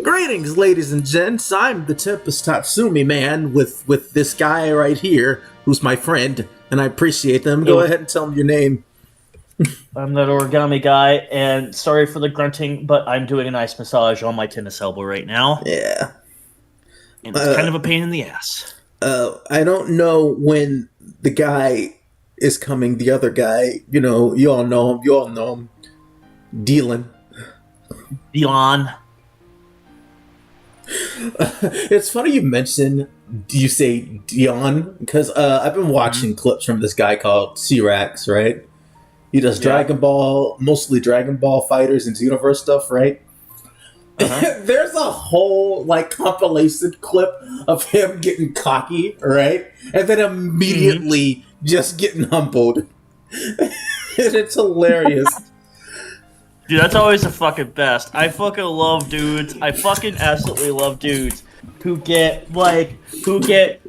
Greetings, ladies and gents. I'm the Tempest Tatsumi man with this guy right here, who's my friend, and I appreciate them. Go ahead and tell him your name. I'm that origami guy, and sorry for the grunting, but I'm doing a nice massage on my tennis elbow right now. Yeah. And it's kind of a pain in the ass. I don't know when the guy is coming, the other guy, you all know him. Dylan. It's funny you say Dion, because I've been watching clips from this guy called C-Rax, right? He does Dragon Ball, mostly Dragon Ball Fighters and Xenoverse stuff, right? There's a whole compilation clip of him getting cocky, right? And then immediately just getting humbled. And it's hilarious. Dude, that's always the fucking best. I fucking love dudes. I fucking absolutely love dudes who get 5 or 10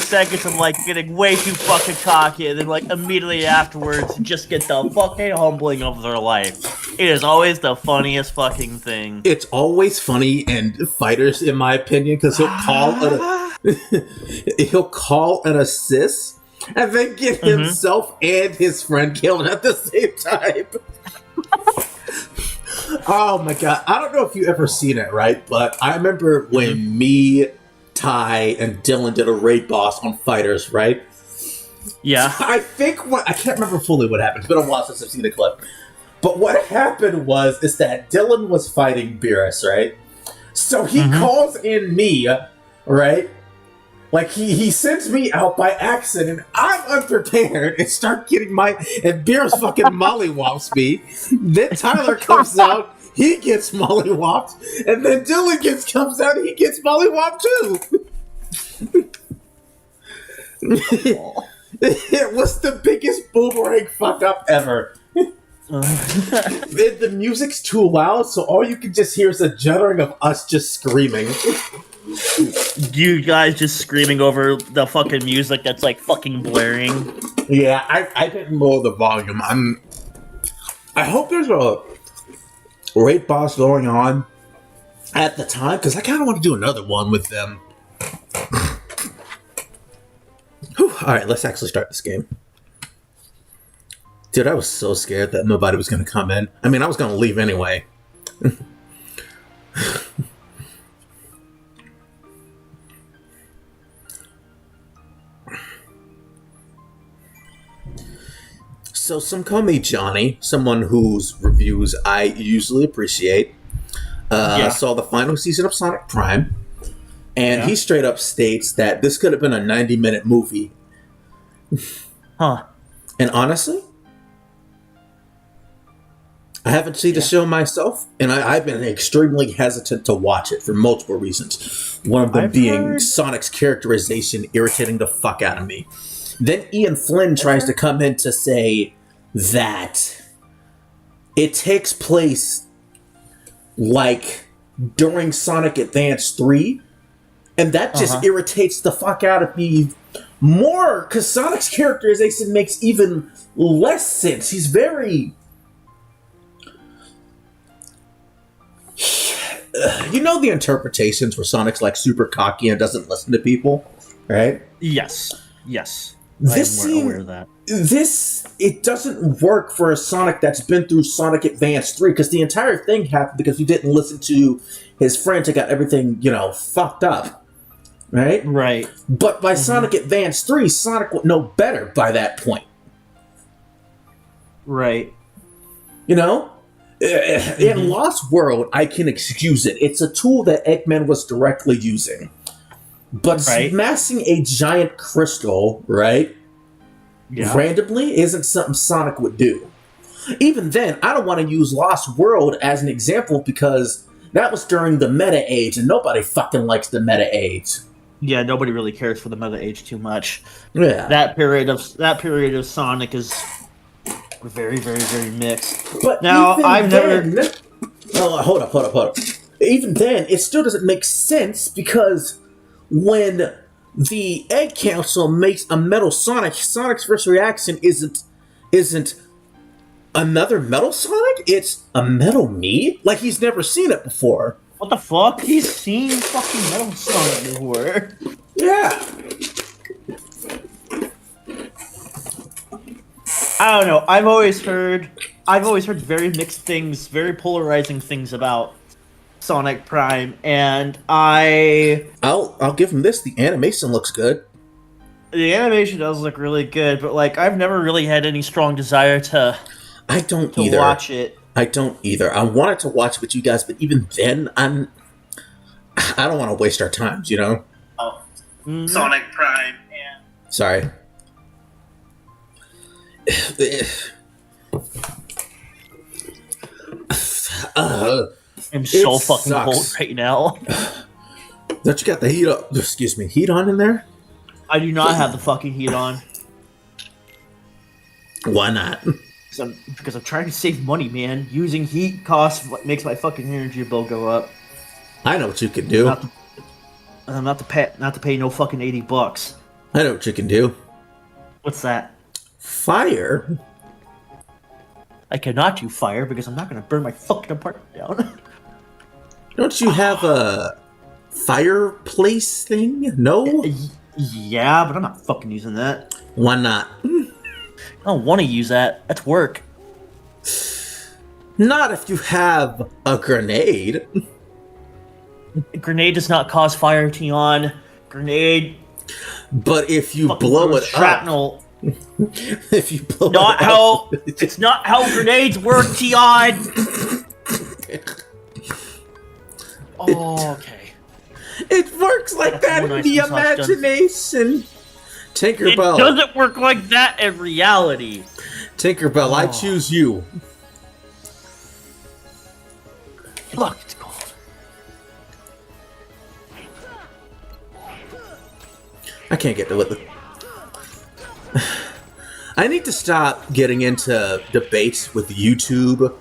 seconds of getting way too fucking cocky, and then immediately afterwards just get the fucking humbling of their life. It is always the funniest fucking thing. It's always funny in fighters, in my opinion, because he'll call an assist and then get himself and his friend killed at the same time. Oh my god. I don't know if you ever seen it, right? But I remember when me, Ty, and Dylan did a raid boss on Fighters, right? Yeah. I can't remember fully what happened. It's been a while since I've seen the clip. But what happened is that Dylan was fighting Beerus, right? So he calls in me, right? He sends me out by accident, I'm unprepared, and start getting and Beerus fucking mollywops me. Then Tyler comes out, he gets mollywopped, and then Dylan comes out, he gets mollywopped too. It was the biggest boomerang fuck up ever. The music's too loud, so all you can just hear is a juddering of us just screaming. You guys just screaming over the fucking music that's fucking blaring. Yeah, I didn't lower the volume. I hope there's a raid boss going on at the time, because I kind of want to do another one with them. Alright, let's actually start this game. Dude, I was so scared that nobody was going to come in. I mean, I was going to leave anyway. So some call me Johnny, someone whose reviews I usually appreciate. Saw the final season of Sonic Prime, and he straight up states that this could have been a 90-minute movie. Huh. And honestly, I haven't seen the show myself, and I've been extremely hesitant to watch it for multiple reasons. One of them being Sonic's characterization irritating the fuck out of me. Then Ian Flynn tries to come in to say that it takes place during Sonic Advance 3, and that just irritates the fuck out of me more, because Sonic's characterization makes even less sense. He's very... the interpretations where Sonic's super cocky and doesn't listen to people, right? Yes. I'm aware of that. It doesn't work for a Sonic that's been through Sonic Advance 3, because the entire thing happened because he didn't listen to his friends and got everything, fucked up. Right? Right. But by Sonic Advance 3, Sonic would know better by that point. Right. In Lost World, I can excuse it. It's a tool that Eggman was directly using. But smashing a giant crystal, right, randomly isn't something Sonic would do. Even then, I don't want to use Lost World as an example, because that was during the Meta Age, and nobody fucking likes the Meta Age. Yeah, nobody really cares for the Meta Age too much. Yeah. That period of Sonic is very, very, very mixed. But now, hold up. Even then, it still doesn't make sense, because when the Egg Council makes a Metal Sonic, Sonic's first reaction isn't Another Metal Sonic? It's a Metal Me? Like he's never seen it before. What the fuck? He's seen fucking Metal Sonic before. Yeah. I don't know. I've always heard very mixed things, very polarizing things about Sonic Prime, and I'll give him this. The animation looks good. The animation does look really good, but like I've never really had any strong desire to watch it. I don't either. I wanted to watch it with you guys, but even then, I don't want to waste our times, you know? Oh. Mm-hmm. Sonic Prime. Yeah. Sorry. I'm so fucking cold right now. Don't you got the heat up? Excuse me, heat on in there? I do not have the fucking heat on. Why not? Because I'm trying to save money, man. Using heat costs makes my fucking energy bill go up. I know what you can do. Not to pay no fucking $80. I know what you can do. What's that? Fire. I cannot do fire because I'm not going to burn my fucking apartment down. Don't you have a fireplace thing? No? Yeah, but I'm not fucking using that. Why not? I don't want to use that. That's work. Not if you have a grenade. A grenade does not cause fire, Tion. Grenade. But if you blow it shrapnel. up. If you blow not it how, up. It's not how grenades work, Tion. Oh, okay. It works like that in the imagination. Tinkerbell. It doesn't work like that in reality. Tinkerbell, I choose you. Look, it's cold. I can't get to it. I need to stop getting into debates with YouTube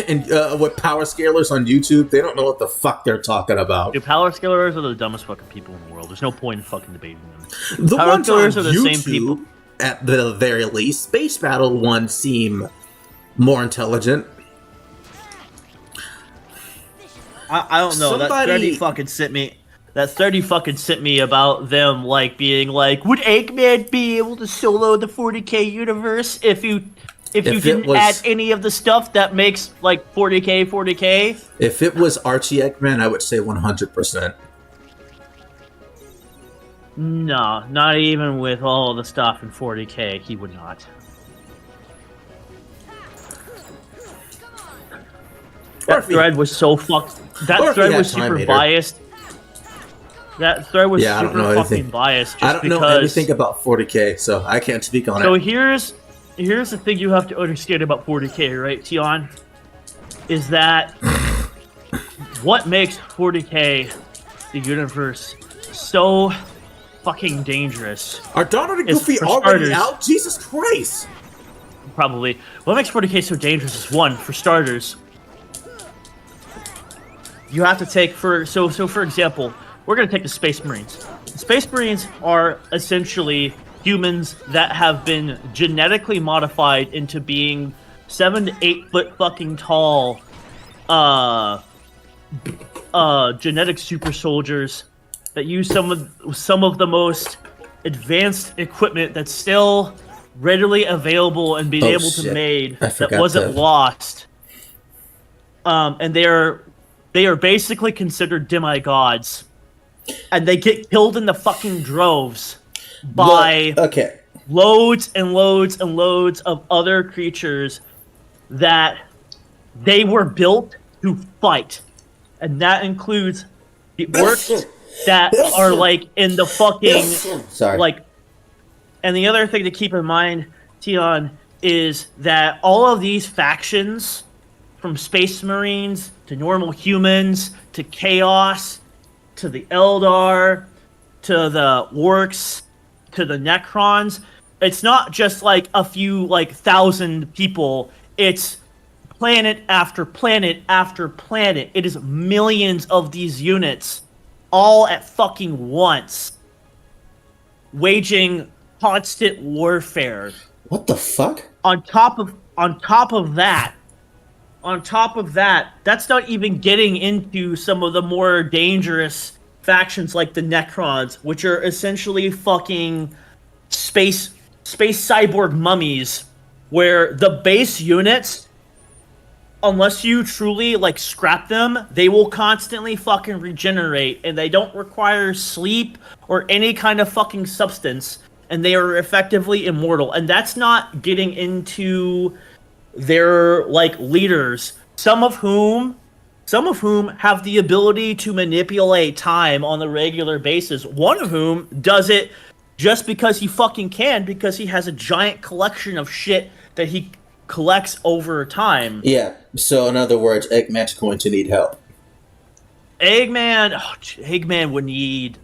and with power scalers on YouTube. They don't know what the fuck they're talking about. Dude, power scalers are the dumbest fucking people in the world. There's no point in fucking debating them. The power ones on scalers are the YouTube, same people. At the very least, Space Battle ones seem more intelligent. I don't know. That 30 fucking sent me. That 30 fucking sent me about them like being like, would Eggman be able to solo the 40k universe if you didn't add any of the stuff that makes like 40k? If it was Archie Eggman, I would say 100%. No, not even with all the stuff in 40k, he would not. That thread was so fucked. That thread was super biased. That thread was super fucking biased. I don't know anything about 40k, so I can't speak on it. So here's the thing you have to understand about 40k, right, Tion? Is that what makes 40k the universe so fucking dangerous? Are Donald and Goofy already out? Jesus Christ! Probably. What makes 40k so dangerous is, one, for starters, you have to take for example, we're going to take the Space Marines. The Space Marines are essentially humans that have been genetically modified into being 7 to 8 foot fucking tall genetic super soldiers that use some of the most advanced equipment that's still readily available and being able to made that wasn't lost. And they are basically considered demigods. And they get killed in the fucking droves by loads and loads and loads of other creatures that they were built to fight. And that includes the orcs that are like in the fucking like. And the other thing to keep in mind, Tion, is that all of these factions, from Space Marines to normal humans to Chaos to the Eldar to the Orcs to the Necrons, it's not just like a few like 1,000 people. It's planet after planet after planet. It is millions of these units all at fucking once, waging constant warfare. What the fuck? On top of on top of that, that's not even getting into some of the more dangerous factions like the Necrons, which are essentially fucking space cyborg mummies, where the base units, unless you truly like scrap them, they will constantly fucking regenerate, and they don't require sleep or any kind of fucking substance, and they are effectively immortal. And that's not getting into their like leaders, some of whom have the ability to manipulate time on a regular basis. One of whom does it just because he fucking can, because he has a giant collection of shit that he collects over time. Yeah, so in other words, Eggman's going to need help. Eggman would need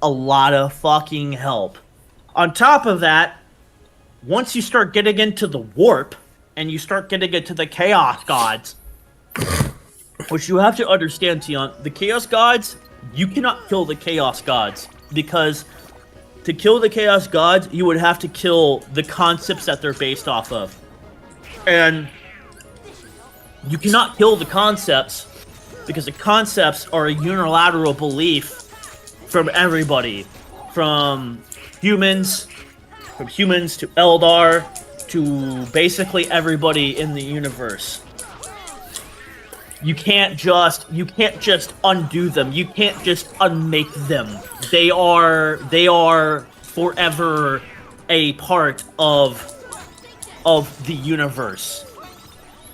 a lot of fucking help. On top of that, once you start getting into the warp, and you start getting into the Chaos Gods, which you have to understand, Tion, the Chaos Gods, you cannot kill the Chaos Gods, because to kill the Chaos Gods, you would have to kill the concepts that they're based off of. And you cannot kill the concepts, because the concepts are a unilateral belief from everybody. From humans to Eldar, to basically everybody in the universe. You can't just undo them. You can't just unmake them. They are forever a part of the universe.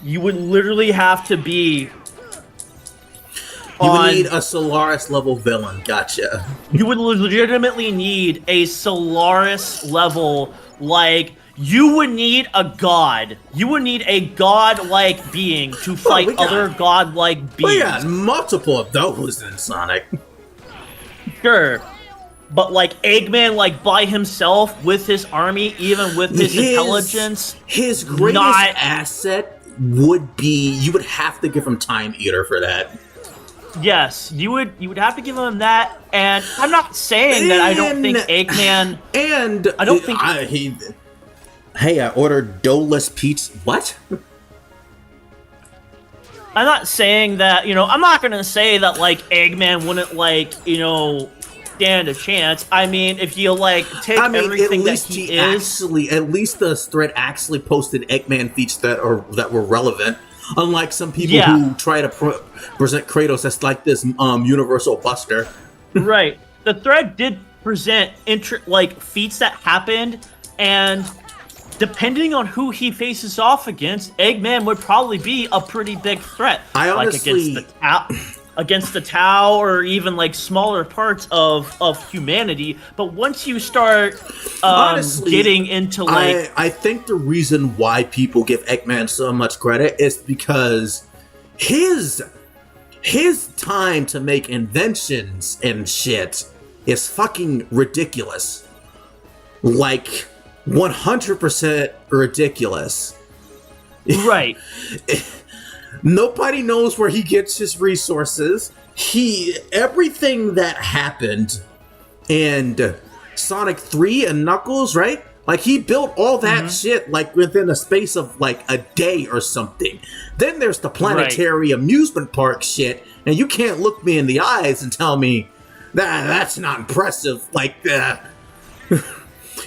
You would literally have to be You would need a Solaris level villain. Gotcha. You would legitimately need a Solaris level, like, you would need a god. You would need a god-like being to fight other god-like beings. We got multiple of those in Sonic. Sure. But, like, Eggman, like, by himself, with his army, even with his intelligence... His greatest asset would be... You would have to give him Time Eater for that. Yes, you would have to give him that, and I'm not saying that I don't think Eggman... And... I don't think... Hey, I ordered doughless pizza. What? I'm not saying that, I'm not gonna say that, like, Eggman wouldn't, like, stand a chance. I mean, if you, like, take everything that he is... At least the thread actually posted Eggman feats that were relevant. Unlike some people who try to present Kratos as, like, this universal buster. Right. The thread did present, feats that happened, and... depending on who he faces off against, Eggman would probably be a pretty big threat. I honestly... Like, against the Tau, or even, like, smaller parts of humanity. But once you start honestly, getting into, like... I think the reason why people give Eggman so much credit is because his time to make inventions and shit is fucking ridiculous. Like... 100% ridiculous. Right. Nobody knows where he gets his resources. Everything that happened in Sonic 3 and Knuckles, right? Like, he built all that shit, like, within a space of, like, a day or something. Then there's the planetary amusement park shit, and you can't look me in the eyes and tell me, that's not impressive. Like,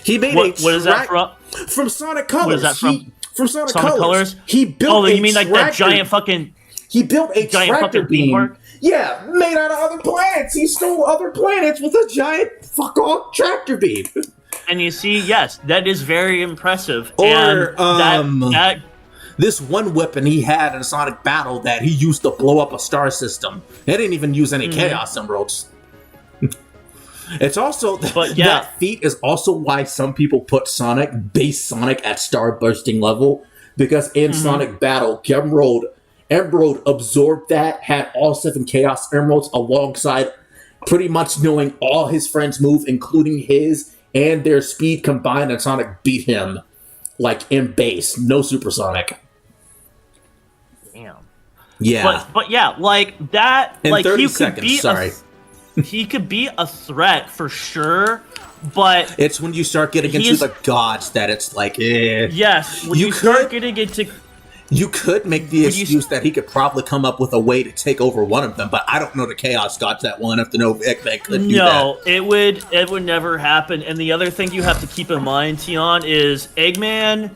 he made what is that from Sonic Colors. What is that from? From Sonic Colors. He built you mean like that giant fucking... He built a tractor beam. Yeah, made out of other planets. He stole other planets with a giant fuck-off tractor beam. And you see, yes, that is very impressive. Or, and this one weapon he had in Sonic Battle that he used to blow up a star system. He didn't even use any Chaos Emeralds. It's also... that feat is also why some people put base Sonic at star bursting level, because in Sonic Battle, Emerald absorbed that, had all 7 Chaos Emeralds alongside pretty much knowing all his friends' move, including his, and their speed combined, and Sonic beat him, like, in base. No Supersonic. Damn. Yeah. But yeah, like, that... In like 30 you seconds, could beat sorry. he could be a threat for sure, but it's when you start getting into the gods that it's like, yes, when you start getting into. You could make the excuse that he could probably come up with a way to take over one of them, but I don't know the Chaos Gods that well enough to know if they could do that. No, it would never happen. And the other thing you have to keep in mind, Tion, is Eggman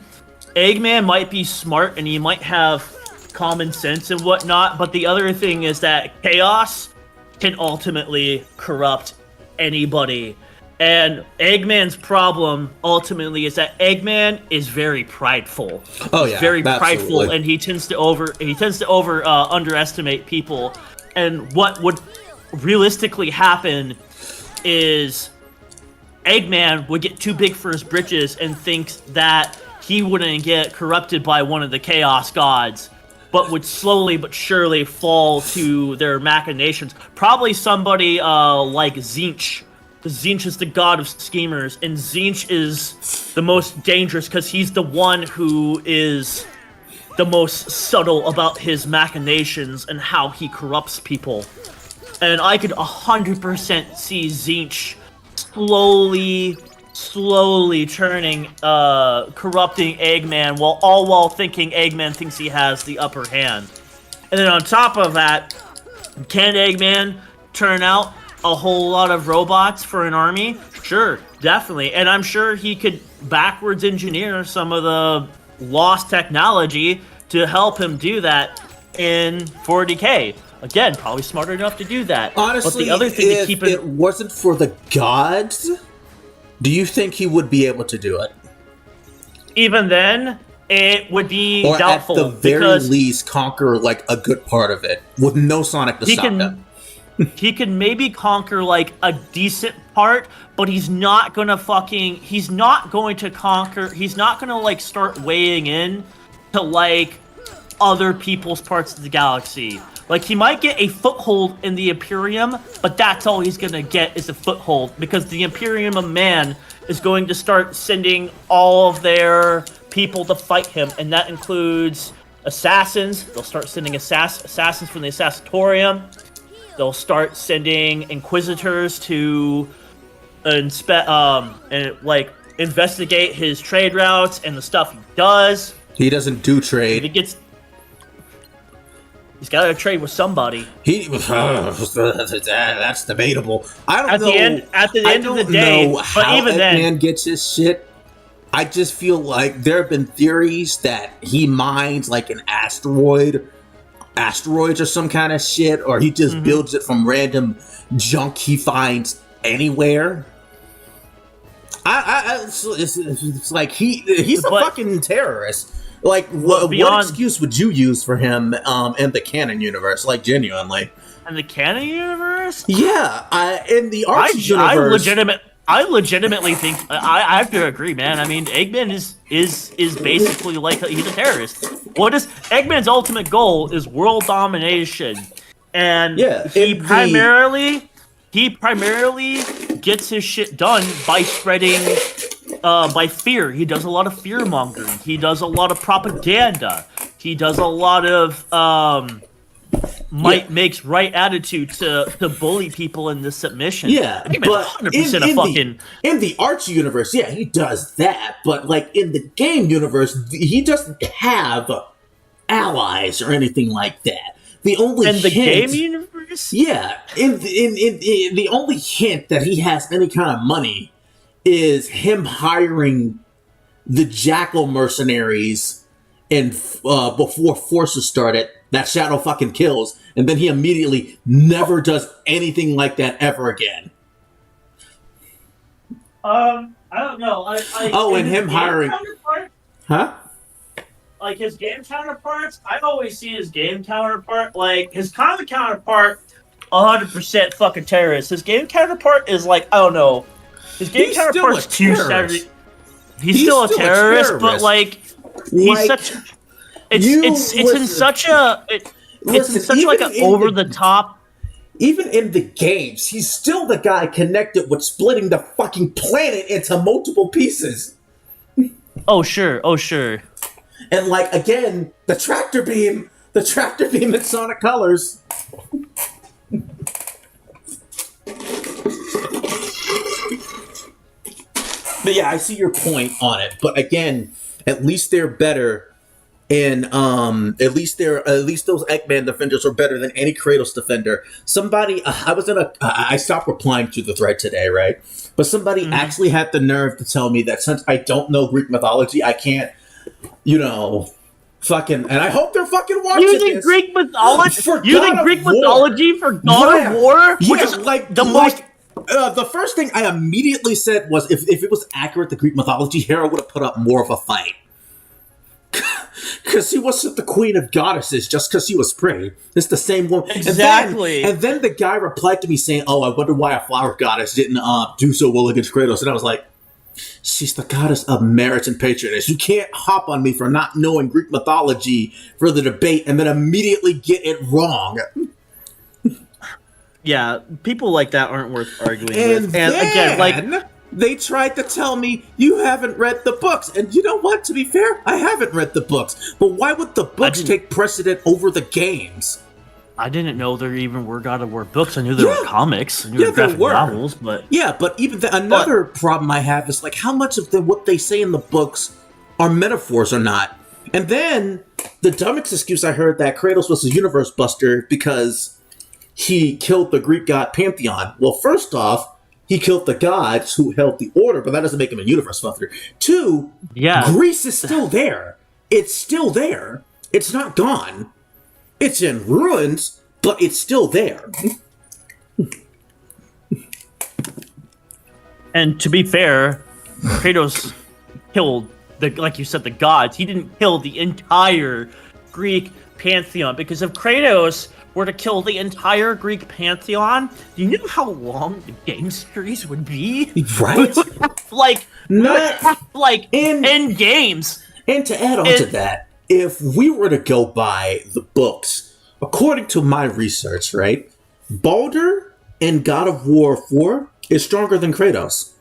might be smart and he might have common sense and whatnot, but the other thing is that Chaos can ultimately corrupt anybody. And Eggman's problem ultimately is that Eggman is very prideful. Oh yeah, he's very prideful, absolutely. and he tends to underestimate people. And what would realistically happen is Eggman would get too big for his britches and thinks that he wouldn't get corrupted by one of the Chaos Gods, but would slowly but surely fall to their machinations. Probably somebody like Zinch. Zinch is the god of schemers, and Zinch is the most dangerous because he's the one who is the most subtle about his machinations and how he corrupts people. And I could 100% see Zinch slowly turning, corrupting Eggman, while thinking Eggman thinks he has the upper hand. And then on top of that, can Eggman turn out a whole lot of robots for an army? Sure, definitely. And I'm sure he could backwards engineer some of the lost technology to help him do that in 40K. Again, probably smart enough to do that. Honestly, but the other thing if to keep it wasn't for the gods, do you think he would be able to do it? Even then, it would be or doubtful. Or at the very least, conquer like a good part of it with no Sonic to stop him. He can maybe conquer like a decent part, but he's not going to like start weighing in to like other people's parts of the galaxy. Like he might get a foothold in the Imperium, but that's all he's going to get is a foothold, because the Imperium of Man is going to start sending all of their people to fight him, and that includes assassins. They'll start sending assassins from the Assassinatorium. They'll start sending inquisitors to investigate his trade routes and the stuff he does. He doesn't do trade. He's got to trade with somebody. That's debatable. I don't know. At the end of the day, but how even then, Eggman gets his shit. I just feel like there have been theories that he mines like an asteroids or some kind of shit, or he just builds it from random junk he finds anywhere. It's like he's a fucking terrorist. Like, what excuse would you use for him in the canon universe? Like, genuinely. In the canon universe? Yeah, in the Archie universe. I legitimately think I have to agree, man. I mean, Eggman is basically like he's a terrorist. Eggman's ultimate goal is world domination, and he primarily gets his shit done by spreading by fear. He does a lot of fear mongering. He does a lot of propaganda. He does a lot of makes right attitude to bully people into submission. Yeah, but 100% in the Archie universe, yeah, he does that. But like in the game universe, he doesn't have allies or anything like that. The only game universe, yeah, in the only hint that he has any kind of money is him hiring the Jackal mercenaries and before Forces started. That Shadow fucking kills, and then he immediately never does anything like that ever again. I don't know. And him hiring, huh? Like his game counterparts, I always see his game counterpart, like his comic counterpart, 100% fucking terrorist. His game counterpart is like, I don't know. His game counterpart's too Saturday. He's still a terrorist, but like he's such. It's in such like an over the top. Even in the games, he's still the guy connected with splitting the fucking planet into multiple pieces. Oh sure. And like again, the tractor beam in Sonic Colors. But yeah, I see your point on it. But again, at least they're better. And at least those Eggman defenders are better than any Kratos defender. Somebody, I stopped replying to the thread today, right? But somebody actually had the nerve to tell me that since I don't know Greek mythology, I can't, fucking. And I hope they're fucking watching using this. Greek mythology. Using Greek mythology for God of War, which is the first thing I immediately said was, if it was accurate to Greek mythology, Hera would have put up more of a fight. Because he wasn't the queen of goddesses just because she was pretty. It's the same woman. Exactly. And then the guy replied to me saying, "Oh, I wonder why a flower goddess didn't do so well against Kratos." And I was like, she's the goddess of marriage and patronage. You can't hop on me for not knowing Greek mythology for the debate and then immediately get it wrong. Yeah, people like that aren't worth arguing with. And again, they tried to tell me, you haven't read the books. And you know what? To be fair, I haven't read the books. But why would the books take precedent over the games? I didn't know there even were God of War books. I knew there were comics. I knew there were graphic novels, but... Yeah, but even another problem I have is, like, how much of what they say in the books are metaphors or not? And then, the dumbest excuse I heard that Kratos was a universe buster because he killed the Greek god Pantheon. Well, first off, he killed the gods who held the order, but that doesn't make him a universe buster. Two, Greece is still there. It's still there. It's not gone. It's in ruins, but it's still there. And to be fair, Kratos killed, like you said, the gods. He didn't kill the entire Greek pantheon, because if Kratos were to kill the entire Greek pantheon, do you know how long the game series would be? Right? End games. And to add on to that, if we were to go by the books, according to my research, right, Baldur in God of War 4 is stronger than Kratos.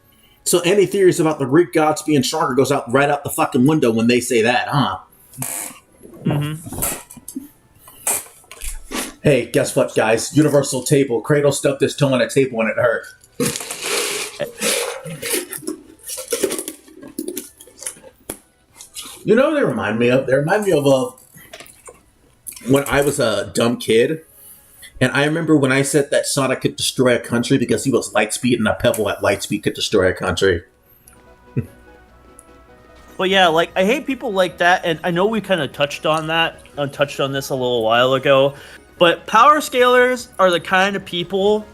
So any theories about the Greek gods being stronger goes right out the fucking window when they say that, huh? Mm-hmm. Hey, guess what, guys? Universal table. Kratos stubbed his toe on a table and it hurt. You know what they remind me of? They remind me of when I was a dumb kid. And I remember when I said that Sonic could destroy a country because he was lightspeed and a pebble at lightspeed could destroy a country. But yeah, like, I hate people like that, and I know we kind of touched on this a little while ago, but power scalers are the kind of people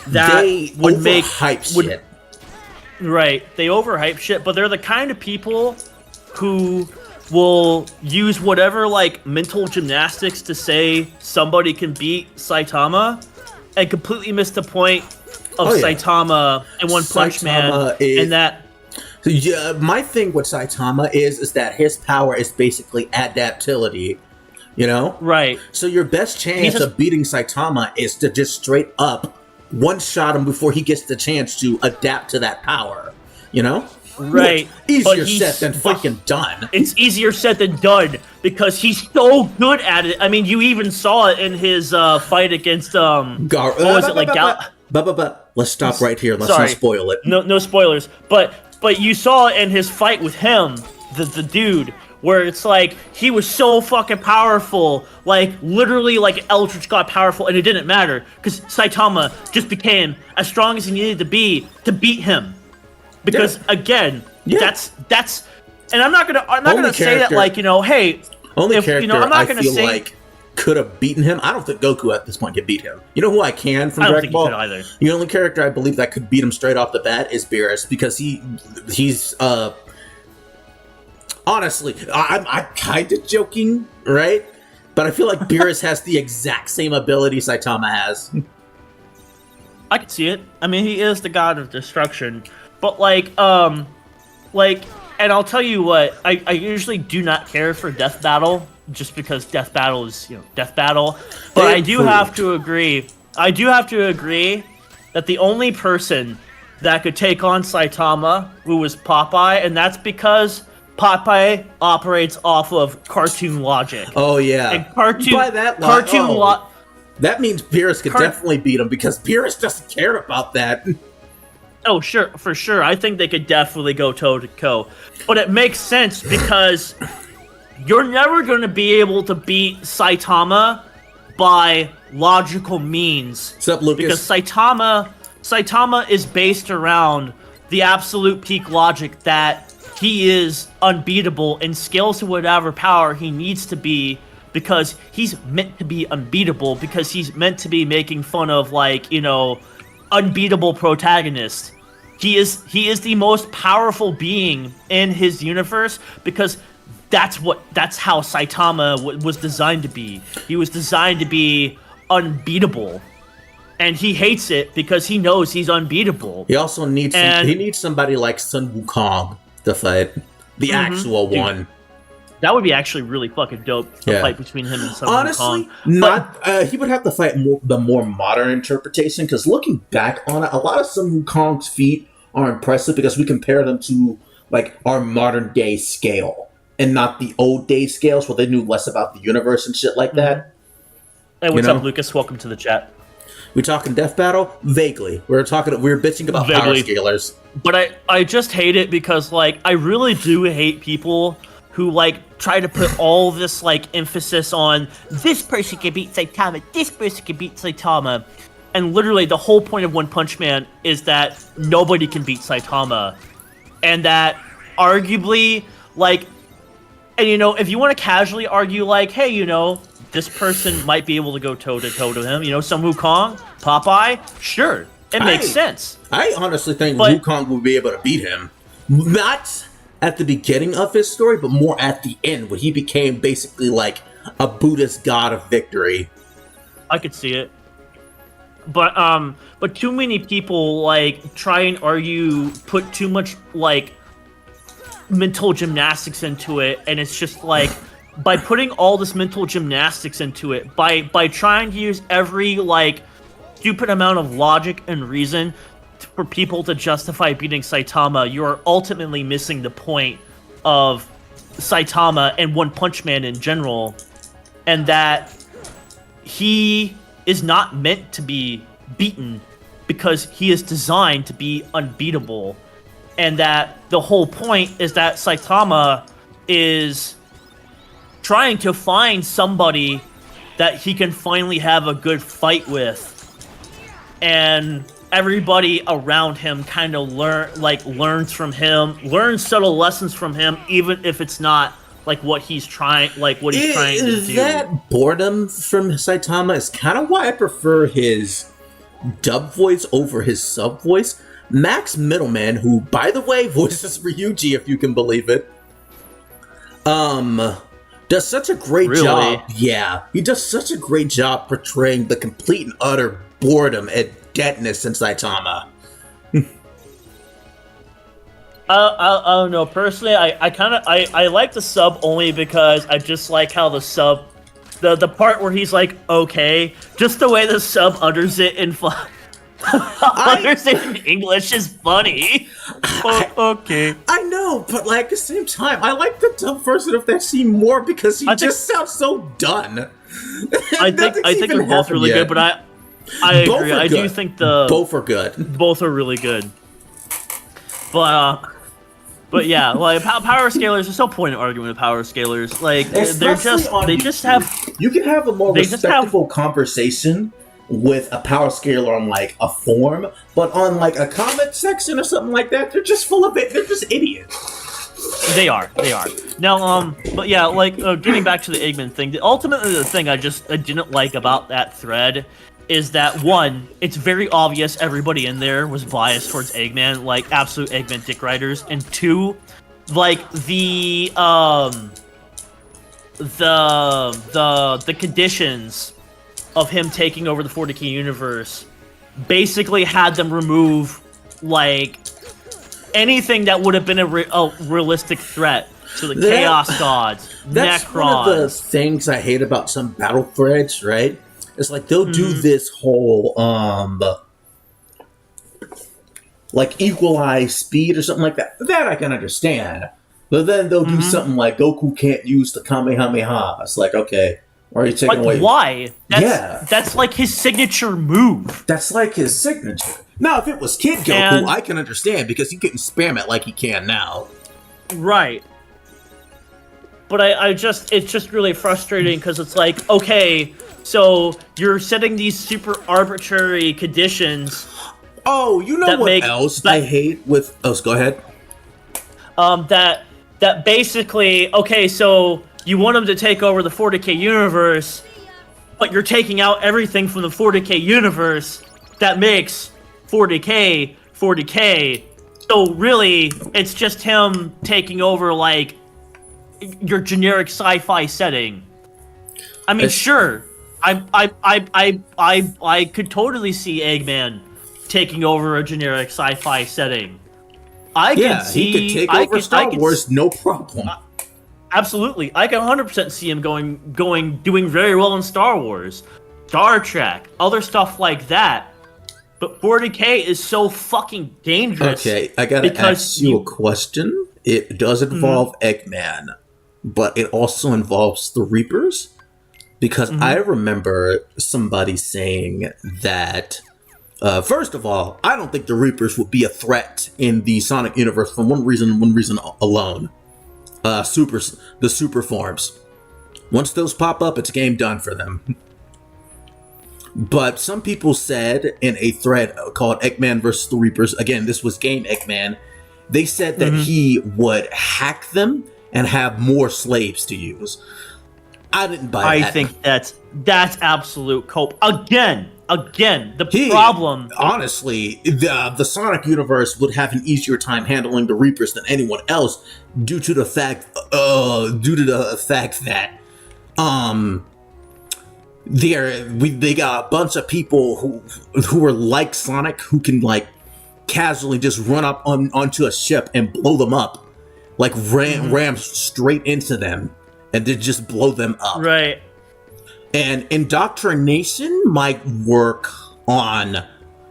that would make hype shit. Right, they overhype shit, but they're the kind of people who will use whatever, like, mental gymnastics to say somebody can beat Saitama and completely miss the point of Saitama and One Punch Man, and that... Yeah, my thing with Saitama is that his power is basically adaptability, you know? Right. So your best chance of beating Saitama is to just straight up one-shot him before he gets the chance to adapt to that power, you know? Right. Easier said than fucking done. It's easier said than done because he's so good at it. I mean, you even saw it in his fight against what was it, like let's stop right here. Let's not spoil it. No spoilers. But you saw it in his fight with him, the dude, where it's like he was so fucking powerful, like literally like Eldritch God powerful, and it didn't matter because Saitama just became as strong as he needed to be to beat him. Because again, that's and I'm not gonna say that like, you know, hey, only character I'm not gonna say like could have beaten him. I don't think Goku at this point could beat him. You know who I can from Dragon Ball? I don't think he could either. The only character I believe that could beat him straight off the bat is Beerus, because he's honestly, I'm kind of joking, right? But I feel like Beerus has the exact same ability Saitama has. I can see it. I mean, he is the god of destruction, but and I'll tell you what, I usually do not care for Death Battle, just because Death Battle is, you know, Death Battle. But I do have to agree that the only person that could take on Saitama was Popeye, and that's because Popeye operates off of cartoon logic. Oh yeah. And cartoon that means Beerus could definitely beat him because Beerus doesn't care about that. Oh, sure, for sure. I think they could definitely go toe to toe, but it makes sense because you're never going to be able to beat Saitama by logical means. What's up, Lucas? Because Saitama is based around the absolute peak logic that he is unbeatable and scales to whatever power he needs to be because he's meant to be unbeatable because he's meant to be making fun of, like, you know, unbeatable protagonist. He is the most powerful being in his universe because that's how Saitama was designed to be. He was designed to be unbeatable, and he hates it because he knows he's unbeatable. He also needs he needs somebody like Sun Wukong to fight the actual one. That would be actually really fucking dope. The fight between him and Sun Honestly, Wukong. He would have to fight the more modern interpretation because looking back on it, a lot of Sun Wukong's feat are impressive because we compare them to like our modern day scale and not the old day scales where they knew less about the universe and shit like that. Hey, what's up, Lucas? Welcome to the chat. We talking Death Battle? Vaguely. We were bitching about power scalers. But I just hate it because, like, I really do hate people who, like, try to put all this, like, emphasis on this person can beat Saitama, this person can beat Saitama. And literally the whole point of One Punch Man is that nobody can beat Saitama. And that arguably, like, and, you know, if you want to casually argue, like, hey, you know, this person might be able to go toe-to-toe to him. You know, Sun Wukong, Popeye, sure. It makes sense. I honestly think Wukong will be able to beat him. Not at the beginning of his story, but more at the end, when he became basically like a Buddhist god of victory. I could see it. But too many people, like, try and argue, put too much, like, mental gymnastics into it, and it's just like, by putting all this mental gymnastics into it, by trying to use every, like, stupid amount of logic and reason for people to justify beating Saitama, you are ultimately missing the point of Saitama and One Punch Man in general, and that he is not meant to be beaten because he is designed to be unbeatable, and that the whole point is that Saitama is trying to find somebody that he can finally have a good fight with, and everybody around him kind of learns from him, learns subtle lessons from him, even if it's not like what he's trying to do. That boredom from Saitama is kind of why I prefer his dub voice over his sub voice. Max Middleman, who, by the way, voices Ryuji, if you can believe it, does such a great job. Yeah, he does such a great job portraying the complete and utter boredom and deadness in Saitama. I don't know. Personally, I like the sub only because I just like how the sub, the part where he's like, okay, just the way the sub utters it in utters it in English is funny. Okay. I know, but like at the same time, I like the dub version of that scene more because he just sounds so done. I think they're both really good, but I agree. I do think both are good. Both are really good. But yeah, like power scalers, there's no point in arguing with power scalers. Like you can have a more respectful conversation with a power scaler on like a forum, but on like a comment section or something like that, they're just full of it. They're just idiots. They are. Now, but yeah, like getting back to the Eggman thing. Ultimately, the thing I didn't like about that thread is that, one, it's very obvious everybody in there was biased towards Eggman, like absolute Eggman dick riders, and two, like the conditions of him taking over the 40K universe basically had them remove like anything that would have been a realistic threat to the Chaos Gods, that's Necrons. One of the things I hate about some battle threads, right? It's like they'll do this whole like equalize speed or something like that. That I can understand. But then they'll do something like Goku can't use the Kamehameha. It's like, okay, Or are you taking away? Why? That's like his signature move. That's like his signature. Now, if it was Kid Goku, I can understand because he couldn't spam it like he can now. Right. But it's just really frustrating because it's like, okay, so you're setting these super arbitrary conditions. Oh, you know what else I hate with... Oh, go ahead. That basically, okay, so you want him to take over the 40K universe, but you're taking out everything from the 40K universe that makes 40K 40K. So really, it's just him taking over, like, your generic sci-fi setting. I mean, sure, I could totally see Eggman taking over a generic sci-fi setting. He could take over Star Wars, no problem. Absolutely, I can 100% see him doing very well in Star Wars, Star Trek, other stuff like that. But 40K is so fucking dangerous. Okay, I gotta ask you a question. It does involve Eggman, but it also involves the Reapers, because I remember somebody saying that. First of all, I don't think the Reapers would be a threat in the Sonic universe for one reason alone. The super forms. Once those pop up, it's game done for them. But some people said in a thread called Eggman versus the Reapers, again, this was Game Eggman, they said that he would hack them and have more slaves to use. I didn't buy that. I think that's absolute cope. Again, the problem... Honestly, the Sonic universe would have an easier time handling the Reapers than anyone else due to the fact that they got a bunch of people who are like Sonic who can like casually just run up onto a ship and blow them up, like ram straight into them and then just blow them up. Right. And indoctrination might work on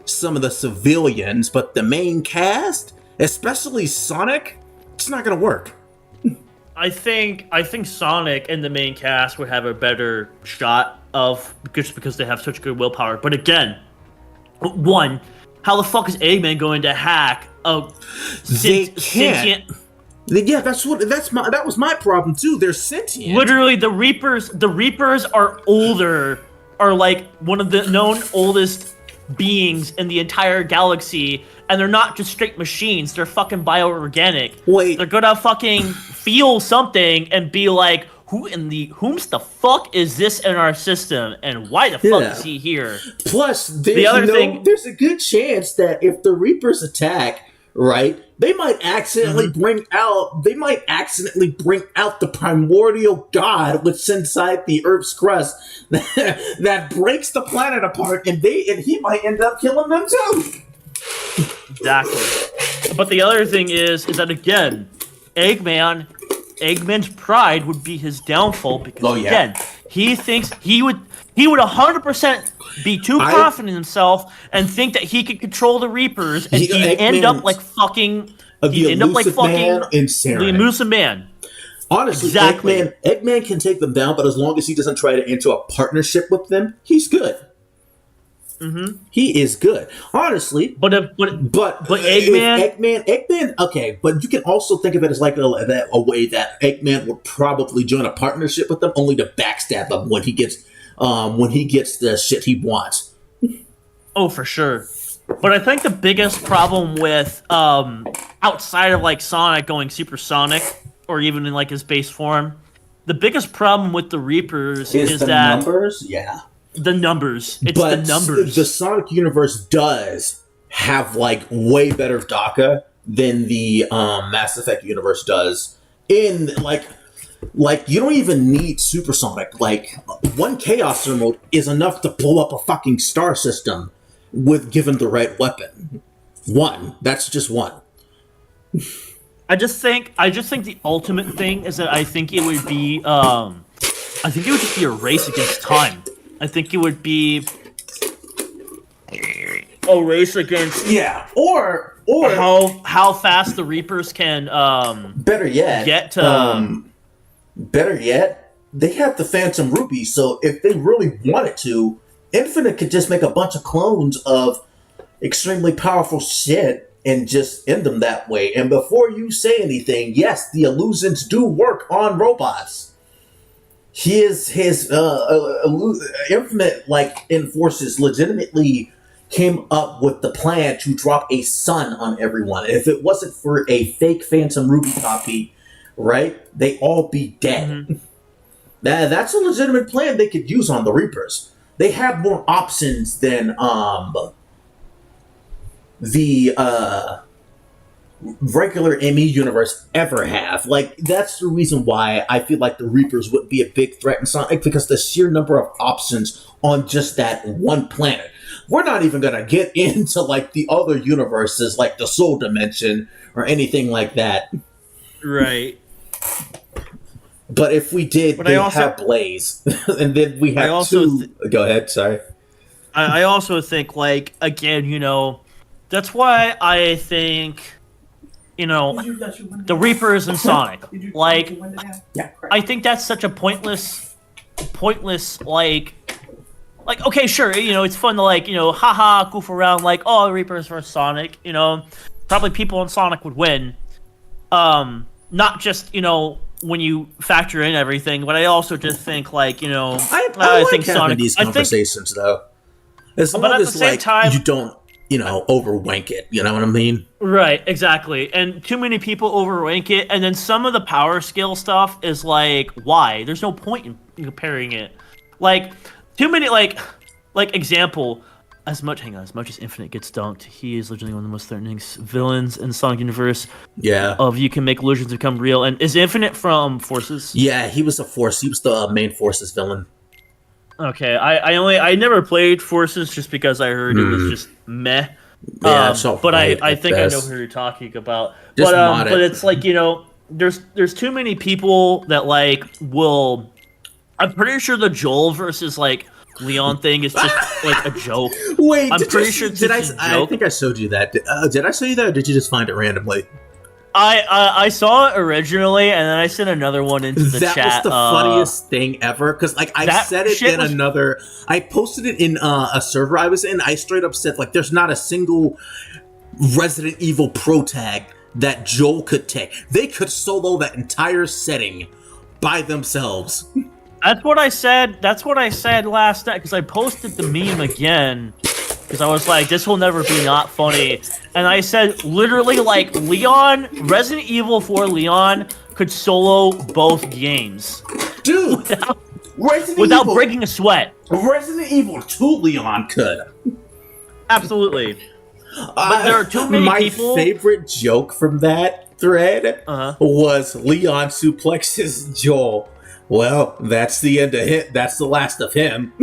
some of the civilians, but the main cast, especially Sonic, it's not going to work. I think Sonic and the main cast would have a better shot of just because they have such good willpower. But again, one, how the fuck is Eggman going to hack a sentient? Yeah, that was my problem too. They're sentient. Literally, the Reapers are older, are like one of the known oldest beings in the entire galaxy, and they're not just straight machines. They're fucking bioorganic. Wait, they're gonna fucking feel something and be like, whom's the fuck is this in our system, and why the fuck is he here? Plus, there's a good chance that if the Reapers attack, right, they might accidentally bring out the primordial god which inside the Earth's crust that breaks the planet apart, and he might end up killing them too. Exactly. But the other thing is that again, Eggman's pride would be his downfall because again, he thinks he would 100% be too confident in himself and think that he could control the Reapers, and he'd end up like fucking the elusive man. Honestly, exactly. Eggman can take them down, but as long as he doesn't try to enter a partnership with them, he's good. He is good, honestly. But Eggman. Okay, but you can also think of it as like a way that Eggman would probably join a partnership with them, only to backstab him when he gets the shit he wants. Oh, for sure. But I think the biggest problem with outside of like Sonic going supersonic, or even in like his base form, the biggest problem with the Reapers is that numbers. Yeah. The numbers. The numbers. The Sonic universe does have like way better DACA than the Mass Effect universe does. In like you don't even need supersonic. Like one Chaos Emerald is enough to blow up a fucking star system with given the right weapon. That's just one. I just think the ultimate thing is that I think it would be just be a race against time. I think it would be a race against or how fast the Reapers can better yet they have the Phantom Ruby, so if they really wanted to, Infinite could just make a bunch of clones of extremely powerful shit and just end them that way. And before you say anything, yes, the illusions do work on robots. His Infinite Enforcers legitimately came up with the plan to drop a sun on everyone. And if it wasn't for a fake Phantom Ruby copy, right, they all be dead. Mm-hmm. That's a legitimate plan they could use on the Reapers. They have more options than the regular ME universe ever have. Like, that's the reason why I feel like the Reapers would be a big threat in Sonic, because the sheer number of options on just that one planet. We're not even gonna get into like the other universes, like the Soul Dimension or anything like that. Right. But if we did, they have Blaze, and then we have two. Go ahead. Sorry. I also think, like, again, you know, that's why I think, you know, the Reapers and Sonic, like, I think that's such a pointless, like, okay, sure, you know, it's fun to, like, you know, haha, goof around, like, oh, Reapers versus Sonic, you know, probably people in Sonic would win, not just, you know, when you factor in everything, but I also just think, like, you know, I think having Sonic, these conversations, though, as long as, like, time, you don't, you know, overwank it, you know what I mean? Right, exactly. And too many people overwank it, and then some of the power skill stuff is like, why? There's no point in comparing it. Like, too many, like example, as much as Infinite gets dunked, he is literally one of the most threatening villains in the Sonic universe. Yeah. Of you can make illusions become real. And is Infinite from Forces? Yeah, he was a Force. He was the main Forces villain. Okay, I never played Forces just because I heard it was just meh. Yeah, but I think I know who you're talking about. But it's like, you know, there's too many people that like will. I'm pretty sure the Joel versus like Leon thing is just like a joke. Wait, I'm pretty sure it's a joke. I think I showed you that. Did I show you that, or did you just find it randomly? I saw it originally, and then I sent another one into the chat. That was the funniest thing ever, because like I said it in another. I posted it in a server I was in. I straight up said, like, there's not a single Resident Evil pro tag that Joel could take. They could solo that entire setting by themselves. That's what I said. That's what I said last night, because I posted the meme again. Because I was like, this will never be not funny. And I said, literally, like, Resident Evil 4 Leon could solo both games. Dude! without breaking a sweat. Resident Evil 2 Leon could. Absolutely. But there are too many people. My favorite joke from that thread was Leon suplexes Joel. Well, that's the end of him. That's the last of him.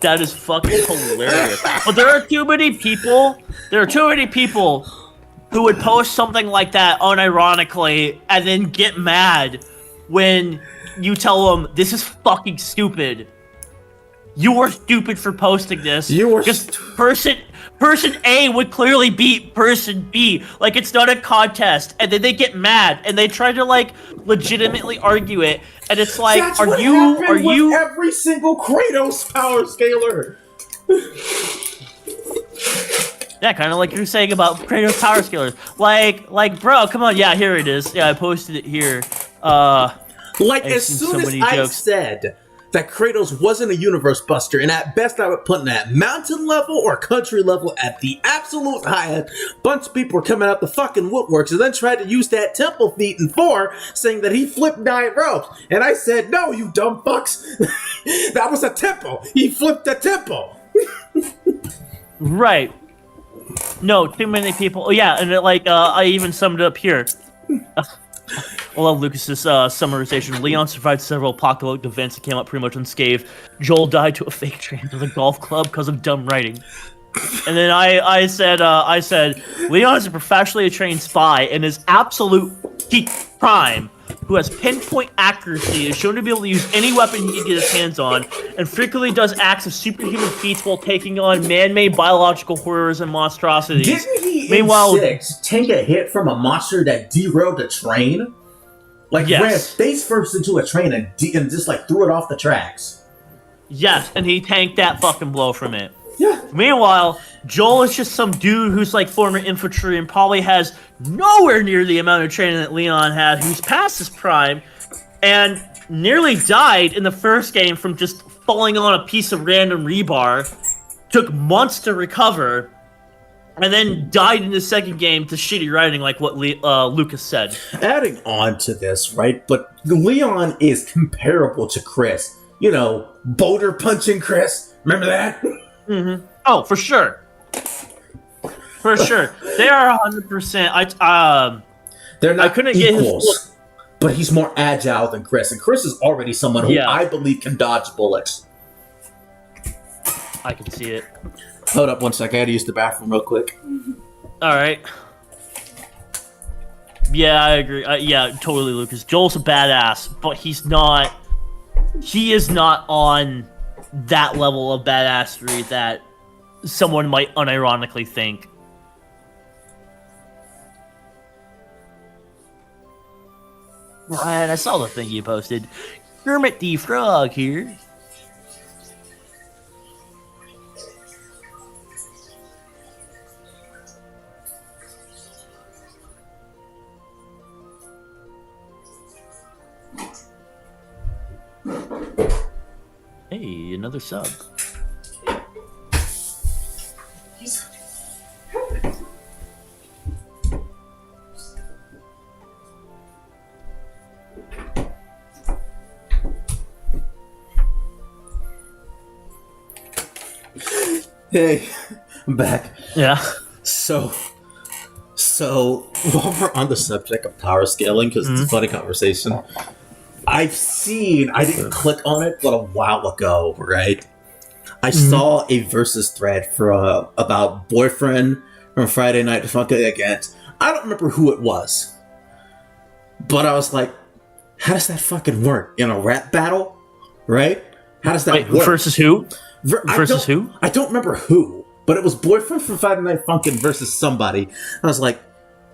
That is fucking hilarious. But there are too many people who would post something like that unironically and then get mad when you tell them this is fucking stupid. You were stupid for posting this. You were person A would clearly beat person B. Like, it's not a contest. And then they get mad and they try to, like, legitimately argue it. And it's like, that's what happened with every single Kratos power scaler. Yeah, kind of like you're saying about Kratos power scalers. Like, bro, come on. Yeah, here it is. Yeah, I posted it here. As soon as I said that Kratos wasn't a universe buster, and at best I would put him at mountain level or country level at the absolute highest. Bunch of people were coming out the fucking woodworks and then tried to use that temple feat in 4, saying that he flipped 9 ropes. And I said, no, you dumb fucks. That was a temple. He flipped a temple. Right. No, too many people. Oh, yeah, and I even summed it up here. I love Lucas's summarization. Leon survived several apocalyptic events and came out pretty much unscathed. Joel died to a fake train with a golf club because of dumb writing. And then I said, Leon is a professionally trained spy and is absolute peak prime, who has pinpoint accuracy, is shown to be able to use any weapon he can get his hands on, and frequently does acts of superhuman feats while taking on man-made biological horrors and monstrosities. Didn't he, in 6, take a hit from a monster that derailed a train? Like, ran face first into a train and just, like, threw it off the tracks. Yes, and he tanked that fucking blow from it. Yeah. Meanwhile, Joel is just some dude who's, like, former infantry and probably has nowhere near the amount of training that Leon had, who's past his prime, and nearly died in the first game from just falling on a piece of random rebar, took months to recover, and then died in the second game to shitty writing, like what Lucas said. Adding on to this, right? But Leon is comparable to Chris. You know, boulder punching Chris. Remember that? Mm-hmm. Oh, for sure. For sure. They are 100%. They're not I couldn't equals, get his... but he's more agile than Chris. And Chris is already someone who I believe can dodge bullets. I can see it. Hold up one sec. I had to use the bathroom real quick. All right. Yeah, I agree. Yeah, totally, Lucas. Joel's a badass, but he's not... He is not on that level of badassery that someone might unironically think. Ryan, I saw the thing you posted. Kermit the Frog here. Hey, another sub. Hey, I'm back. Yeah. So while we're on the subject of power scaling, because it's a funny conversation, I didn't click on it, but a while ago, right? I saw a versus thread for about boyfriend from Friday Night Funkin' against. I don't remember who it was, but I was like, how does that fucking work in a rap battle, right? How does that work? Versus who? Versus who? I don't remember who, but it was boyfriend from Friday Night Funkin' versus somebody. I was like,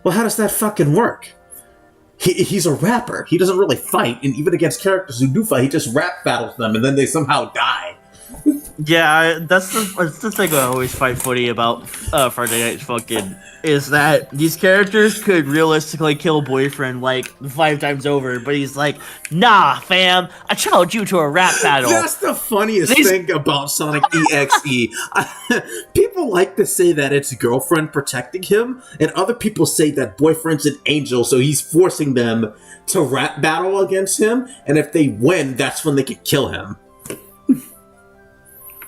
well, how does that fucking work? He's a rapper. He doesn't really fight, and even against characters who do fight, he just rap battles them, and then they somehow die. Yeah, that's the thing I always find funny about Friday Night Funkin' is that these characters could realistically kill boyfriend like 5 times over, but he's like, nah, fam, I challenge you to a rap battle. That's the funniest thing about Sonic EXE. People like to say that it's girlfriend protecting him, and other people say that boyfriend's an angel, so he's forcing them to rap battle against him, and if they win, that's when they can kill him.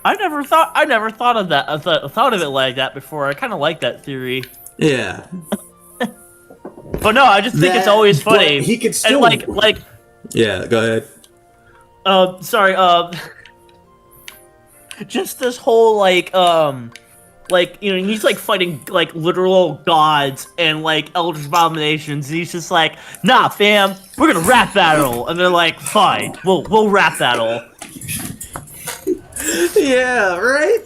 I never thought of that. I thought of it like that before. I kind of like that theory. Yeah. But no, I just think it's always funny. He could still like. Yeah, go ahead. Sorry. Just this whole like you know, he's like fighting like literal gods and like eldritch abominations. And he's just like, nah, fam, we're gonna rap battle, and they're like, fine, we'll rap battle. Yeah, right?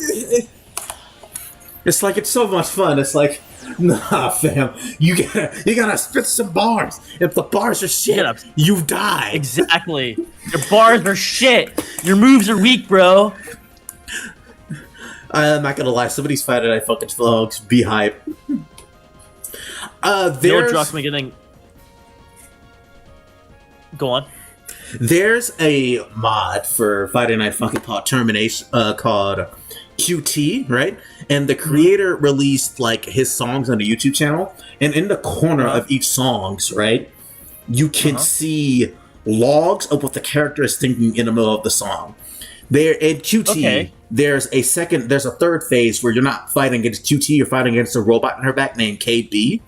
It's like, it's so much fun. It's like, nah, fam, you gotta spit some bars. If the bars are shit, you die. Exactly. Your bars are shit. Your moves are weak, bro. I'm not gonna lie, somebody's fighting I fucking folks. Be hype. There's... Go on. There's a mod for Friday Night Funkin' called Termination, called QT, right? And the creator released like his songs on the YouTube channel, and in the corner of each songs, right, you can see logs of what the character is thinking in the middle of the song. There in QT, there's a third phase where you're not fighting against QT, you're fighting against a robot in her back named KB.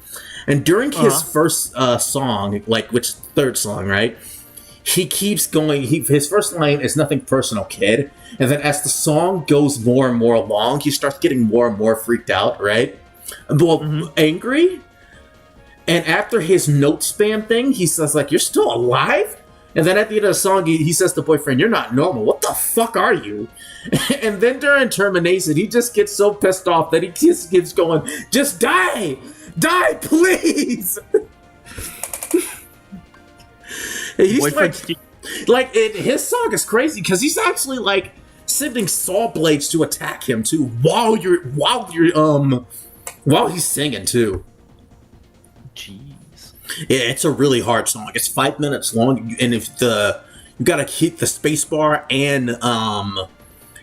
And during his first song, third song, right? He keeps going. His first line is nothing personal, kid. And then as the song goes more and more long, he starts getting more and more freaked out, right? Well, angry. And after his note spam thing, he says, like, you're still alive? And then at the end of the song, he says to boyfriend, you're not normal. What the fuck are you? And then during Termination, he just gets so pissed off that he just keeps going, just die! Die, please! He's Boyfriend his song is crazy because he's actually like sending saw blades to attack him too while he's singing too. Jeez. Yeah, it's a really hard song. It's 5 minutes long, and if you gotta hit the space bar and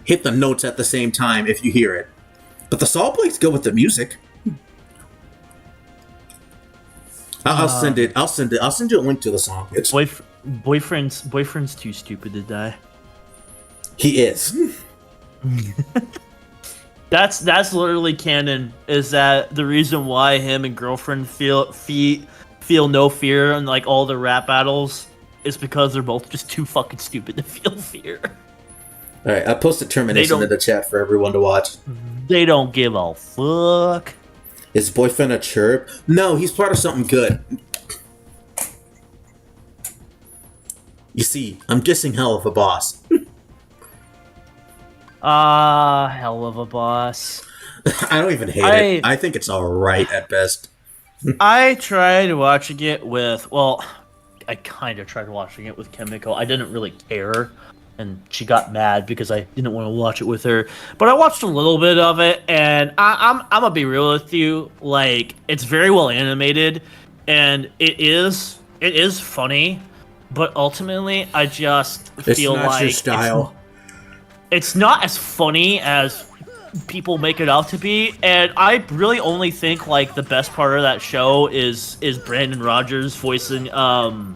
hit the notes at the same time if you hear it. But the saw blades go with the music. I'll send you a link to the song. It's boyfriend's too stupid to die. He is. That's literally canon. Is that the reason why him and girlfriend feel no fear in like all the rap battles? Is because they're both just too fucking stupid to feel fear. All right, I posted Termination in the chat for everyone to watch. They don't give a fuck. Is boyfriend a chirp? No, he's part of something good. You see, I'm guessing hell of a boss. Hell of a boss. I don't even hate it. I think it's alright at best. I tried watching it with, well, I kind of tried watching it with Chemical. I didn't really care, and she got mad because I didn't want to watch it with her. But I watched a little bit of it, and I'm gonna be real with you. Like, it's very well animated, and it is funny. But ultimately, I just feel like it's not your style. It's not as funny as people make it out to be, and I really only think like the best part of that show is Brandon Rogers voicing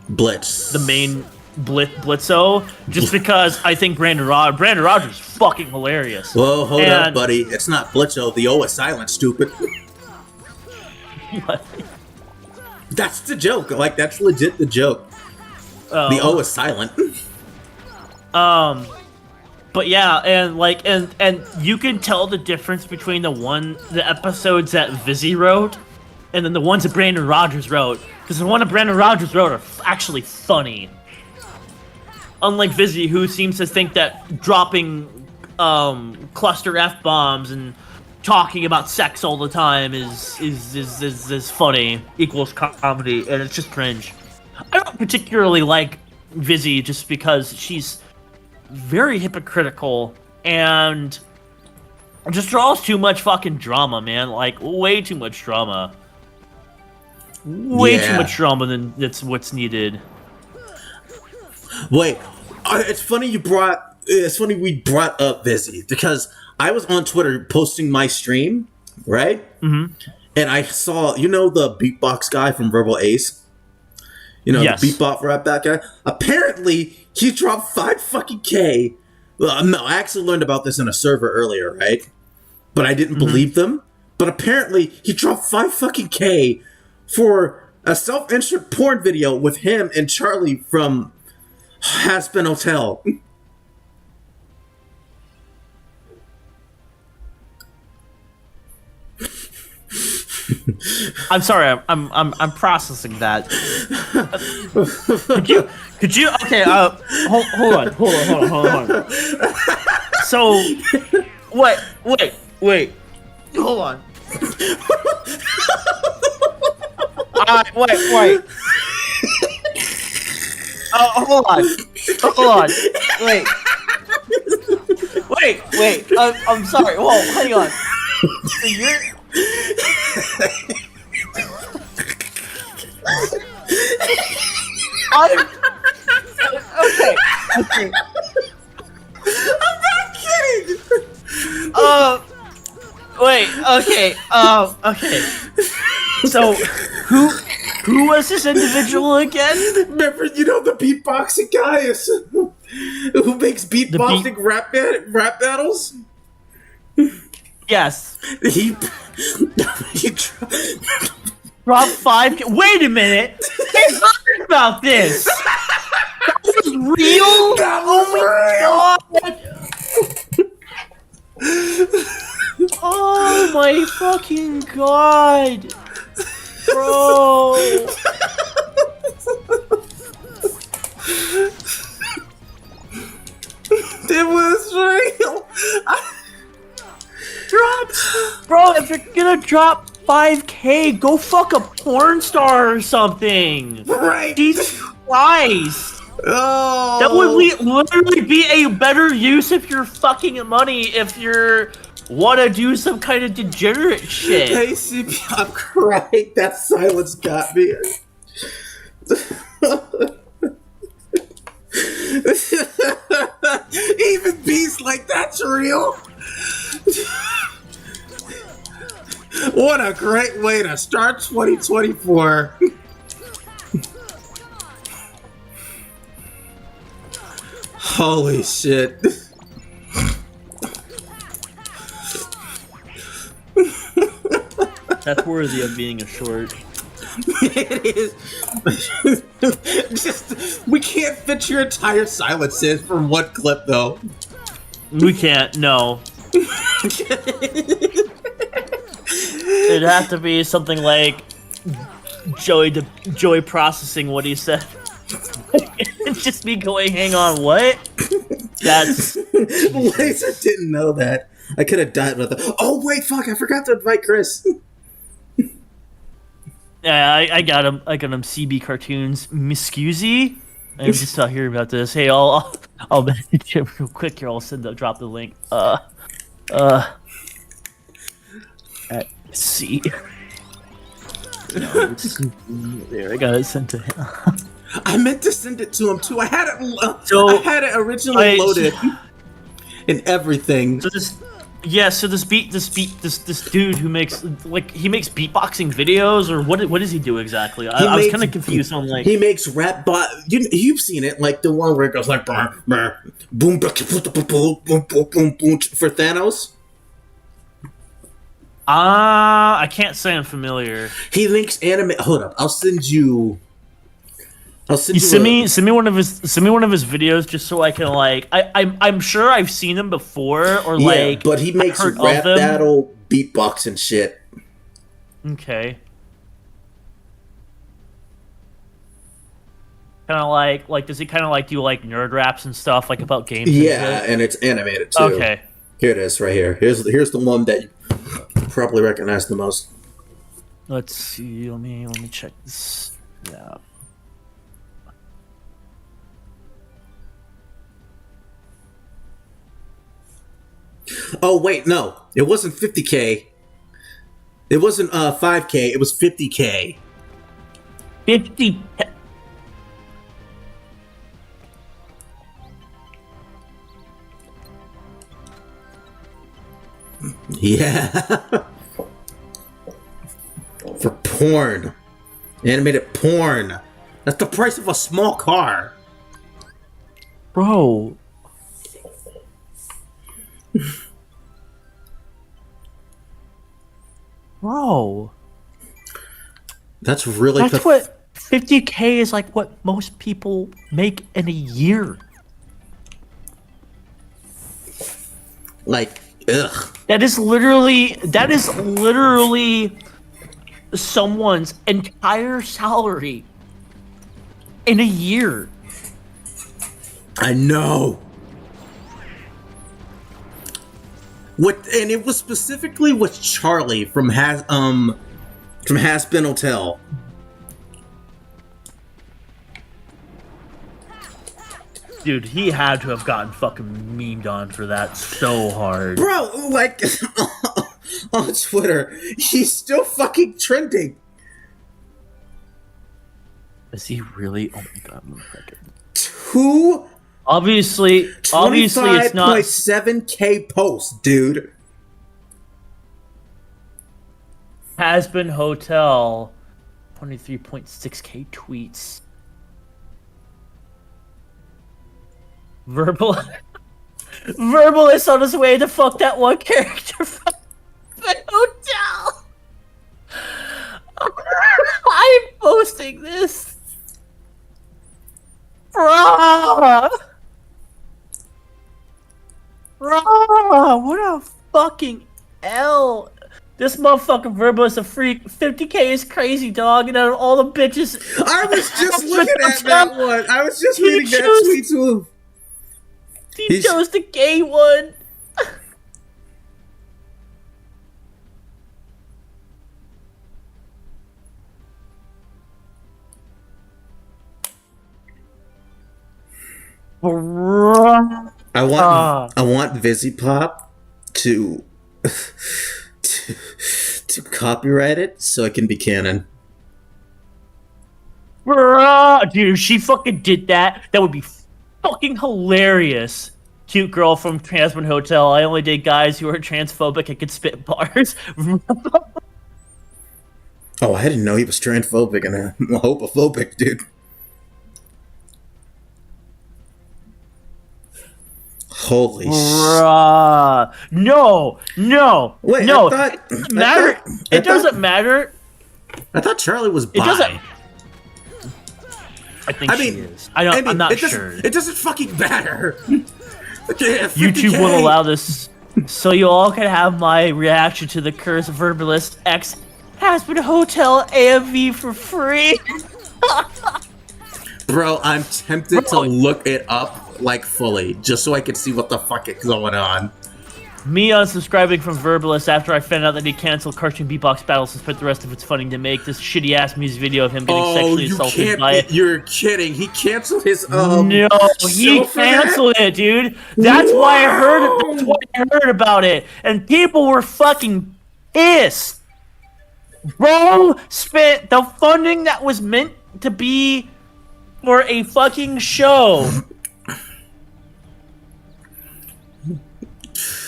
Blitz, the main Blitzo, just because I think Brandon Rogers is fucking hilarious. Whoa, hold up, buddy! It's not Blitzo. The O is silent, stupid. What? That's the joke. Like, that's legit the joke. The O is silent. But yeah, and you can tell the difference between the episodes that Vizzy wrote and then the ones that Brandon Rogers wrote, because the one that Brandon Rogers wrote are actually funny. Unlike Vizzy, who seems to think that dropping cluster F-bombs and talking about sex all the time is funny, equals comedy, and it's just cringe. I don't particularly like Vizzy just because she's very hypocritical and just draws too much fucking drama, man. Like, way too much drama. Way too much drama than that's what's needed. Wait, it's funny we brought up Vizzy because I was on Twitter posting my stream, right? Mm-hmm. And I saw, the beatbox guy from Verbal Ace? Yes. The beatbox rap that guy? Apparently, he dropped 5 fucking K. Well, no, I actually learned about this in a server earlier, right? But I didn't believe them. But apparently, he dropped 5 fucking K for a self-insert porn video with him and Charlie from Hazbin Hotel. I'm sorry, I'm processing that. Could you? Okay, hold on. So, wait, hold on. Wait. Hold on. Wait. I'm sorry. Whoa, hang on. So you're. Okay. I'm not kidding. Wait. Okay. So, who was this individual again? Remember, the beatboxing guy who makes beatboxing rap battles? Yes. He dropped 5. Wait a minute. I heard about this. That was real. Oh my fucking god, bro. It was real. Bro, if you're gonna drop 5K, go fuck a porn star or something. Right. Jesus Christ. That would Oh, literally be a better use of your fucking money if you're wanna do some kind of degenerate shit. hey, CP, I'm crying. That silence got me. Even beasts like that's real. What a great way to start 2024. Holy shit. That's worthy of being a short. It is. Just, we can't fit your entire silence in from one clip, though. We can't, no. It'd have to be something like Joey processing what he said. Just me going, hang on, what? That's... Laser didn't know that. I could have died with it. Oh, wait, fuck, I forgot to invite Chris. Yeah, I got him. I got him. CB cartoons. Miscusi. I'm just not hearing about this. Hey, I'll message him real quick here. I'll drop the link. Let's see. No, there, I got it sent to him. I meant to send it to him too. I had it originally loaded and everything. So this dude who makes beatboxing videos, or what does he do exactly? I was kind of confused on like he makes rap bot. You've seen it, like the one where it goes like boom boom boom boom boom boom for Thanos. I can't say I'm familiar. He links anime. Hold up, I'll send you. Send me one of his videos just so I can like I'm sure I've seen him before or like but he makes rap battle beatbox and shit. Okay. Kind of like does he kind of like do like nerd raps and stuff like about games? Yeah, and it's animated too. Okay. Here it is, right here. Here's the one that you probably recognize the most. Let's see. Let me check this. Yeah. Oh wait, no. It wasn't 50K. It wasn't 5K, it was 50K. 50. Yeah. For porn. Animated porn. That's the price of a small car. Bro. Bro. That's really... That's what 50K is like what most people make in a year. Like, ugh. That is literally someone's entire salary in a year. I know. And it was specifically with Charlie from Has-Been Hotel. Dude, he had to have gotten fucking memed on for that so hard. Bro, like, on Twitter, he's still fucking trending. Is he really? Oh my god, I'm Obviously, it's not 25.7K posts, dude. Has Been Hotel, 23.6K tweets. Verbal is on his way to fuck that one character from the hotel. I'm posting this. Bruh, what a fucking L. This motherfucking Verbal is a freak. 50K is crazy, dog. And out of all the bitches... I was just looking at that one. I was just reading that tweet to him. He chose the gay one. I want VisiPop to to copyright it so it can be canon. Dude, if she fucking did that, that would be fucking hilarious. Cute girl from Transman Hotel. I only date guys who are transphobic and could spit bars. Oh, I didn't know he was transphobic and homophobic, dude. Holy shit. No. Wait, no. It doesn't matter. I thought Charlie was bi. It doesn't. I mean, she is. I'm not sure. It doesn't fucking matter. YouTube won't allow this, so you all can have my reaction to the Curse Verbalist X Has-Been Hotel AMV for free. Bro, I'm tempted to look it up, like, fully, just so I can see what the fuck is going on. Me unsubscribing from Verbalist after I found out that he canceled Cartoon Beatbox Battles and spent the rest of its funding to make this shitty-ass music video of him getting sexually assaulted by it. You're kidding. He canceled his, No, he canceled it, dude. That's why I heard it. That's why I heard about it. And people were fucking pissed. Bro spent the funding that was meant to be for a fucking show.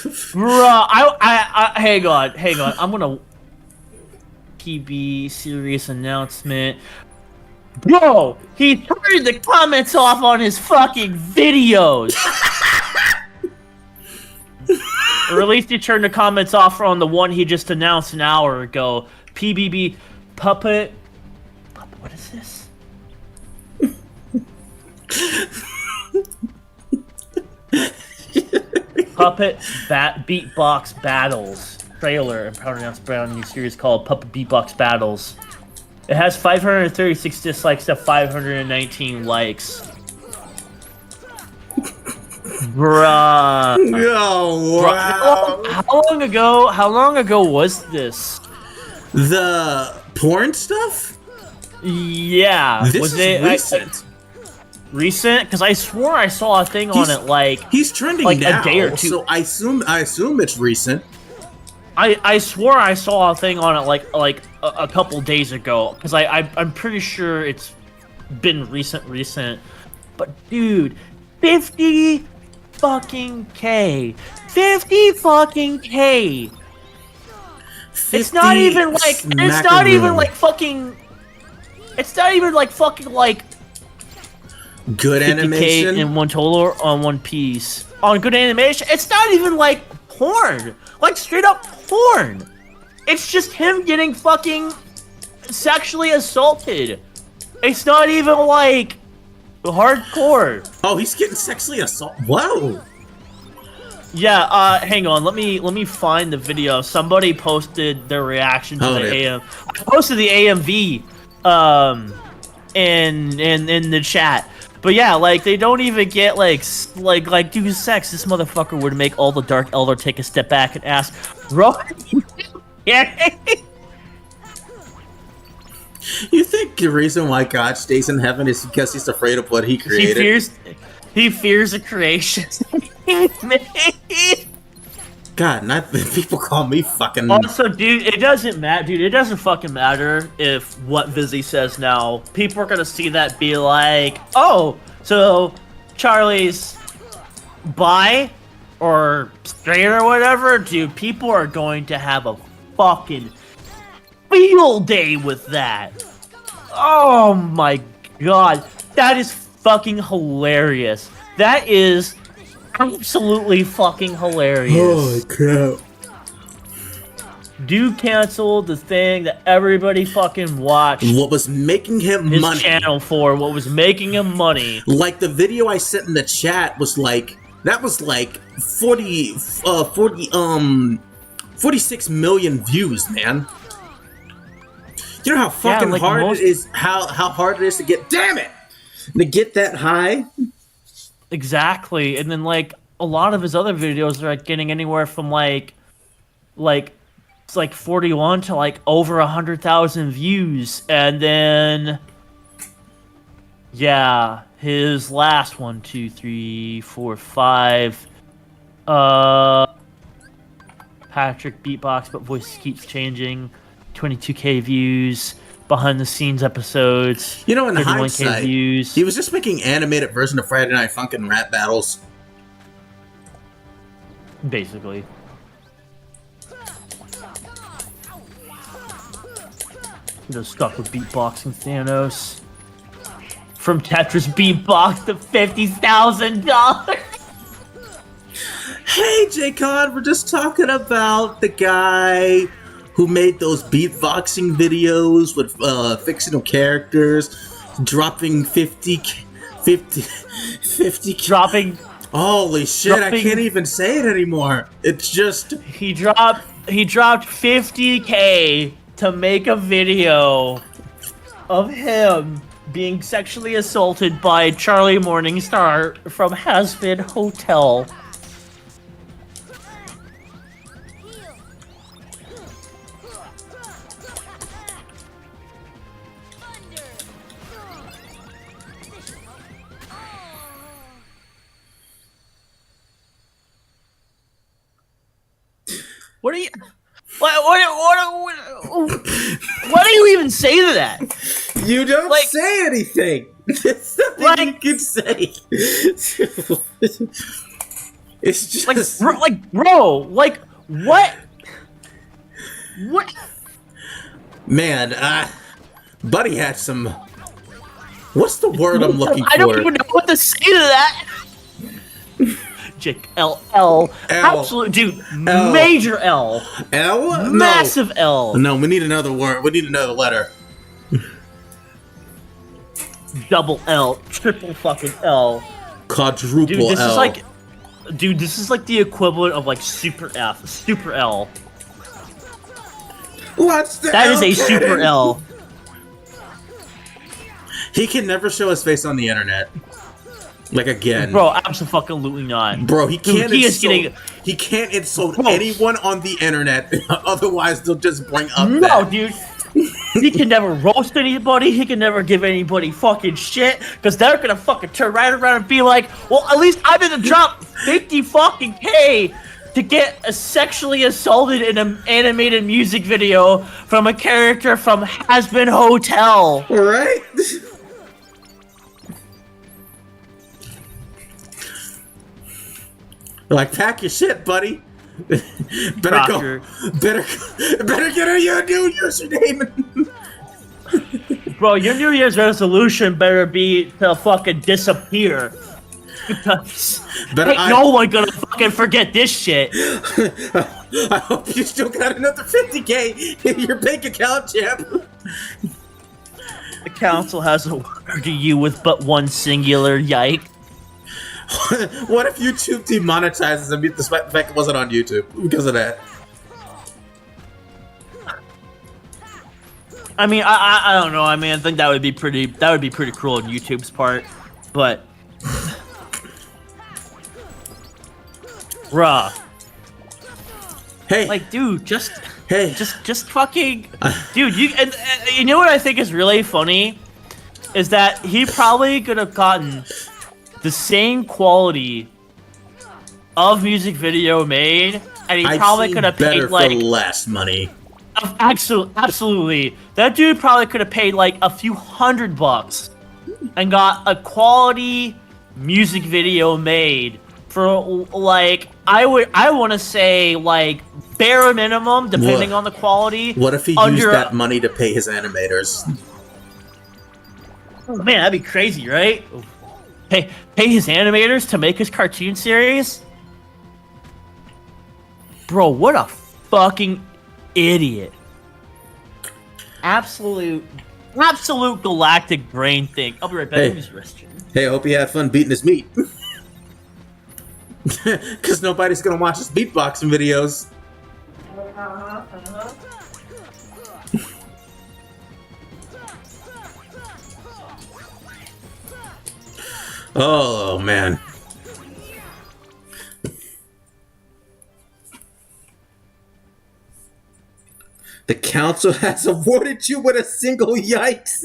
Bruh, I hang on. I'm gonna PB serious announcement. Bro, he turned the comments off on his fucking videos. Or at least he turned the comments off on the one he just announced an hour ago. PBB Puppet. What is this? Puppet Beatbox Battles trailer and pronounced brand new series called Puppet Beatbox Battles. It has 536 dislikes to 519 likes. Bruh. Oh, wow. How long ago was this? The porn stuff? Yeah. This is recent. Recent? Because I swore I saw a thing on it like he's trending like now, a day or two. So I assume it's recent. I swore I saw a thing on it like a couple days ago because I'm pretty sure it's been recent. But dude, 50 fucking K. 50 fucking K. It's not even like fucking good animation in one total or on One Piece. On good animation, it's not even like porn. Like straight up porn. It's just him getting fucking sexually assaulted. It's not even like hardcore. Oh, he's getting sexually assaulted. Whoa. Yeah, hang on. Let me find the video. Somebody posted their reaction to the AM. I posted the AMV in the chat. But yeah, like they don't even get like do sex. This motherfucker would make all the Dark Elder take a step back and ask, "Bro, yeah." You think the reason why God stays in heaven is because he's afraid of what he created? He fears the creation he made. God, not people call me fucking. Also, dude, it doesn't matter. Dude, it doesn't fucking matter if what Vizzy says now. People are gonna see that, be like, "Oh, so Charlie's bi or straight or whatever." Dude, people are going to have a fucking field day with that. Oh my god, that is fucking hilarious. That is absolutely fucking hilarious. Holy crap. Do cancel the thing that everybody fucking watched. What was making him his money. channel for, what was making him money. Like the video I sent in the chat was like, that was like 46 million views, man. You know how fucking hard it is, how hard it is to get, damn it, to get that high? Exactly, and then like a lot of his other videos are like getting anywhere from like it's like 41 to like over 100,000 views, and then yeah, his last 1, 2, 3, 4, 5. Patrick beatbox, but voice keeps changing. 22K views. Behind the scenes episodes. You know, in 31K hindsight, views. he was just making animated version of Friday Night Funk and rap battles. Basically. Just stuck with beatboxing Thanos. From Tetris beatbox to $50,000. Hey, J-Con, we're just talking about the guy who made those beatboxing videos with fictional characters, dropping 50. Dropping. Holy shit! I can't even say it anymore. It's just he dropped 50K to make a video of him being sexually assaulted by Charlie Morningstar from Has-Been Hotel. What do you? What do you even say to that? You don't say anything. There's nothing you can say. It's just bro, what? What? Man, Buddy had some. What's the word I'm looking for? I don't even know what to say to that. L. Absolute dude. L. Major L. L? Massive L. No, we need another word. We need another letter. Double L. Triple fucking L. Quadruple dude, this L. Is like, dude, this is like the equivalent of like Super F. Super L. What's the That L is a Super L. He can never show his face on the internet. Like again, bro. Absolutely not, bro. He can't. Dude, he can't insult anyone on the internet. Otherwise, they'll just bring up. No, dude. He can never roast anybody. He can never give anybody fucking shit because they're gonna fucking turn right around and be like, "Well, at least I'm gonna drop 50 fucking K to get a sexually assaulted in an animated music video from a character from Has-Been Hotel." Right. Like, pack your shit, buddy. Better get a new username. Bro, your New Year's resolution better be to fucking disappear. Because ain't no one gonna fucking forget this shit. I hope you still got another 50K in your bank account, champ. The council has awarded you with but one singular yike. What if YouTube demonetizes him despite the fact it wasn't on YouTube because of that? I mean, I don't know. I mean, I think that would be pretty cruel on YouTube's part, but bruh. Hey, like, dude, just fucking, dude. And you know what I think is really funny is that he probably could have gotten the same quality of music video made, and he probably could have paid like for less money. Absolutely, that dude probably could have paid like a few $100 and got a quality music video made for like I want to say like bare minimum, depending on the quality. What if he used that money to pay his animators? Oh man, that'd be crazy, right? Pay his animators to make his cartoon series? Bro, what a fucking idiot. Absolute galactic brain thing. I'll be right back. Hey, I hope you had fun beating his meat. Because nobody's gonna watch his beatboxing videos. Oh, man. The council has awarded you with a single yikes.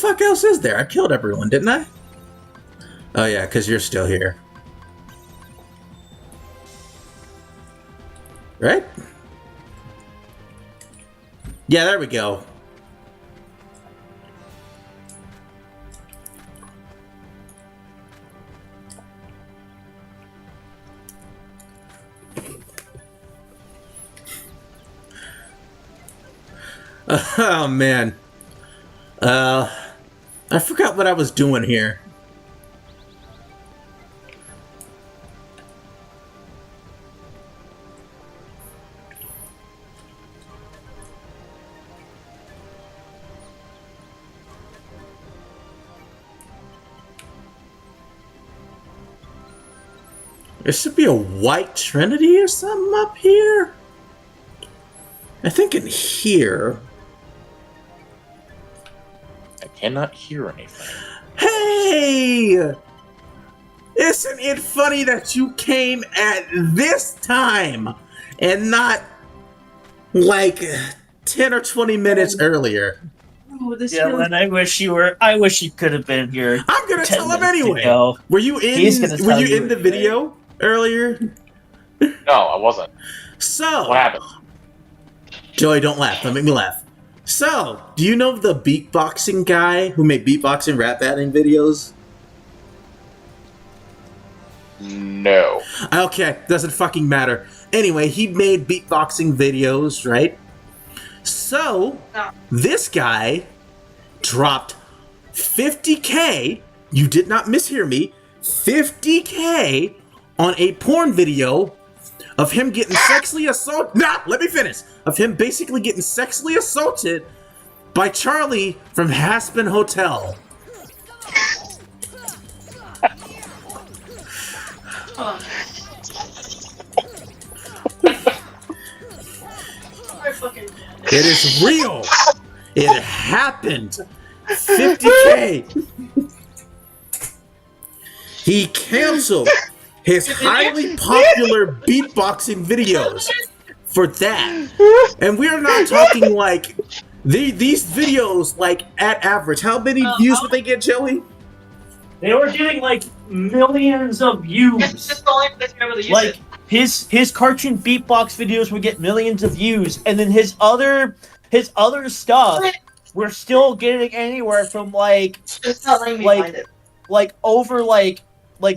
fuck else is there? I killed everyone, didn't I? Oh yeah, because you're still here. Right? Yeah, there we go. Oh man. I forgot what I was doing here. There should be a white trinity or something up here. I think in here. I cannot hear anything. Hey! Isn't it funny that you came at this time and not like 10 or 20 minutes earlier? Oh, Dylan, I wish you could have been here. I'm gonna tell him anyway. Ago. Were you in the video earlier? No, I wasn't. So What happened? Joey, don't laugh. Don't make me laugh. So, do you know the beatboxing guy who made beatboxing rap batting videos? No. Okay, doesn't fucking matter. Anyway, he made beatboxing videos, right? So, this guy dropped 50K, you did not mishear me, 50K on a porn video of him getting sexually assaulted. Nah, let me finish. Of him basically getting sexually assaulted by Charlie from Aspen Hotel. It is real. It happened. 50K. He canceled his highly popular beatboxing videos for that. And we're not talking like these videos, like at average. How many views would they get, Joey? They were getting like millions of views. Like his cartoon beatbox videos would get millions of views, and then his other stuff we're still getting anywhere from like over like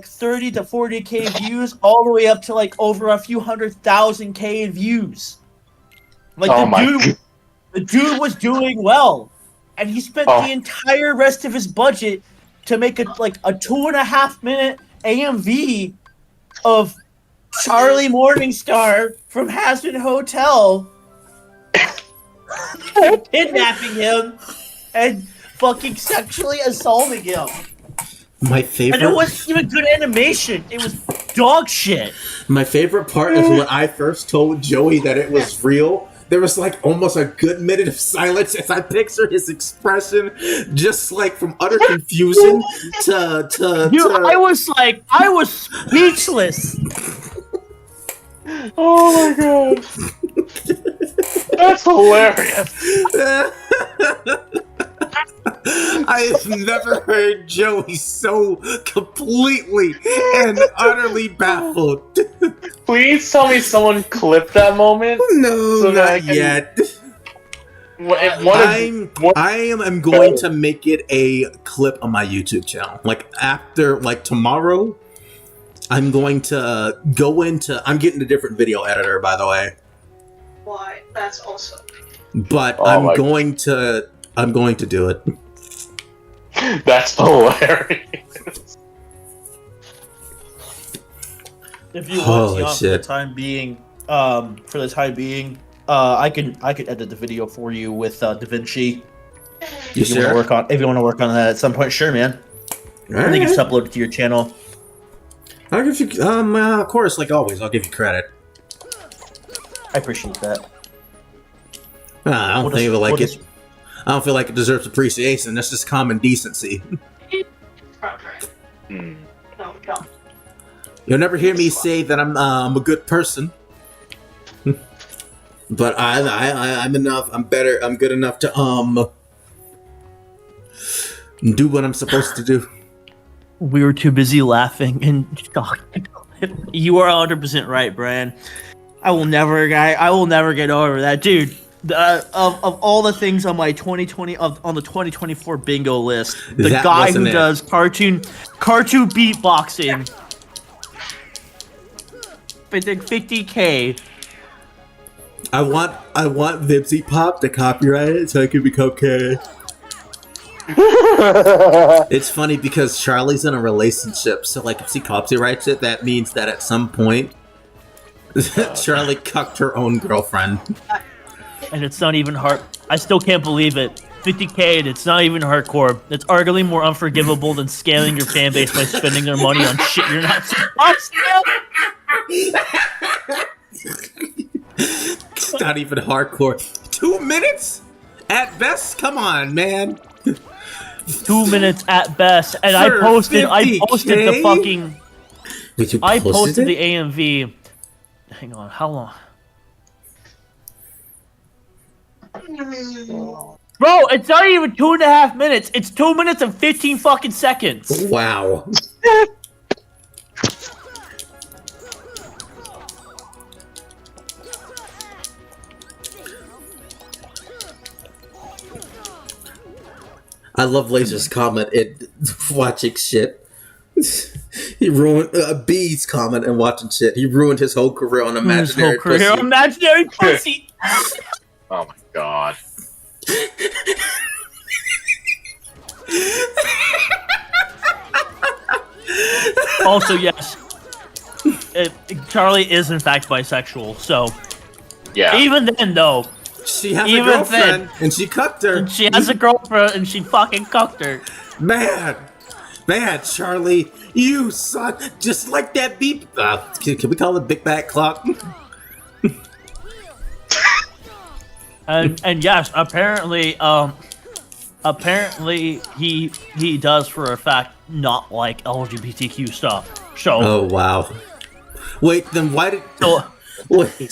30 to 40K views, all the way up to like over a few 100,000K views. Like the dude was doing well, and he spent the entire rest of his budget to make a 2.5 minute AMV of Charlie Morningstar from Aspen Hotel kidnapping him and fucking sexually assaulting him. My favorite. And it wasn't even good animation. It was dog shit. My favorite part is when I first told Joey that it was real. There was like almost a good minute of silence as I picture his expression, just like from utter confusion to. Dude, I was speechless. Oh my god. That's hilarious. I've never heard Joey so completely and utterly baffled. Please tell me someone clipped that moment. No, so not yet. I am going to make it a clip on my YouTube channel. Like after, like tomorrow, I'm going to go into. I'm getting a different video editor, by the way. Why? That's awesome. But I'm going to do it. That's hilarious. If you want to, for the time being, I could edit the video for you with DaVinci. If you want to work on that at some point, sure, man. I think it's uploaded to your channel. I'll give you, of course, like always, I'll give you credit. I appreciate that. I don't feel like it deserves appreciation. That's just common decency. No, don't. You'll never hear me say that I'm a good person, but I'm enough. I'm better. I'm good enough to do what I'm supposed to do. We were too busy laughing and you are 100% right, Brian. I will never get over that, dude. Of all the things on my 2020 on the 2024 bingo list, the That guy who wasn't it. does cartoon beatboxing, I think 50K. I want Vipsy Pop to copyright it so I can become K. It's funny because Charlie's in a relationship, so like if she copyrights it, that means that at some point Charlie cucked her own girlfriend. And it's not even hard. I still can't believe it. 50K and it's not even hardcore. It's arguably more unforgivable than scaling your fan base by spending their money on shit you're not supposed to. It's not even hardcore. 2 minutes? At best? Come on, man. 2 minutes at best. And I For posted the 50K? fucking Wait, you I posted it? the AMV. Hang on, how long? Bro, it's not even 2.5 minutes. It's 2 minutes and 15 fucking seconds. Wow. I love Laser's comment in watching shit. He ruined B's comment and watching shit. He ruined his whole career on imaginary pussy. Imaginary pussy. Oh my god. Also, yes, Charlie is in fact bisexual. So Yeah. even then, though, She has a Even girlfriend, then- and she cucked her. she has a girlfriend and she fucking cucked her. Man, Charlie, you suck. Just like that beep. Can we call it Big Back Clock? And yes, apparently he does for a fact not like LGBTQ stuff. So Oh wow. Wait, then why did? so Wait,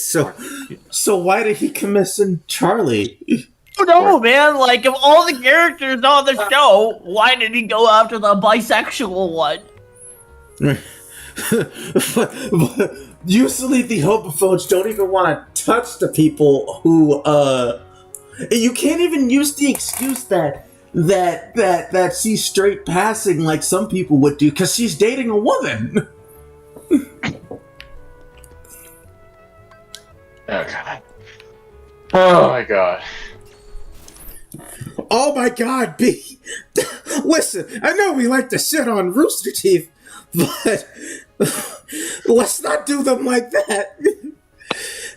so why did he commission Charlie? no, man. Like, of all the characters on the show, why did he go after the bisexual one? but usually the homophobes don't even want to touch the people who you can't even use the excuse that she's straight passing like some people would do because she's dating a woman. Oh god. Oh my god. Oh my god, B. Listen, I know we like to shit on Rooster Teeth, but let's not do them like that.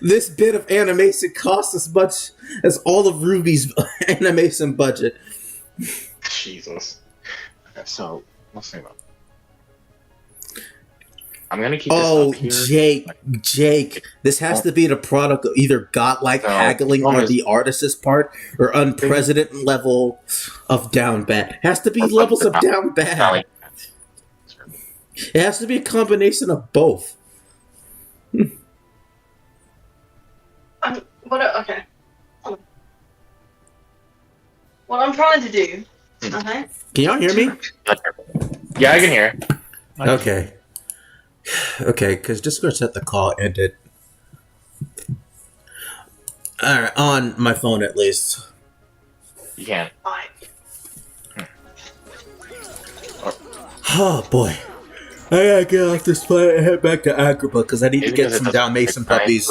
This bit of animation costs as much as all of Ruby's animation budget. Jesus. Okay, so let's think about it. I'm gonna keep this Oh, up here. Jake, this has to be the product of either godlike No, haggling on almost- the artist's part or unprecedented level of down bad. Has to be levels of down bad. It has to be a combination of both. Okay. What I'm trying to do, okay? Can y'all hear me? Yeah, I can hear. Okay. Okay, because Discord said the call ended. Alright, on my phone at least. You can. Fine. Oh boy. I gotta get off this planet and head back to Agrabah because I need to get some Dalmatian puppies.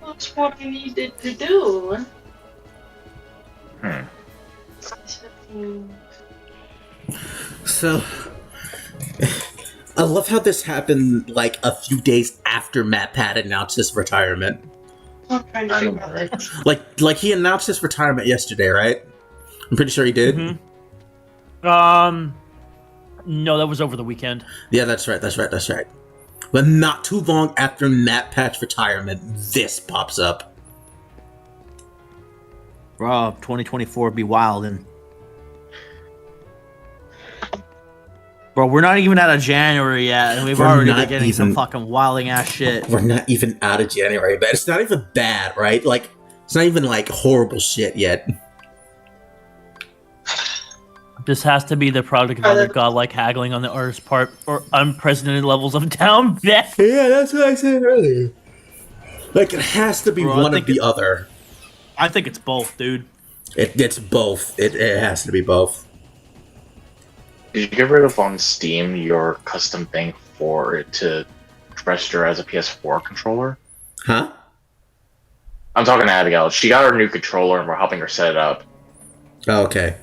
That's what I needed to do. So, I love how this happened like a few days after Matt Pat announced his retirement. I'm trying to figure out it. Like he announced his retirement yesterday, right? I'm pretty sure he did. Mm-hmm. No, that was over the weekend. Yeah, that's right. But not too long after Matt Pat's retirement, this pops up. Bro, 2024 be wild and. Bro, we're not even out of January yet, and we've We're already not been getting even- some fucking wilding ass shit. We're not even out of January, but it's not even bad, right? Like It's not even like horrible shit yet. This has to be the product of either godlike haggling on the artist's part or unprecedented levels of down bet. Yeah, that's what I said earlier. Like, it has to be one of the other. I think it's both, dude. It's both. It has to be both. Did you get rid of on Steam your custom thing for it to register as a PS4 controller? Huh? I'm talking to Abigail. She got her new controller and we're helping her set it up. Oh, okay.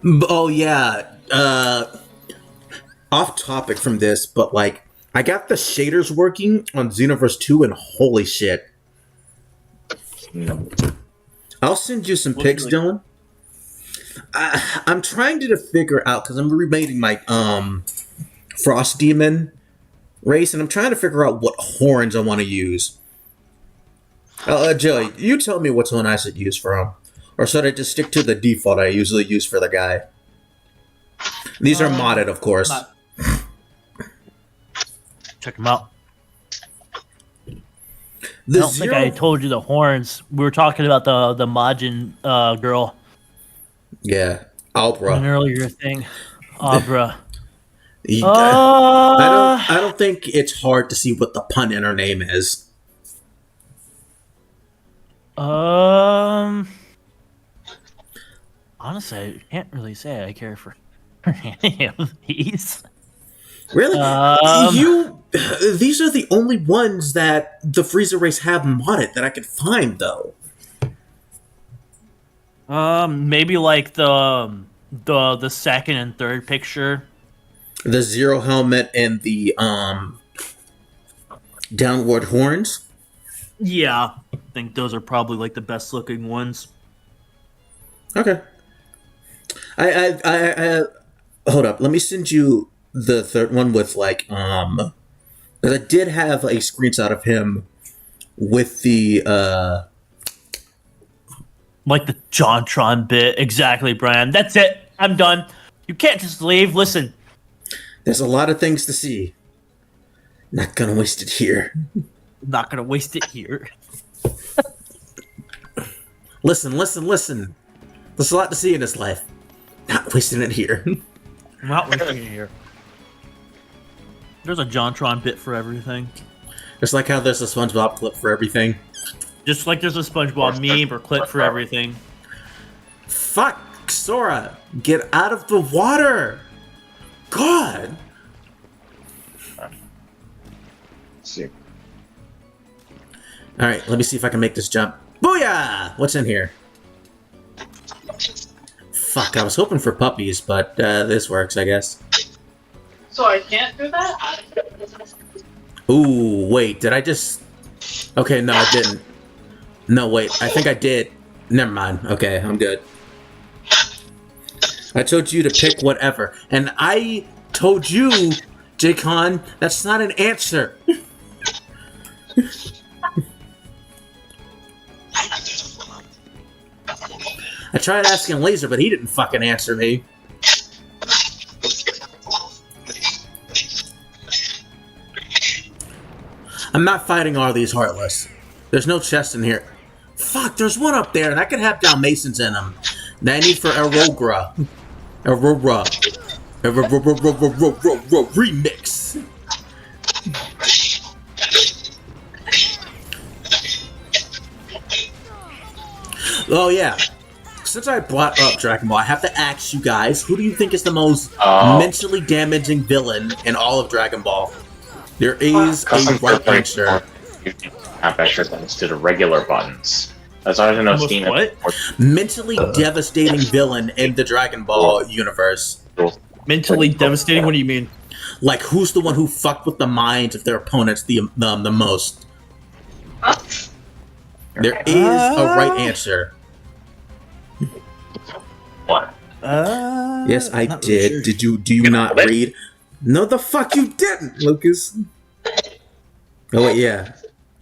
Oh, yeah. Off topic from this, but like, I got the shaders working on Xenoverse 2 and holy shit. I'll send you some pics, Dylan. I'm trying to figure out, because I'm remaking my Frost Demon race, and I'm trying to figure out what horns I want to use. Joey, you tell me which one I should use for him. Or should I just stick to the default I usually use for the guy? These are modded, of course. Check them out. I don't think I told you the horns. We were talking about the Majin girl. Yeah, Albra. An earlier thing. Albra. I don't think it's hard to see what the pun in her name is. Honestly, I can't really say I care for any of these. Really? These are the only ones that the Frieza race have modded that I could find, though. Maybe like the second and third picture. The Zero helmet and the downward horns. Yeah, I think those are probably like the best looking ones. Okay. I hold up. Let me send you the third one with like because I did have a screenshot of him with the like the JonTron bit. Exactly, Brian. That's it. I'm done. You can't just leave. Listen. There's a lot of things to see. Not gonna waste it here. Not gonna waste it here. Listen. There's a lot to see in this life. Not wasting it here. I'm not wasting it here. There's a JonTron bit for everything. It's like how there's a SpongeBob clip for everything. Just like there's a SpongeBob meme or clip for everything. Fuck, Sora! Get out of the water! God! Let's see. Alright, let me see if I can make this jump. Booyah! What's in here? Fuck, I was hoping for puppies, but this works, I guess. So I can't do that? Ooh, wait, did I just... Okay, no, I didn't. No, wait, I think I did. Never mind. Okay, I'm good. I told you to pick whatever, and I told you, J-Con, that's not an answer. I tried asking Laser, but he didn't fucking answer me. I'm not fighting all these Heartless. There's no chest in here. Fuck, there's one up there, and I could have Dalmatians in them. Now I need for Aurora. Aurora. Remix. Oh, yeah. Since I brought up Dragon Ball, I have to ask you guys, who do you think is the most mentally damaging villain in all of Dragon Ball? There is a right answer. Have extra things to the regular buttons. As far as I know, Steam. What? Mentally devastating villain in the Dragon Ball universe. Mentally devastating? What do you mean? Like, who's the one who fucked with the minds of their opponents the most? There is a right answer. What? Yes, I did. Sure. Did you? Do you not read? No, the fuck you didn't, Lucas. Oh wait, yeah.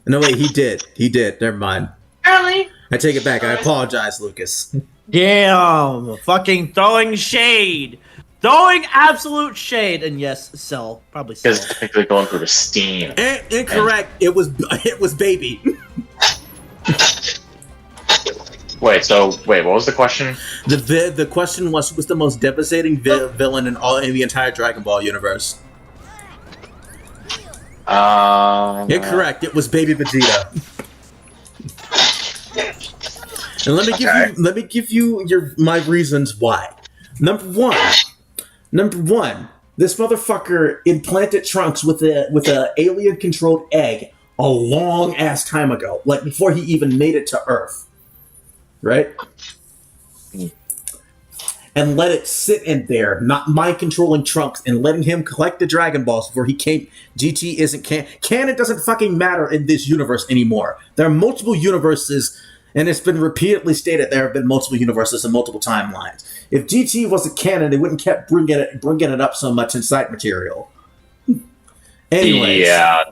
No wait, he did. He did. Never mind. Apparently. I take it back. I apologize, Lucas. Damn! Fucking throwing shade. Throwing absolute shade. And yes, Cell. Probably Cell. Because technically going through the Steam. Incorrect. It was baby. Wait, what was the question? The question was, who was the most devastating villain in the entire Dragon Ball universe? You're correct. It was Baby Vegeta. And let me give you my reasons why. Number one, this motherfucker implanted Trunks with a alien controlled egg a long ass time ago, like before he even made it to Earth, right? And let it sit in there, not mind controlling Trunks, and letting him collect the Dragon Balls before he came. GT isn't canon doesn't fucking matter in this universe anymore. There are multiple universes. And it's been repeatedly stated there have been multiple universes and multiple timelines. If GT wasn't canon, they wouldn't kept bringing it up so much in side material. Anyways. Yeah.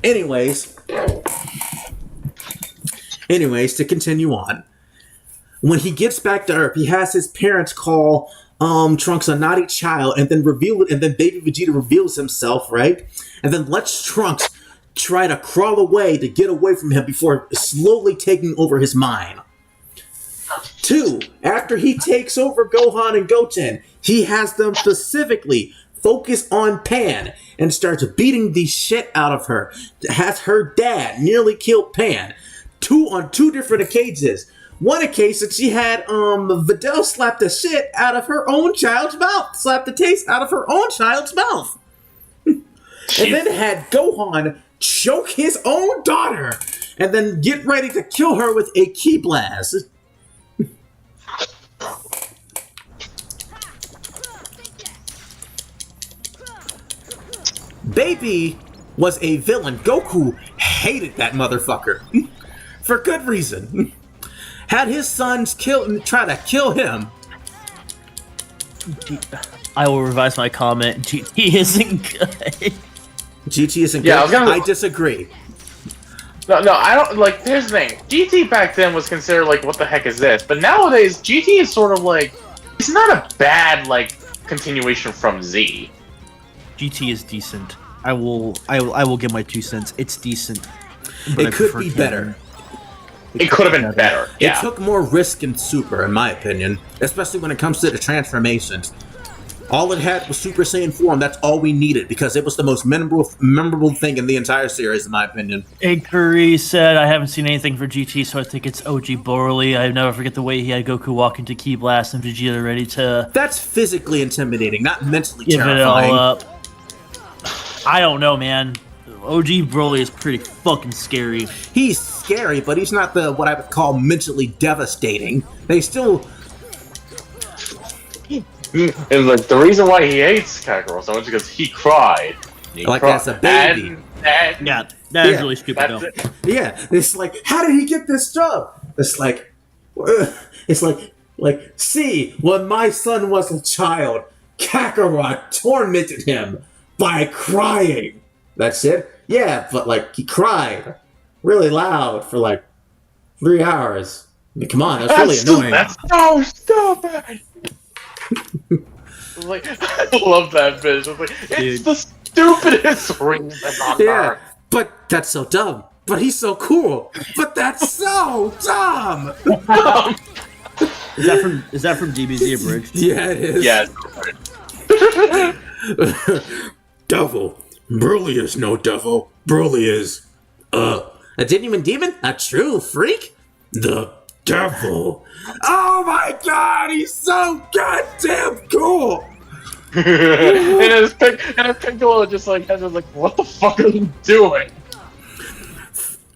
Anyways, to continue on. When he gets back to Earth, he has his parents call Trunks a naughty child and then reveal it, and then Baby Vegeta reveals himself, right? And then lets Trunks try to crawl away to get away from him before slowly taking over his mind. 2, after he takes over Gohan and Goten, he has them specifically focus on Pan and starts beating the shit out of her. Has her dad nearly killed Pan. On two different occasions. One occasion, she had Videl slap the shit out of her own child's mouth. Slap the taste out of her own child's mouth. And then had Gohan choke his own daughter, and then get ready to kill her with a ki blast. Baby was a villain. Goku hated that motherfucker. For good reason. Had his sons try to kill him. I will revise my comment. GT isn't good. GT isn't good. I disagree. No, I don't like. Here's the thing. GT back then was considered like, what the heck is this? But nowadays, GT is sort of like, it's not a bad like continuation from Z. GT is decent. I will give my 2 cents. It's decent. It could be better. It could have been better. Yeah. It took more risk in Super, in my opinion, especially when it comes to the transformations. All it had was Super Saiyan form. That's all we needed because it was the most memorable thing in the entire series, in my opinion. Inquiry said, I haven't seen anything for GT, so I think it's OG Broly. I never forget the way he had Goku walk into Ki Blast and Vegeta ready to... That's physically intimidating, not mentally give terrifying. It all up. I don't know, man. OG Broly is pretty fucking scary. He's scary, but he's not what I would call mentally devastating. They still... And like the reason why he hates Kakarot so much is because he cried. As a baby. That is really stupid, though. Yeah, it's like, how did he get this job? It's like, see, when my son was a child, Kakarot tormented him by crying. That's it? Yeah, but like, he cried really loud for like 3 hours. I mean, come on, that's really annoying. That's so stupid! Like, I love that bitch. It's the stupidest reason on Earth. But that's so dumb. But he's so cool. But that's so dumb. Is that from DBZ Abridged? Yeah, it is. Yeah. Devil. Broly is no devil. Broly is a genuine demon, a true freak, the devil. Oh my god, he's so goddamn cool! and Piccolo just like, what the fuck are you doing?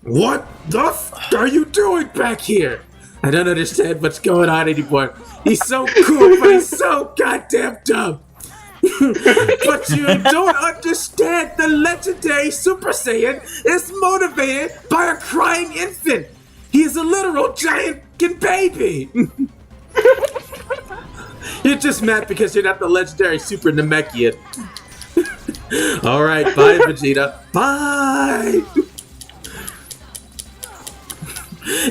What the f are you doing back here? I don't understand what's going on anymore. He's so cool, but he's so goddamn dumb. But you don't understand. The legendary Super Saiyan is motivated by a crying infant. He is a literal giant baby. You're just mad because you're not the legendary Super Namekian. Alright, bye Vegeta. Bye!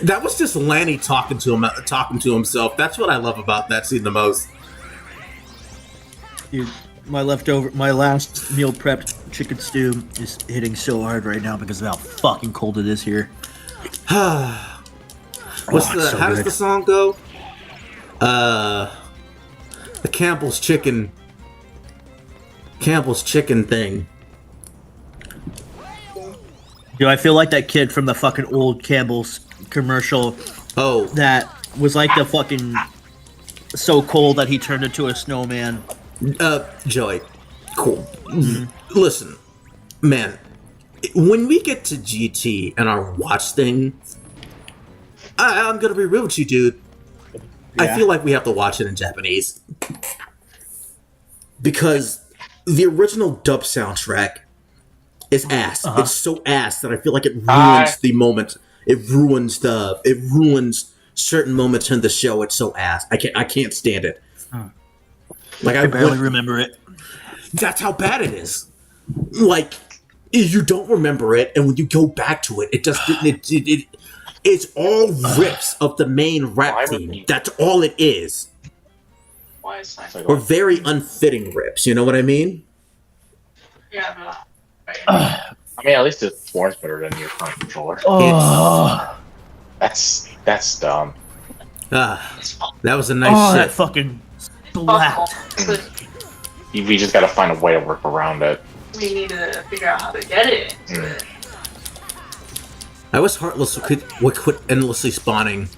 That was just Lanny talking to himself. That's what I love about that scene the most. Dude, my last meal prepped chicken stew is hitting so hard right now because of how fucking cold it is here. What's it's so how does good. the song go? The Campbell's chicken thing. Dude, I feel like that kid from the fucking old Campbell's commercial Oh, that was like the fucking so cold that he turned into a snowman. Joey. Cool. Listen, man. When we get to GT and our watch thing, I'm gonna be real with you, dude. I Yeah. feel like we have to watch it in Japanese. Because the original dub soundtrack is ass. It's so ass that I feel like it ruins the moment. It ruins certain moments in the show. It's so ass. I can't stand it. Like I barely remember it. That's how bad it is. Like you don't remember it, and when you go back to it, it just it's all rips of the main rap theme. That's all it is. Why is that? Or very unfitting rips. You know what I mean? Yeah. I mean, at least it's more better than your current controller. Oh, That's dumb. That was a nice that shit. fucking slapped. But We just gotta find a way to work around it. we need to figure out how to get it. I was heartless. Would quit endlessly spawning.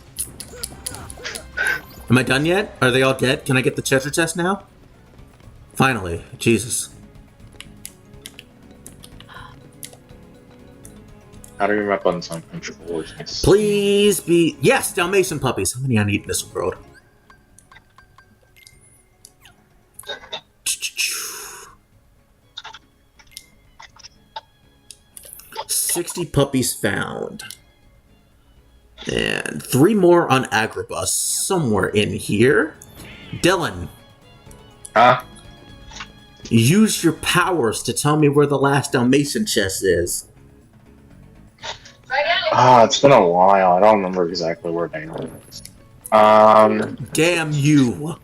Am I done yet? Are they all dead? Can I get the treasure chest now? Finally, Jesus. How do you remember buttons on controllers? Please be yes, Dalmatian puppies. How many I need in this world? 60 puppies found. And 3 more on Agrabah somewhere in here. Dylan, Huh? use your powers to tell me where the last Dalmatian chest is. It's been a while. I don't remember exactly where they are. Damn you.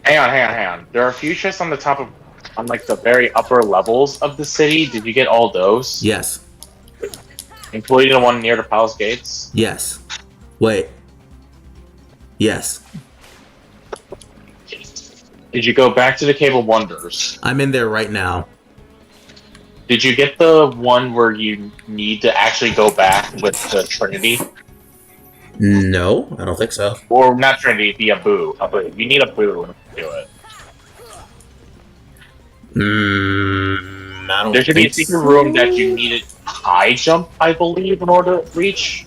Hang on. There are a few chests on like the very upper levels of the city. Did you get all those? Yes. Including the one near the palace gates? Yes. Wait. Yes. Did you go back to the Cave of Wonders? I'm in there right now. Did you get the one where you need to actually go back with the Trinity? No, I don't think so. Or not Trinity, the Abu. You need Abu to do it. I don't There should be a think secret so. room that you needed high jump, I believe, in order to reach.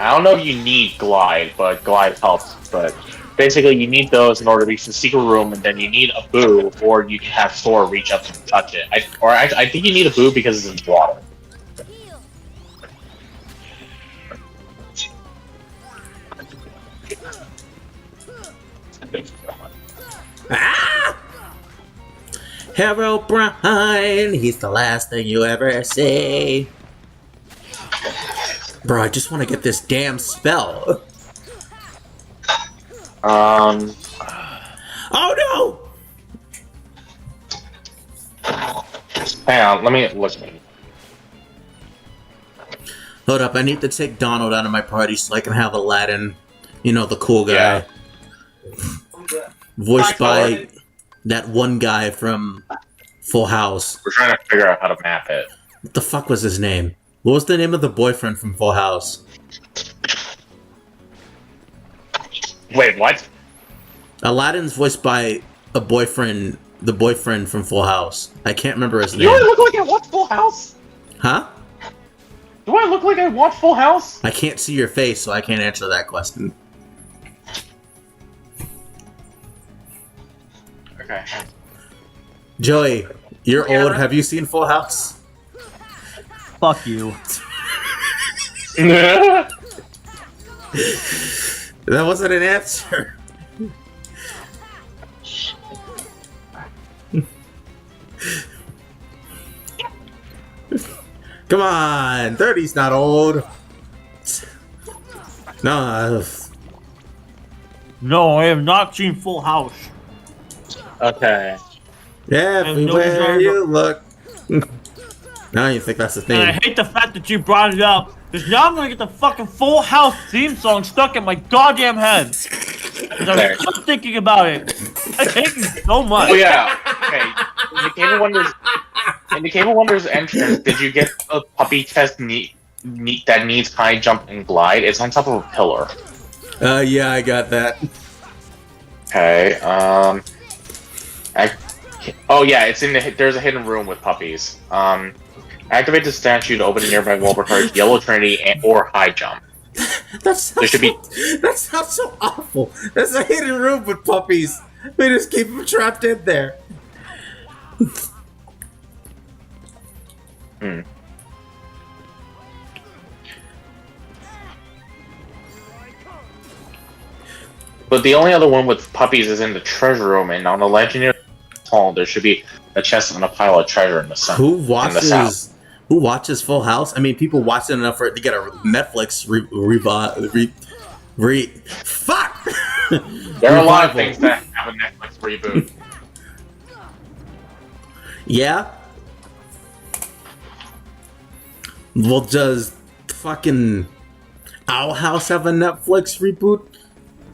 I don't know if you need glide, but glide helps. But basically, you need those in order to reach the secret room, and then you need a boo, or you can have Sora reach up and touch it. I think you need a boo because it's in water. Ah! Harold Bryan, he's the last thing you ever see. Bro, I just want to get this damn spell. Um. Oh Hang on, let me look. no! Hold up, I need to take Donald out of my party so I can have Aladdin, you know, the cool guy. Yeah. Voiced by that one guy from Full House. We're trying to figure out how to map it. What the fuck was his name? What was the name of the boyfriend from Full House? Wait, what? Aladdin's voiced by the boyfriend from Full House. I can't remember his Do name. I look like I watch Full House? Huh? Do I look like I watch Full House? I can't see your face, so I can't answer that question. Okay. Joey, you're old. Have you seen Full House? Fuck you. That wasn't an answer. Come on, 30's not old. No. No, I have not seen Full House. Okay. Everywhere you look. I don't even think that's the And I thing. hate the fact that you brought it up Because now I'm gonna get the fucking Full House theme song stuck in my goddamn head. Because I was just thinking about it. I hate you so much. Oh yeah. Okay. In the Cable Wonders entrance, did you get a puppy chest that needs high jump and glide? It's on top of a pillar. Yeah, I got that. Okay. Oh yeah, it's in there's a hidden room with puppies. Activate the statue to open a nearby wall requires yellow trinity or high jump. There should be. That sounds so awful. There's a hidden room with puppies. They just keep them trapped in there. But the only other one with puppies is in the treasure room, and on the legendary hall, there should be a chest and a pile of treasure in the center. Who watches Full House? I mean, people watch it enough for it to get a Netflix fuck. There are a lot of things that have a Netflix reboot. Yeah. Well, does fucking Owl House have a Netflix reboot?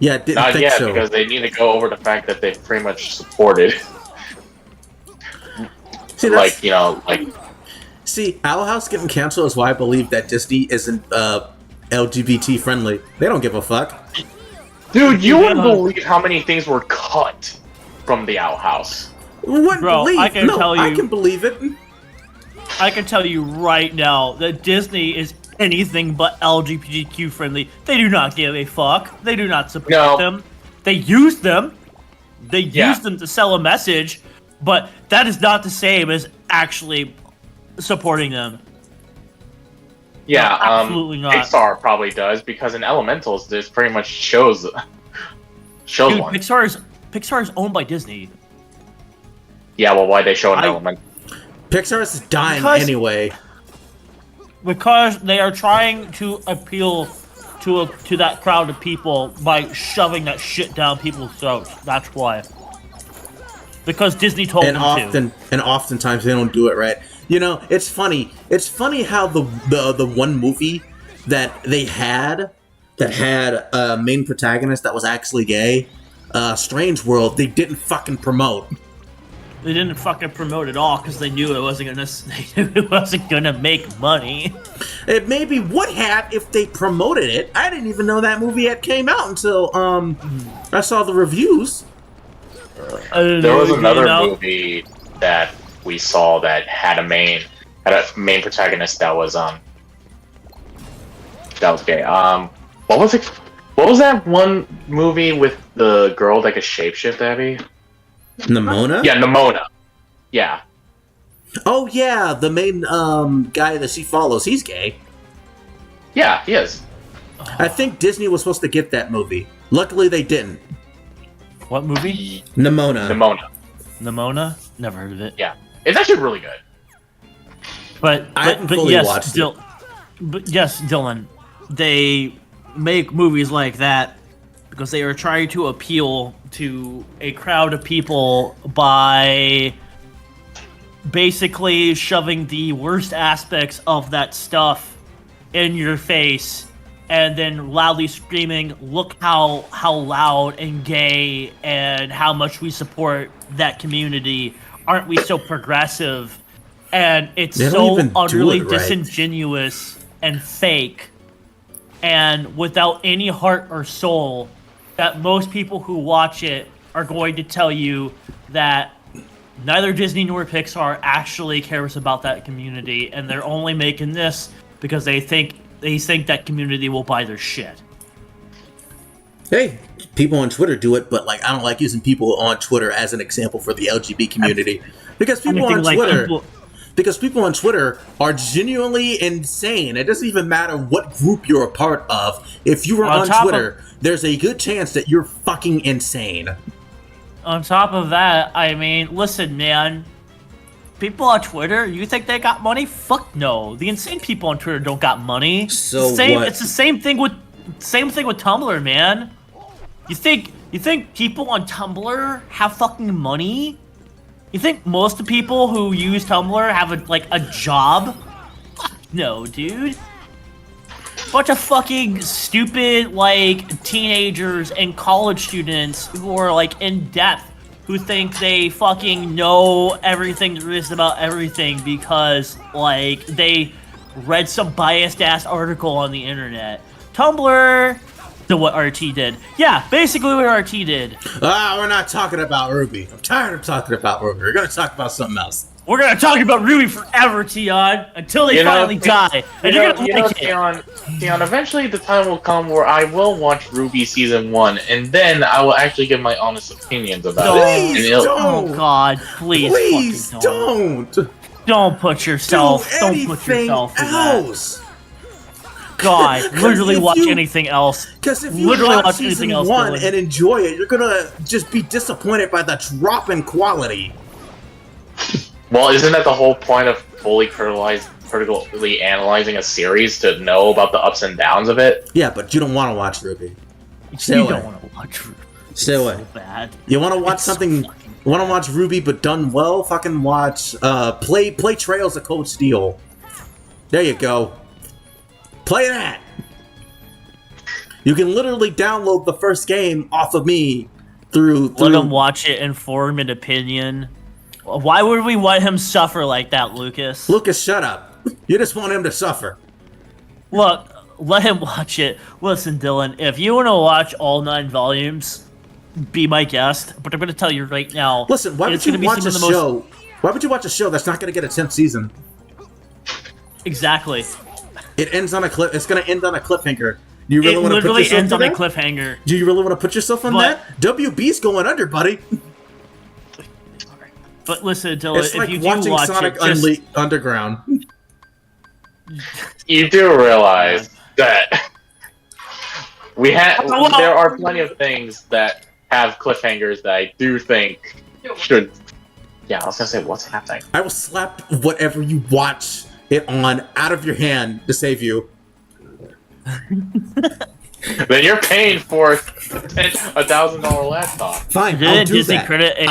Yeah, didn't Not think yet, so. because they need to go over the fact that they've pretty much supported. See, Owl House getting canceled is why I believe that Disney isn't LGBT friendly. They don't give a fuck. Dude, you wouldn't believe how many things were cut from the Owl House. Bro, I can tell you. I can believe it. I can tell you right now that Disney is anything but LGBTQ friendly. They do not give a fuck. They do not support them. They use them. They use them to sell a message, but that is not the same as actually supporting them. Yeah, no, absolutely not. Pixar probably does, because in Elementals, there's pretty much shows Dude, one. Pixar is owned by Disney. Yeah, well, why they show an Elemental? Pixar is dying anyway. Because they are trying to appeal to that crowd of people by shoving that shit down people's throats. That's why. Because Disney told them to. And oftentimes they don't do it right. You know, it's funny. It's funny how the one movie that they had that had a main protagonist that was actually gay, Strange World, they didn't fucking promote. They didn't fucking promote at all because they knew it wasn't gonna make money. It maybe would have if they promoted it. I didn't even know that movie yet came out until I saw the reviews. There was another movie that we saw that had a main protagonist that was gay. What was it? What was that one movie with the girl that could shapeshift, Abby? Nimona? Yeah, Nimona. Yeah. Oh yeah, the main guy that she follows, he's gay. Yeah, he is. I think Disney was supposed to get that movie. Luckily they didn't. What movie? Nimona. Nimona? Never heard of it. Yeah. It's actually really good. But yes, Dylan, they make movies like that because they are trying to appeal to a crowd of people by basically shoving the worst aspects of that stuff in your face and then loudly screaming, look how loud and gay and how much we support that community. Aren't we so progressive? And it's so utterly disingenuous and fake and without any heart or soul that most people who watch it are going to tell you that neither Disney nor Pixar actually cares about that community, and they're only making this because they think that community will buy their shit. Hey, people on Twitter do it, but like I don't like using people on Twitter as an example for the LGBT community because people on Twitter are genuinely insane. It doesn't even matter what group you're a part of. If you are on Twitter, there's a good chance that you're fucking insane. On top of that, I mean, listen, man. People on Twitter, you think they got money? Fuck no. The insane people on Twitter don't got money. So what? It's the same thing with Tumblr, man. You think people on Tumblr have fucking money? You think most of the people who use Tumblr have a job? Fuck no, dude. bunch of fucking stupid, like, teenagers and college students who are, like, in depth, who think they fucking know everything there is about everything because, like, they read some biased-ass article on the internet. Tumblr, to what RT did. Yeah, basically what RT did. We're not talking about Ruby. I'm tired of talking about Ruby. We're gonna talk about something else. We're gonna talk about Ruby forever, Tion, until they finally die. And you're gonna like it. Tion, eventually the time will come where I will watch Ruby Season 1, and then I will actually give my honest opinions about it. Please don't! Oh god, please don't! Don't put yourself, don't put yourself in that. God, literally watch anything else. Because if you watch Season 1 and enjoy it, you're gonna just be disappointed by the drop in quality. Well, isn't that the whole point of fully critically analyzing a series, to know about the ups and downs of it? Yeah, but you don't want to watch Ruby. You don't want to watch Ruby. Stay away. So bad. You want to watch something? You want to watch Ruby but done well? Fucking watch. Play Trails of Cold Steel. There you go. Play that. You can literally download the first game off of me through. Let him watch it and form an opinion. Why would we let him suffer like that, Lucas? Lucas, shut up. You just want him to suffer. Look, let him watch it. Listen, Dylan, if you want to watch all 9 volumes, be my guest. But I'm going to tell you right now. Listen, why would you watch a show? Why would you watch a show that's not going to get a 10th season? Exactly. It ends on a cliff. It's going to end on a cliffhanger. Do you really want to put yourself ends on a cliffhanger. Do you really want to put yourself on that? WB's going under, buddy. But listen, Dylan, it's like if you watching watch Sonic it, Underground. You do realize that there are plenty of things that have cliffhangers that I do think should. Yeah, I was gonna say, what's happening? I will slap whatever you watch it on out of your hand to save you. Then you're paying for $1,000 laptop. Fine, I'll do Disney that. credit a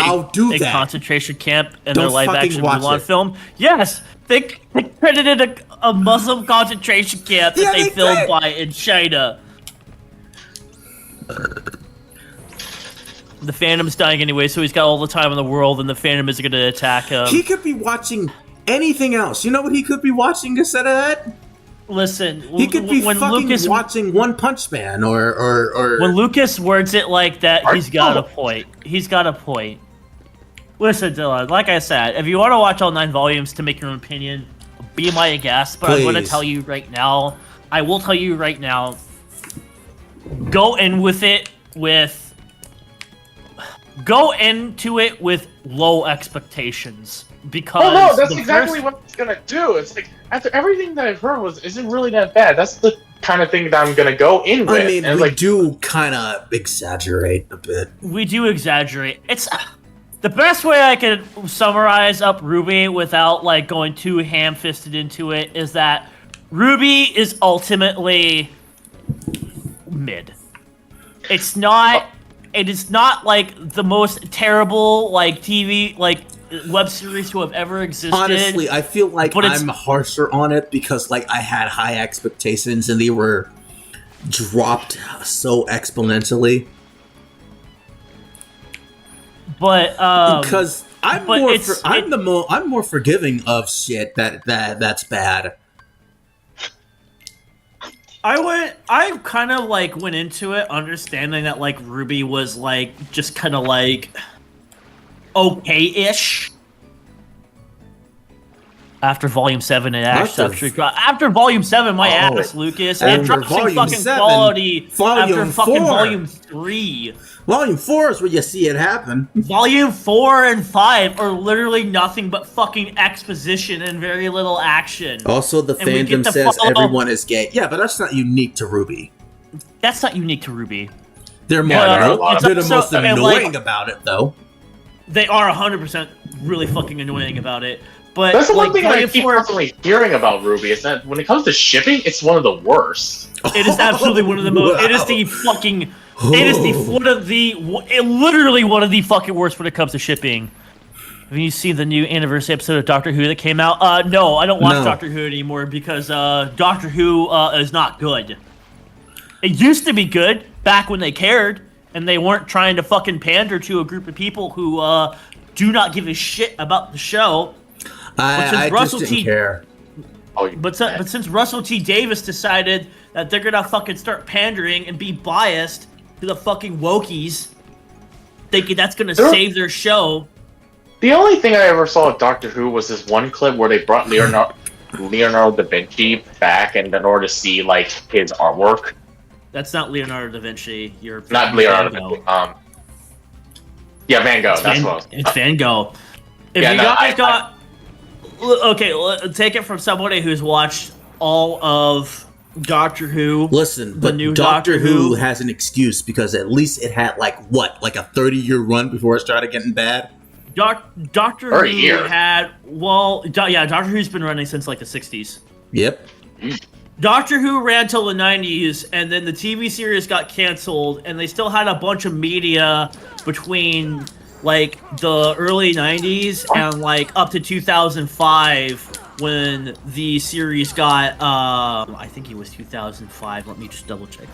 concentration camp in their live-action Mulan film? Yes, they credited a Muslim concentration camp that they filmed by in China. The Phantom's dying anyway, so he's got all the time in the world, and the Phantom is going to attack him. He could be watching anything else. You know what he could be watching instead of that? Listen, he could be watching One Punch Man or when Lucas words it like that, he's got a point. He's got a point. Listen, Dylan, like I said, if you want to watch all 9 volumes to make your own opinion, be my guest. But please. I'm going to tell you right now, I will tell you right now, go into it with low expectations. Because no, that's exactly what it's gonna do. It's like, after everything that I've heard isn't really that bad. That's the kind of thing that I'm gonna go in with. I mean, and we do kind of exaggerate a bit. We do exaggerate. It's the best way I could summarize up Ruby without like going too ham-fisted into it is that Ruby is ultimately mid. It's not. It is not like the most terrible like TV like web series to have ever existed. Honestly, I feel like I'm harsher on it because like I had high expectations and they were dropped so exponentially. But because I'm more forgiving of shit that's bad. I kind of like went into it understanding that like Ruby was like just kind of like okay-ish. After Volume 7 and after Volume 7, my ass, Lucas, it dropped some fucking quality after fucking Volume 3. Volume 4 is where you see it happen. Volume 4 and 5 are literally nothing but fucking exposition and very little action. Also, the fandom says everyone is gay. Yeah, but that's not unique to Ruby. That's not unique to Ruby. They're the most annoying about it, though. They are 100% really fucking annoying about it. But that's the one thing I keep constantly hearing about Ruby is that when it comes to shipping, it's one of the worst. It is absolutely one of the most. It is the fucking. It is literally one of the fucking worst when it comes to shipping. Have you seen the new anniversary episode of Doctor Who that came out? No, I don't watch No. Doctor Who anymore because Doctor Who is not good. It used to be good back when they cared and they weren't trying to fucking pander to a group of people who do not give a shit about the show. I just didn't care. But since Russell T Davis decided that they're gonna fucking start pandering and be biased to the fucking wokies, thinking that's gonna save their show. The only thing I ever saw of Doctor Who was this one clip where they brought Leonardo da Vinci back, and in order to see like his artwork. That's not Leonardo da Vinci. You're not Leonardo da Vinci. Yeah, Van Gogh. That's what it's Van Gogh. If yeah, you guys got okay, take it from somebody who's watched all of Doctor Who. Listen, but new Doctor Who has an excuse because at least it had like a 30-year run before it started getting bad. Doctor Who had Doctor Who's been running since like the 60s. Yep. Doctor Who ran till the 90s, and then the TV series got canceled, and they still had a bunch of media between like the early 90s and like up to 2005 when the series got I think it was 2005. Let me just double check.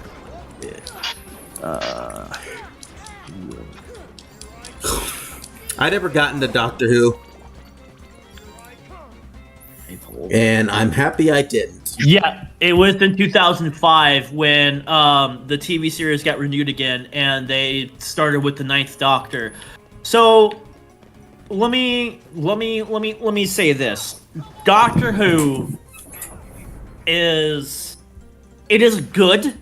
I never got into Doctor Who, and I'm happy I didn't. Yeah, it was in 2005 when the TV series got renewed again, and they started with the Ninth Doctor. So let me say this: Doctor Who is good,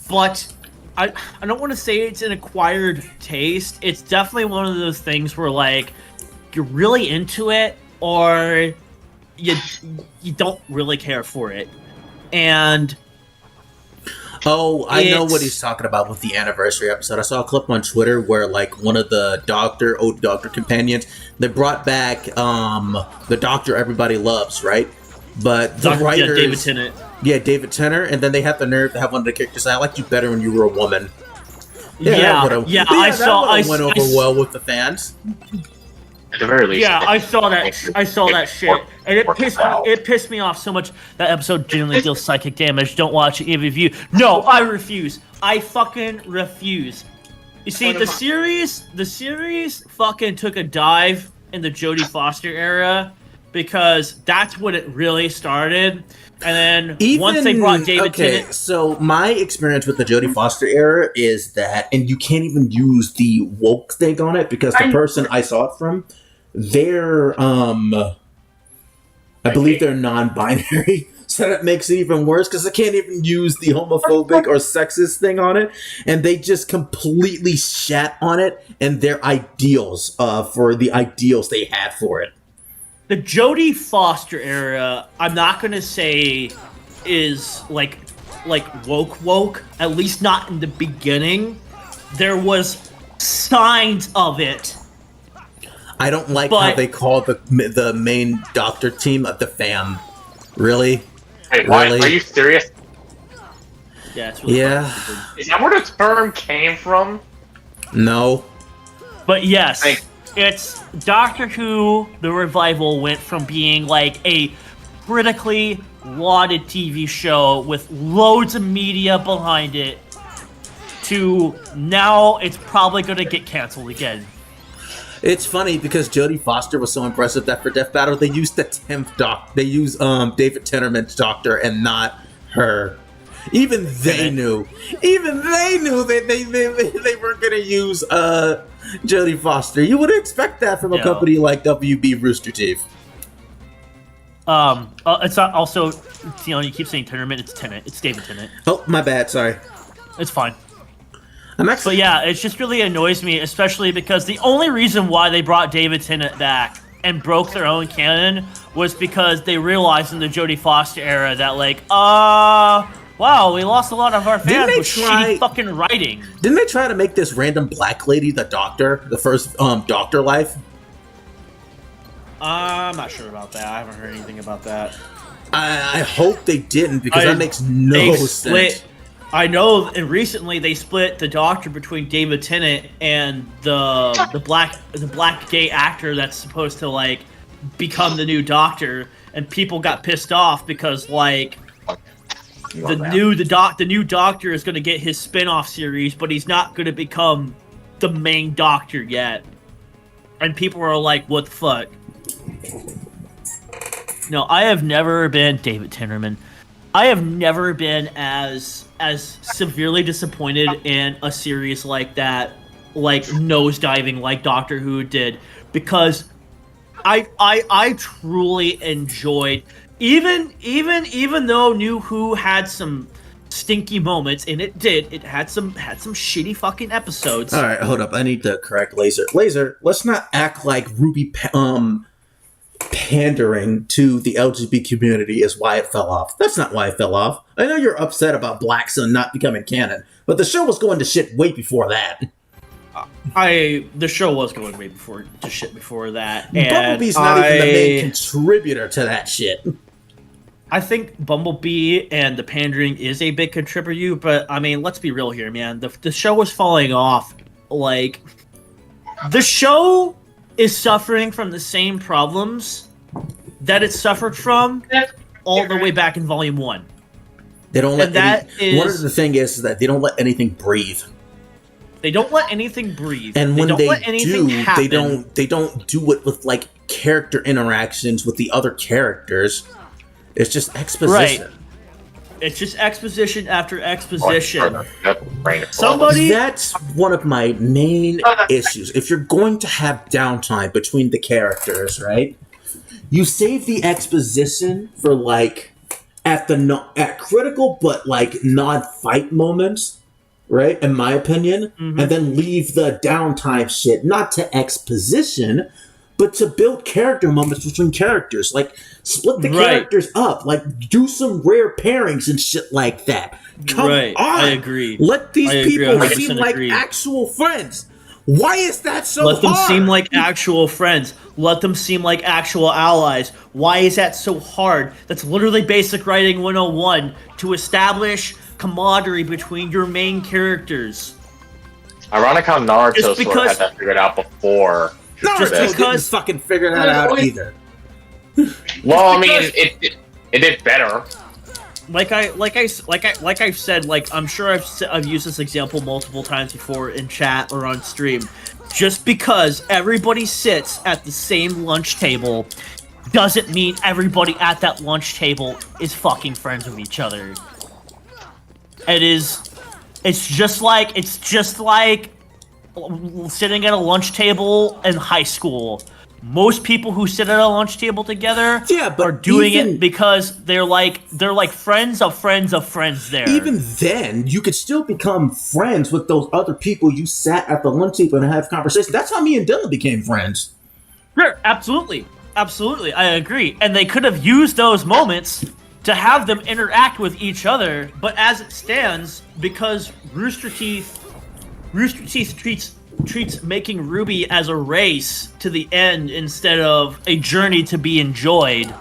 but I don't want to say it's an acquired taste. It's definitely one of those things where like you're really into it or you don't really care for it. And I know what he's talking about with the anniversary episode. I saw a clip on Twitter where like one of the old Doctor companions, they brought back the Doctor everybody loves, right? But the writers, David Tennant. Yeah, David Tennant, and then they have the nerve to have one of the characters say, "I liked you better when you were a woman." I saw. I went over well with the fans. At the very least. Yeah, I saw that shit, and it pissed me off so much. That episode genuinely deals psychic damage. Don't watch it, either of you. No, I refuse. I fucking refuse. You see, the series fucking took a dive in the Jodie Foster era because that's when it really started. And then once they brought David Tennant... So my experience with the Jodie Foster era is that, and you can't even use the woke thing on it because the person I saw it from, they're, I believe they're non-binary. So that makes it even worse because they can't even use the homophobic or sexist thing on it. And they just completely shat on it and their ideals for the ideals they had for it. The Jodie Foster era, I'm not gonna say is like woke, at least not in the beginning. There was signs of it. I don't like how they call the main Doctor team of the fam. Really? Wait, really? Are you serious? Yeah, it's really Is that where the term came from? No. But yes. It's Doctor Who, the revival went from being like a critically lauded TV show with loads of media behind it to now it's probably going to get canceled again. It's funny because Jodie Foster was so impressive that for Death Battle they used the 10th Doctor. They used David Tennant's Doctor and not her. Even they knew that they weren't going to use Jodie Foster. You would expect that from a company like WB Rooster Teeth. It's not also, you keep saying Tennant, it's Tennant. It's David Tennant. Oh, my bad. Sorry. It's fine. But yeah, it just really annoys me, especially because the only reason why they brought David Tennant back and broke their own canon was because they realized in the Jodie Foster era that like, wow, we lost a lot of our fans with shitty fucking writing. Didn't they try to make this random black lady the Doctor, the first Doctor life? I'm not sure about that. I haven't heard anything about that. I hope they didn't because that makes no sense. I know, and recently they split the Doctor between David Tennant and the black gay actor that's supposed to like become the new Doctor, and people got pissed off because like the new Doctor is going to get his spin-off series, but he's not going to become the main Doctor yet, and people are like, "What the fuck?" No, I have never been David Tinnerman. I have never been as severely disappointed in a series like that, like nosediving like Doctor Who did, because I truly enjoyed even though New Who had some stinky moments, and it had some shitty fucking episodes. All right, hold up. I need to correct Laser. Laser, let's not act like Ruby pandering to the LGBT community is why it fell off. That's not why it fell off. I know you're upset about Black Sun not becoming canon, but the show was going to shit way before that. The show was going way to shit before that. And Bumblebee's not even the main contributor to that shit. I think Bumblebee and the pandering is a big contributor, but I mean, let's be real here, man. The show was falling off. Like, the show is suffering from the same problems that it suffered from all the way back in Volume 1. They don't let one of the thing is that they don't let anything breathe. They don't let anything breathe. And when they do, happen. they don't do it with like character interactions with the other characters. It's just exposition. Right. It's just exposition after exposition. That's one of my main issues. If you're going to have downtime between the characters, right? You save the exposition for like at critical but like non-fight moments, right? In my opinion, and then leave the downtime shit not to exposition, but to build character moments between characters. Like, split the characters up. Like, do some rare pairings and shit like that. Come on. I agree. Let these people seem like actual friends. Why is that so hard? Let them seem like actual friends. Let them seem like actual allies. Why is that so hard? That's literally basic writing 101 to establish camaraderie between your main characters. Ironic how Naruto sort of had that figured out before. Naruto didn't fucking figure that out either. Well, I mean, it did better. Like I've said, like I'm sure I've used this example multiple times before in chat or on stream. Just because everybody sits at the same lunch table doesn't mean everybody at that lunch table is fucking friends with each other. It's just like sitting at a lunch table in high school. Most people who sit at a lunch table together are doing it because they're like friends of friends of friends there. Even then, you could still become friends with those other people you sat at the lunch table and have conversations. That's how me and Dylan became friends. Sure, absolutely. Absolutely, I agree. And they could have used those moments to have them interact with each other, but as it stands, because Rooster Teeth treats making Ruby as a race to the end instead of a journey to be enjoyed.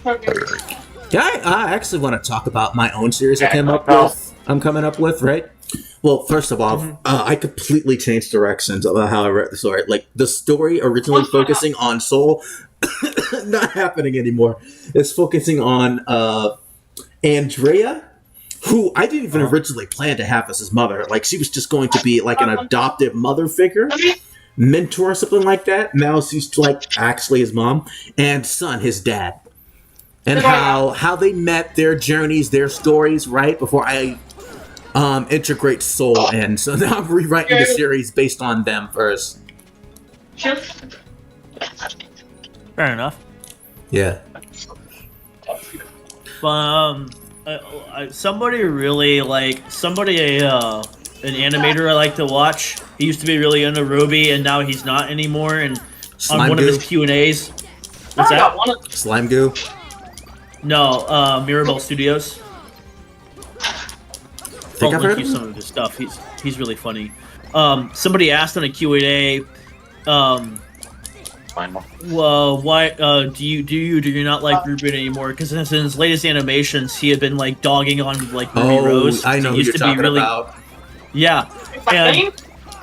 Yeah, I actually want to talk about my own series I'm coming up with, right? Well, first of all, I completely changed directions about how I read the story. Like, the story originally focusing on Soul, not happening anymore. It's focusing on Andrea, who I didn't even originally plan to have as his mother. Like, she was just going to be like an adoptive mother figure, mentor, or something like that. Now she's like actually his mom, and Son, his dad. And how they met, their journeys, their stories, right? Before I integrate Soul in. So now I'm rewriting the series based on them first. Fair enough. Yeah. Somebody really an animator I like to watch. He used to be really into Ruby, and now he's not anymore. And on one of his Q&As, what's that? Slime Goo? No, Mirabelle Studios. I'll link you some of his stuff. He's really funny. Somebody asked on a Q&A, find one. Well, why do you not like Ruben anymore? Because in his latest animations, he had been like dogging on like Ruby Rose. I know who you're talking about. Yeah, and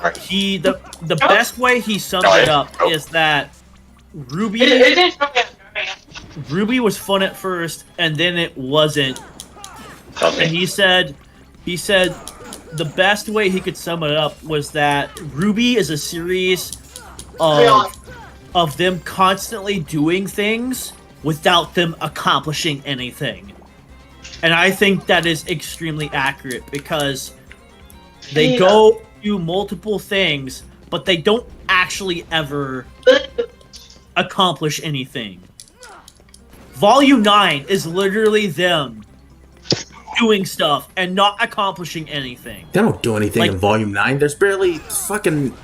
the best way he summed it up is that Ruby was fun at first, and then it wasn't. And he said the best way he could sum it up was that Ruby is a series of them constantly doing things without them accomplishing anything. And I think that is extremely accurate because they go do multiple things, but they don't actually ever accomplish anything. Volume 9 is literally them doing stuff and not accomplishing anything. They don't do anything in Volume 9. There's barely fucking...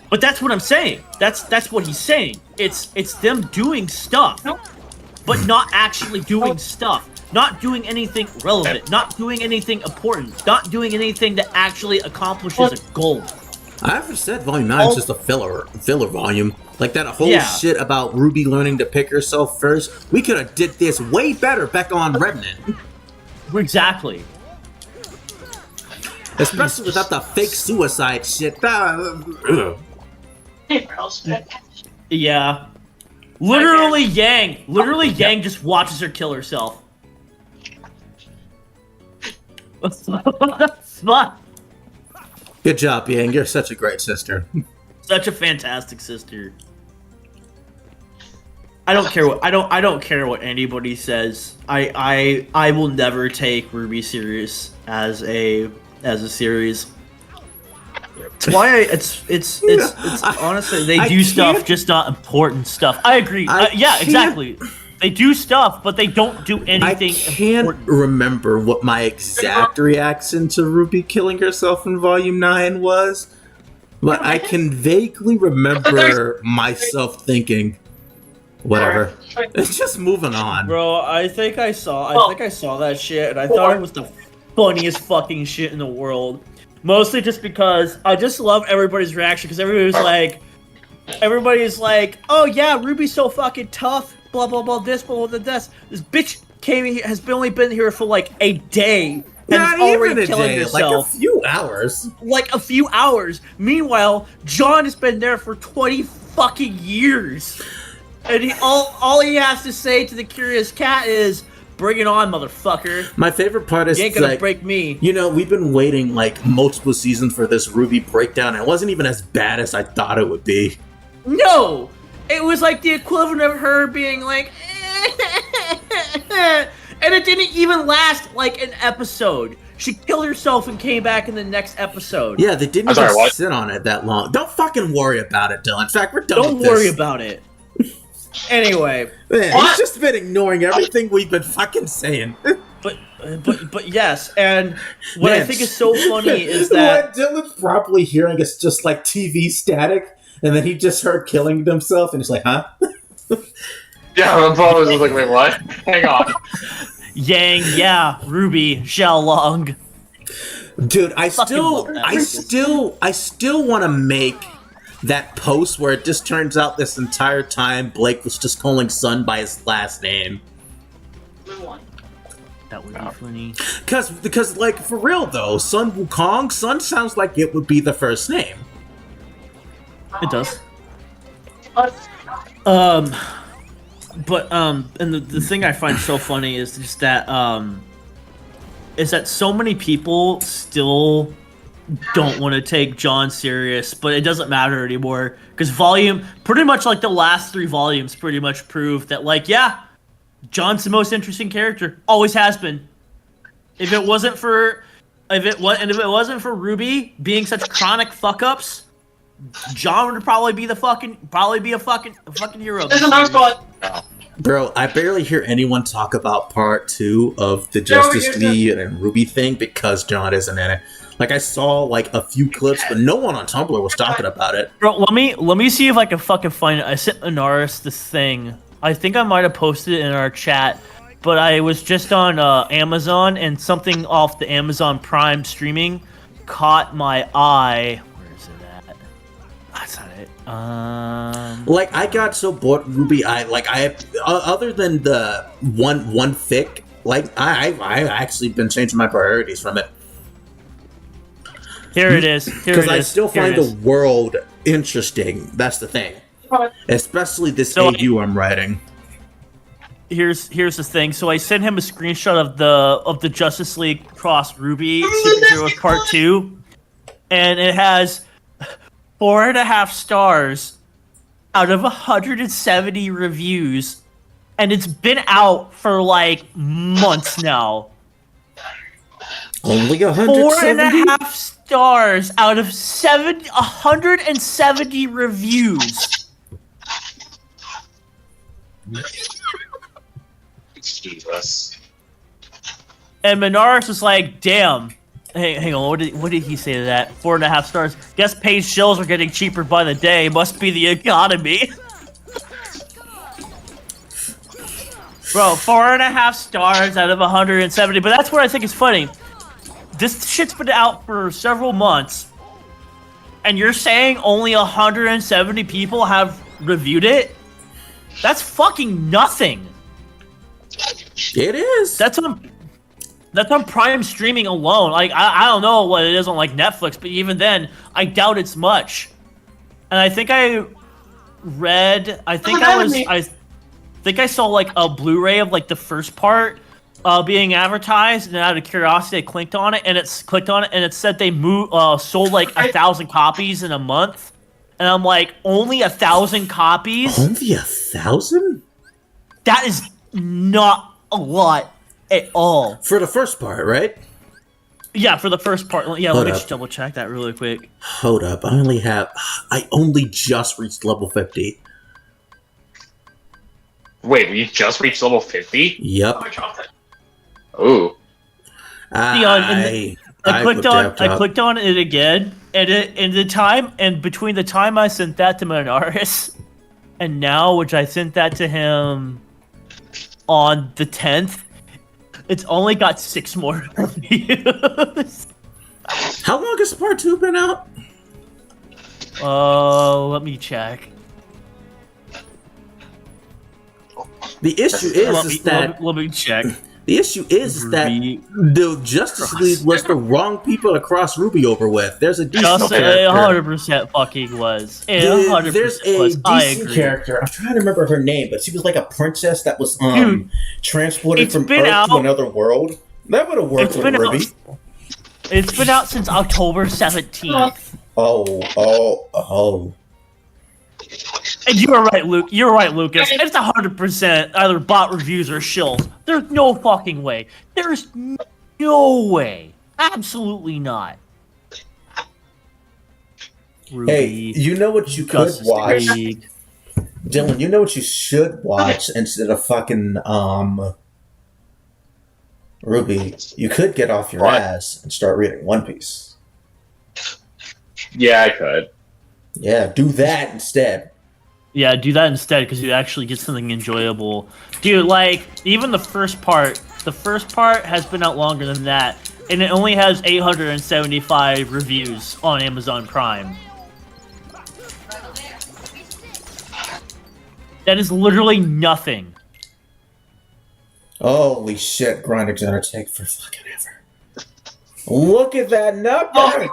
But that's what I'm saying. That's what he's saying. It's them doing stuff, but not actually doing stuff. Not doing anything relevant. Not doing anything important. Not doing anything that actually accomplishes a goal. I ever said Volume 9 is just a filler volume. Like that whole shit about Ruby learning to pick herself first. We could have did this way better back on Remnant. Exactly. Especially without the fake suicide shit. Yeah. Literally Yang just watches her kill herself. Good job, Yang. You're such a great sister. Such a fantastic sister. I don't care what anybody says. I will never take Ruby serious as a series. It's why it's honestly they do stuff, just not important stuff. I agree. Yeah, exactly. They do stuff, but they don't do anything. I can't remember what my exact reaction to Ruby killing herself in Volume 9 was, but I can vaguely remember myself thinking, whatever. It's just moving on. Bro, I think I saw that shit, and I thought it was the funniest fucking shit in the world. Mostly just because I just love everybody's reaction, because everybody's like, oh yeah, Ruby's so fucking tough, blah blah blah, this, blah blah blah, this. This bitch has only been here for like a day. Not even a day, herself. like a few hours. Like a few hours. Meanwhile, John has been there for 20 fucking years. And all he has to say to the Curious Cat is, bring it on, motherfucker. My favorite part is, you ain't gonna break me. You know, we've been waiting like multiple seasons for this Ruby breakdown, and it wasn't even as bad as I thought it would be. No! It was like the equivalent of her being like, and it didn't even last like an episode. She killed herself and came back in the next episode. Yeah, they didn't sit on it that long. Don't fucking worry about it, Dylan. In fact, we're done with this. Don't worry about it. Anyway, man, he's just been ignoring everything we've been fucking saying. But yes, and what I think is so funny is that what Dylan's probably hearing is just like TV static, and then he just heard killing himself, and he's like, huh? Yeah, I'm probably just like, wait, what? Hang on. Yang, yeah, Ruby, Xiao Long. Dude, I still want to make that post where it just turns out this entire time Blake was just calling Sun by his last name. That would be funny. Because like, for real though, Sun Wukong, Sun sounds like it would be the first name. It does. And the thing I find so funny is just that, so many people still don't want to take John serious, but it doesn't matter anymore, because pretty much like the last 3 volumes pretty much prove that, like, yeah, John's the most interesting character, always has been. If it wasn't for Ruby being such chronic fuck ups, John would probably be a fucking hero. Bro, I barely hear anyone talk about part 2 of the Justice League and Ruby thing because John isn't in it. Like, I saw like a few clips, but no one on Tumblr was talking about it. Bro, let me see if I can fucking find it. I sent Inaris this thing. I think I might have posted it in our chat, but I was just on Amazon, and something off the Amazon Prime streaming caught my eye. Where is it at? That's not Like, I got so bored with Ruby, other than the one fic, like, I've actually been changing my priorities from it. Here it is. Because I still find the world interesting. That's the thing. Especially this AU I'm writing. Here's the thing. So I sent him a screenshot of the Justice League Cross Ruby Superheroes Part 2, and it has 4.5 stars out of 170 reviews, and it's been out for like months now. Only 170? 4.5 stars out of 170 reviews. Jesus. And Minaris was like, damn. Hey, hang on, what did he say to that? 4.5 stars. Guess paid shills are getting cheaper by the day. Must be the economy. Bro, 4.5 stars out of 170. But that's what I think is funny. This shit's been out for several months. And you're saying only 170 people have reviewed it? That's fucking nothing. It is. That's on Prime streaming alone. Like, I don't know what it is on like Netflix, but even then, I doubt it's much. And I think I saw like a Blu-ray of like the first part being advertised, and out of curiosity, I clicked on it, and it said they sold like 1,000 copies in a month, and I'm like, only 1,000 copies? Only 1,000? That is not a lot at all. For the first part, right? Yeah, for the first part. Yeah, let me just double check that really quick. Hold up, I only just reached level 50. Wait, we just reached level 50? Yep. Oh, I dropped it. Ooh. I clicked on it again, and between the time I sent that to Minaris and now, which I sent that to him on the 10th, it's only got 6 more reviews. How long has part 2 been out? Let me check. The issue is that let me check. The issue is that the Justice League was the wrong people to cross Ruby over with. There's a decent character. 100% fucking was. There's a decent character. I'm trying to remember her name, but she was like a princess that was transported from Earth to another world. That would have worked with Ruby. It's been out since October 17th. Oh. And you were right, Luke. You're right, Lucas. It's 100% either bot reviews or shills. There's no fucking way. There's no way. Absolutely not. Ruby, hey, you know what you could watch? Dylan, you know what you should watch instead of fucking, Ruby? You could get off your ass and start reading One Piece. Yeah, I could. Yeah, do that instead. Yeah, do that instead, because you actually get something enjoyable. Dude, like, even the first part has been out longer than that, and it only has 875 reviews on Amazon Prime. That is literally nothing. Holy shit, grinding's gonna take for fucking ever. Look at that number!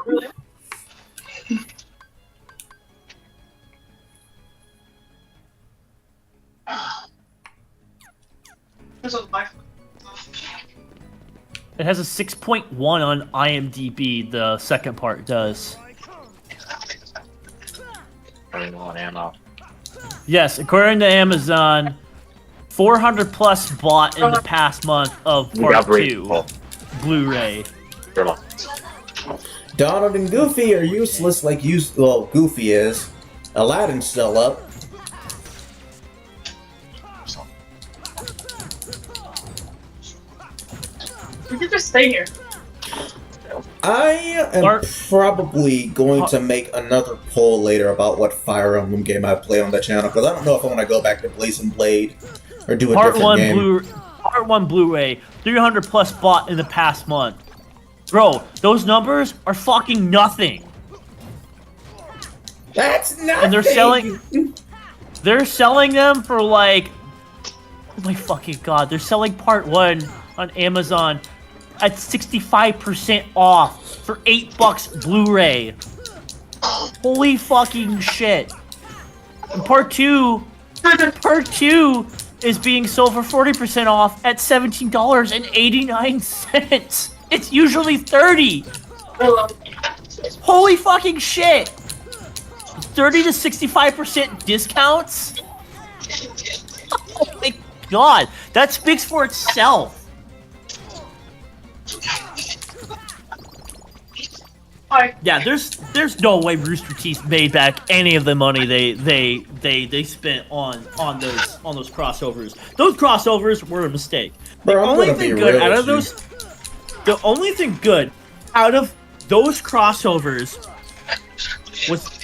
It has a 6.1 on IMDb, the second part does. Ammo. Yes, according to Amazon, 400 plus bought in the past month of part 2 Blu-ray. Donald and Goofy are useless like Goofy is. Aladdin's still up. We could just stay here. I am probably going to make another poll later about what Fire Emblem game I play on the channel, because I don't know if I want to go back to Blazing Blade or do a different game. Part 1 Blu-ray, 300 plus bought in the past month. Bro, those numbers are fucking nothing. That's nothing. And they're selling them for like, oh my fucking god, they're selling part 1 on Amazon at 65% off for $8 Blu-ray. Holy fucking shit. And part 2 is being sold for 40% off at $17.89. It's usually $30. Holy fucking shit. 30 to 65% discounts? Oh my god, that speaks for itself. Yeah, there's no way Rooster Teeth made back any of the money they spent on those crossovers. Those crossovers were a mistake. The only thing good out of those crossovers was the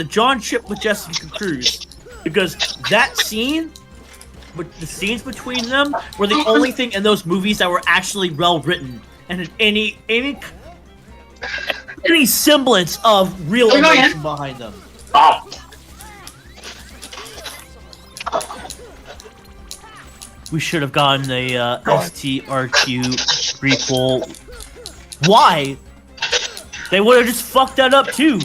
John ship with Jessica Cruz, because that scene, with the scenes between them, were the only thing in those movies that were actually well written and had any semblance of real emotion behind them. Oh. We should have gotten the STRQ prequel. Why? They would have just fucked that up too.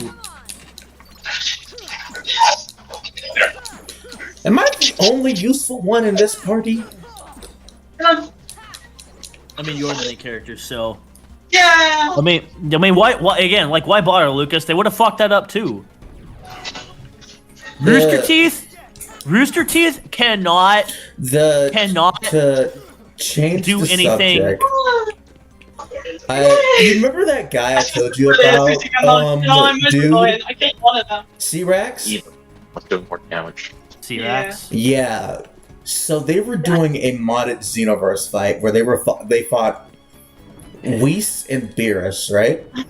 Am I the only useful one in this party? I mean, you're the main character, so. Yeah. I mean, why again? Like, why bother, Lucas? They would have fucked that up too. Rooster Teeth cannot to change do the anything. Subject. You remember that guy I told you about? Dude, I can't want it now. C-Rex? Let's do more damage. C-Rex? Yeah. So they were doing a modded Xenoverse fight where they fought Whis and Beerus, right? Do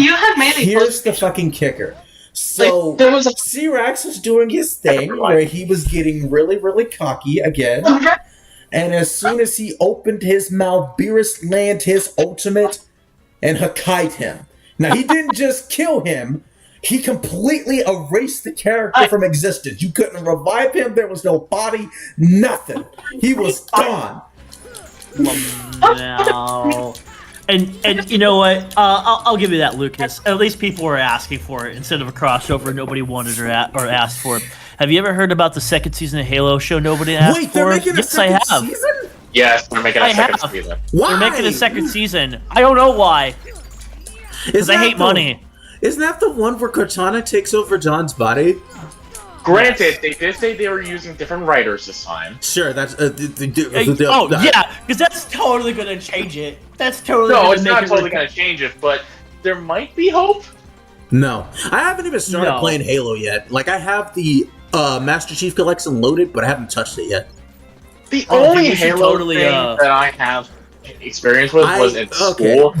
you have melee? Here's the fucking kicker. So Like, there was a C-Rex was doing his thing where he was getting really, really cocky again. And as soon as he opened his mouth, Beerus landed his ultimate and Hakai'd him. Now, he didn't just kill him. He completely erased the character from existence. You couldn't revive him. There was no body. Nothing. He was gone. No. And you know what? I'll give you that, Lucas. At least people were asking for it instead of a crossover nobody wanted or asked for. Have you ever heard about the second season of Halo show nobody asked for? Wait, they're making a second season? Yes, they're making a second season. Why? They're making a second season. I don't know why. Because I hate money. Isn't that the one where Cortana takes over John's body? Granted, they did say they were using different writers this time. Sure, that's... Yeah, because that's totally going to change it. That's totally No, going it's to make not it totally going to change it, but there might be hope. No. I haven't even started playing Halo yet. Like, I have the Master Chief Collection loaded, but I haven't touched it yet. The only Halo thing that I have experience with was in school.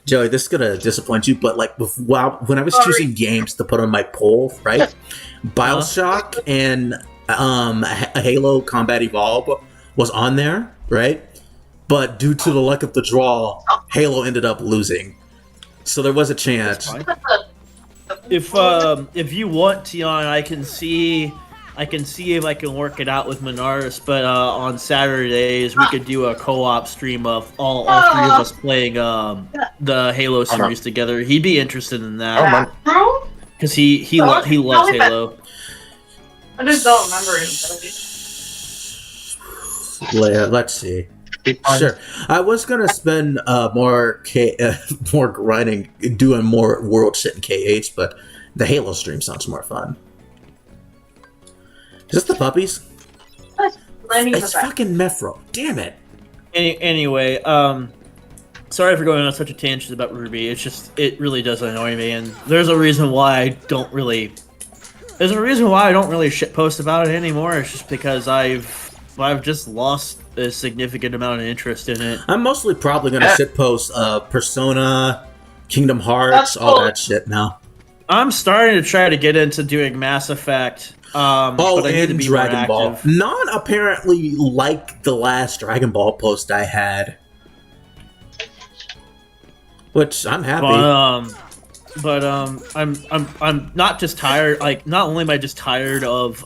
Joey, this is gonna disappoint you, but like when I was choosing games to put on my poll, right? BioShock and Halo Combat Evolve was on there, right? But due to the luck of the draw, Halo ended up losing. So there was a chance. If you want, Tion, I can see if I can work it out with Minaris, but on Saturdays we could do a co-op stream of all three of us playing the Halo series together. He'd be interested in that because he loves Halo. I just don't remember him. Let's see. Sure, I was gonna spend more grinding, doing more world shit in KH, but the Halo stream sounds more fun. Is this the puppies? It's fucking Mephro. Damn it. Anyway, sorry for going on such a tangent about Ruby. It's just, it really does annoy me, and there's a reason why I don't really shitpost about it anymore. It's just because I've just lost a significant amount of interest in it. I'm mostly probably gonna shitpost Persona, Kingdom Hearts, all that shit now. I'm starting to try to get into doing Mass Effect. But I need to be Dragon more Ball. active. Not apparently like the last Dragon Ball post I had. which I'm happy. I'm not just tired. Like, not only am I just tired of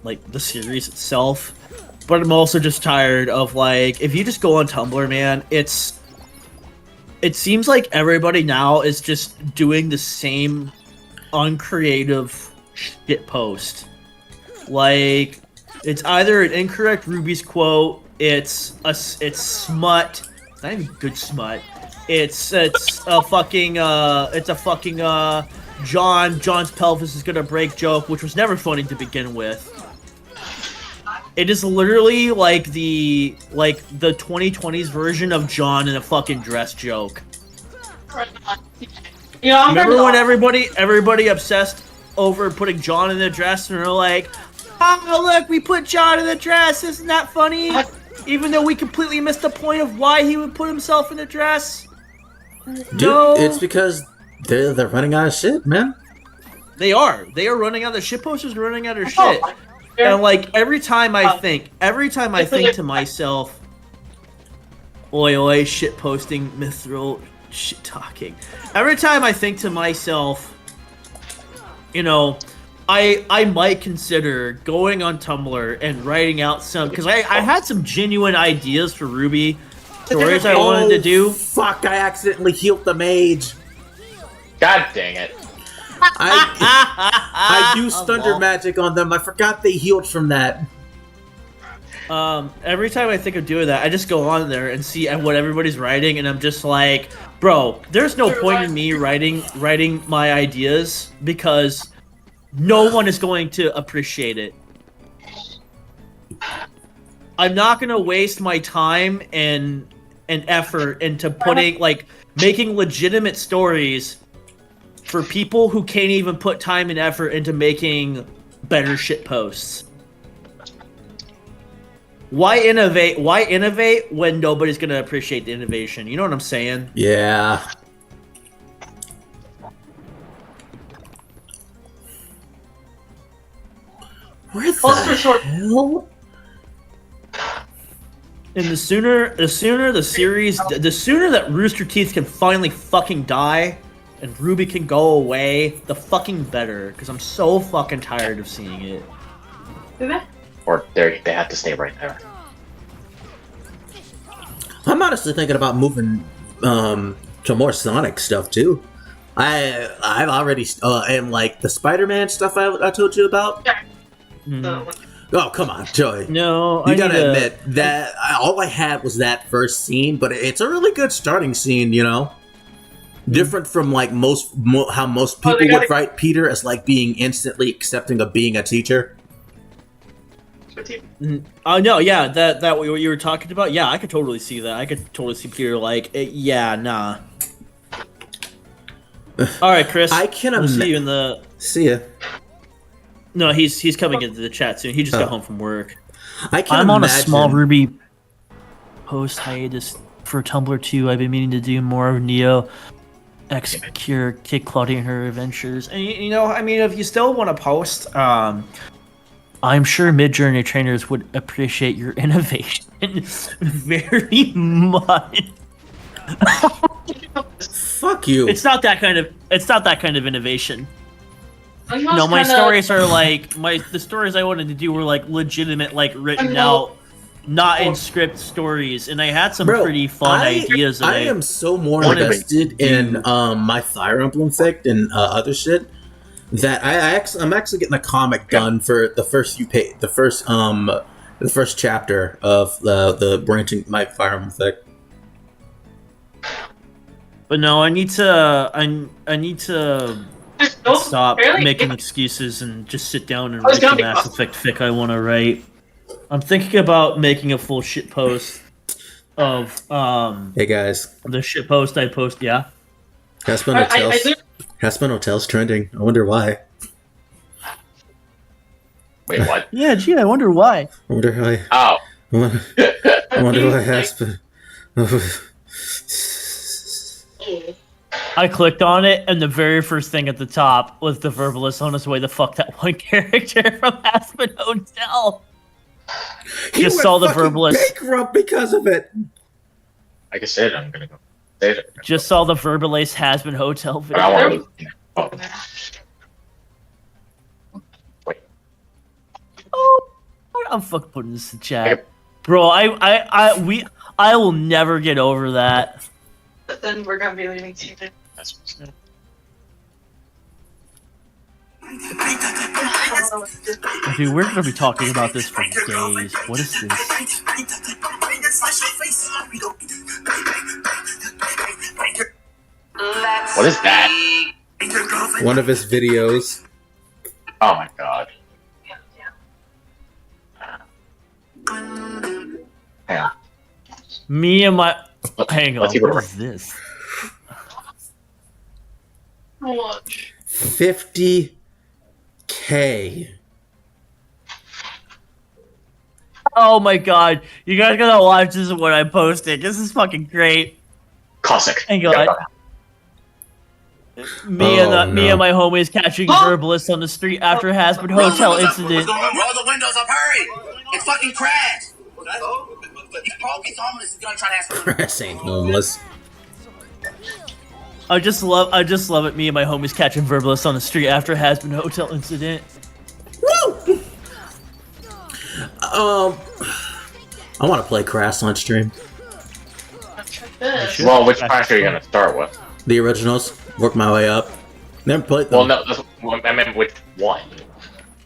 like the series itself, but I'm also just tired of, like, if you just go on Tumblr, man, it seems like everybody now is just doing the same uncreative shit post. Like, it's either an incorrect Ruby's quote, it's smut. It's not even good smut. It's a fucking John's pelvis is gonna break joke, which was never funny to begin with. It is literally like the 2020s version of John in a fucking dress joke. Yeah, remember when everybody obsessed over putting John in a dress and they're like, "Oh look, we put John in a dress, isn't that funny?" Even though we completely missed the point of why he would put himself in a dress. Dude, no, it's because they're running out of shit, man. They are running out of shit posters, running out of shit. And like every time I think to myself, oi oi, shit posting, mithril, shit talking. Every time I think to myself, you know, I might consider going on Tumblr and writing out some, because I had some genuine ideas for Ruby stories I wanted to do. Fuck, I accidentally healed the mage. God dang it. I used thunder magic on them. I forgot they healed from that. Every time I think of doing that, I just go on there and see what everybody's writing, and I'm just like, bro, there's no point in me writing my ideas because no one is going to appreciate it. I'm not gonna waste my time and effort into making legitimate stories for people who can't even put time and effort into making better shit posts. Why innovate? Why innovate when nobody's gonna appreciate the innovation? You know what I'm saying? Yeah. Where the hell? And the sooner the sooner that Rooster Teeth can finally fucking die and Ruby can go away, the fucking better. Because I'm so fucking tired of seeing it. Or they have to stay right there. I'm honestly thinking about moving to more Sonic stuff too. I've already and like the Spider-Man stuff I told you about. Oh, come on, Joey. No, you gotta admit that all I had was that first scene, but it's a really good starting scene, you know? Different from like how most people would write Peter as like being instantly accepting of being a teacher. No, yeah, that what you were talking about. Yeah, I could totally see that. I could totally see Peter like, yeah, nah. All right, Chris. I can see you in the. See ya. No, he's coming into the chat soon. He just got home from work. I'm on a small Ruby post hiatus for Tumblr too. I've been meaning to do more of Neo X-Cure, Kid Claudia and her adventures. And you know, I mean, if you still want to post, I'm sure Midjourney trainers would appreciate your innovation very much. Fuck you. It's not that kind of innovation. No, my stories are like the stories I wanted to do were like legitimate, like written out, not in script stories, and I had some pretty fun ideas. I am so more invested in my Fire Emblem fic and other shit that I'm actually getting a comic done for the first the first chapter of the branching my Fire Emblem fic. But no, I need to stop making excuses and just sit down and write the Mass Effect fic I want to write. I'm thinking about making a full shit post of Hey guys, the shit post I post. Yeah, Haspin Hotel's trending. I wonder why. Wait, what? Yeah, gee, I wonder why. I wonder why. Oh. I wonder why Haspin. I clicked on it, and the very first thing at the top was the verbalist on his way to fuck that one character from Aspen Hotel. He just saw the verbalist bankrupt because of it. Like I said, I'm gonna go. Just saw the Verbalace Has-Been Hotel But I video. want to. Oh. Wait. Oh, I'm fucking putting this in chat, bro. I will never get over that. But then we're gonna be leaving too. That's what's good. Dude, we're gonna be talking about this for days. What is this? What is that? One of his videos. Oh my god. Hang on. Me and my... Hang on, Let's see what what is this? How much? 50K. Oh my god, you guys gotta watch this when I post it. This is fucking great. Classic. Hang on. Me and my homies catching Verbalists on the street after Has-Been Hotel incident. Roll the windows up, hurry! It fucking crashed! He's homeless, he's gonna try to ask for Crash ain't homeless. I just love it. Me and my homies catching Verbalists on the street after Has-Been Hotel incident. Woo! I want to play Crash on stream. This. Well, which Crash are you gonna start with? The originals. Work my way up. Never played them. Well, no, I meant which one?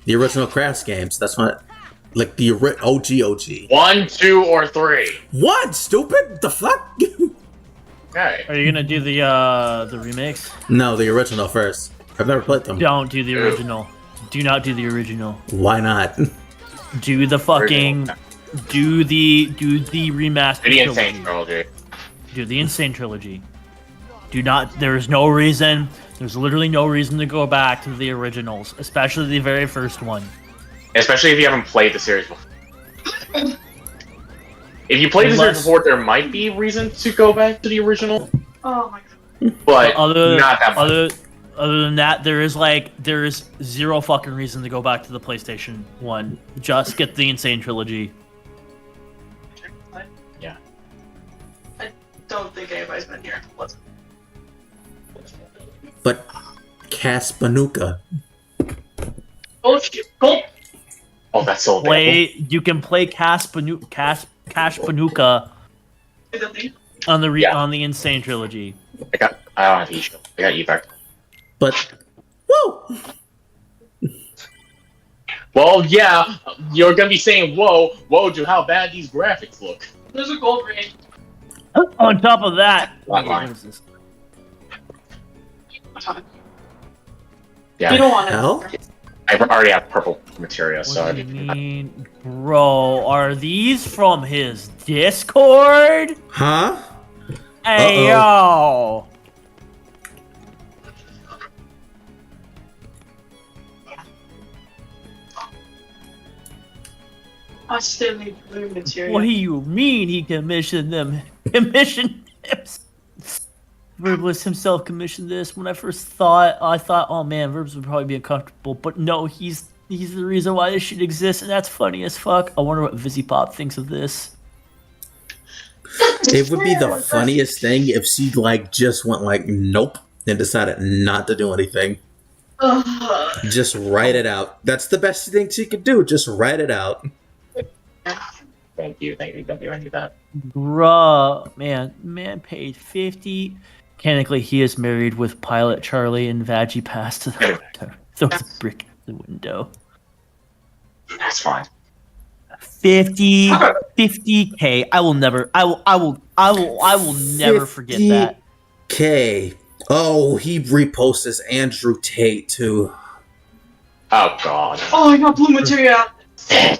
The original Crash games. That's what, like the OG. 1, 2, or 3? What? Stupid? The fuck? Okay. Are you gonna do the remix? No, the original first. I've never played them. Don't do the original. Do not do the original. Why not? Do the fucking do the remastered The Insane trilogy. Trilogy. Do the Insane Trilogy. Do not. There is no reason. There's literally no reason to go back to the originals, especially the very first one. Especially if you haven't played the series before. If you played the series before, there might be reason to go back to the original, Oh my god. but Other not that much. other than that, there is zero fucking reason to go back to the PlayStation 1. Just get the Insane Trilogy. Yeah. I don't think anybody's been here. Let's But Caspanuka. go shit. Go. Oh, that's so bad. You can play Cashpanuka on the Insane Trilogy. I don't have E-Shield. I got E-Vector. But woo! Well, yeah, you're gonna be saying, whoa, dude, how bad these graphics look. There's a gold ring. On top of that, What what is this? Yeah, You don't want it. Hell? I already have purple materia, so I What do you mean, bro? Are these from his Discord? Huh? Hey yo! I still need blue material. What do you mean he commissioned them? Commissioned him? Verbalists himself commissioned this. When I first thought, I thought, oh man, Verbs would probably be uncomfortable. But no, he's the reason why this shit exists, and that's funny as fuck. I wonder what Vizzypop thinks of this. It would be the funniest thing if she just went nope and decided not to do anything. Just write it out. That's the best thing she could do. Just write it out. Thank you, don't do any of that. Bruh, man paid 50. Mechanically, he is married with Pilot Charlie, and Vaggie passed to the throws a brick at the window. That's fine. 50K. I will never forget that. K. Oh, he reposts Andrew Tate too. Oh god. Oh, I got blue material.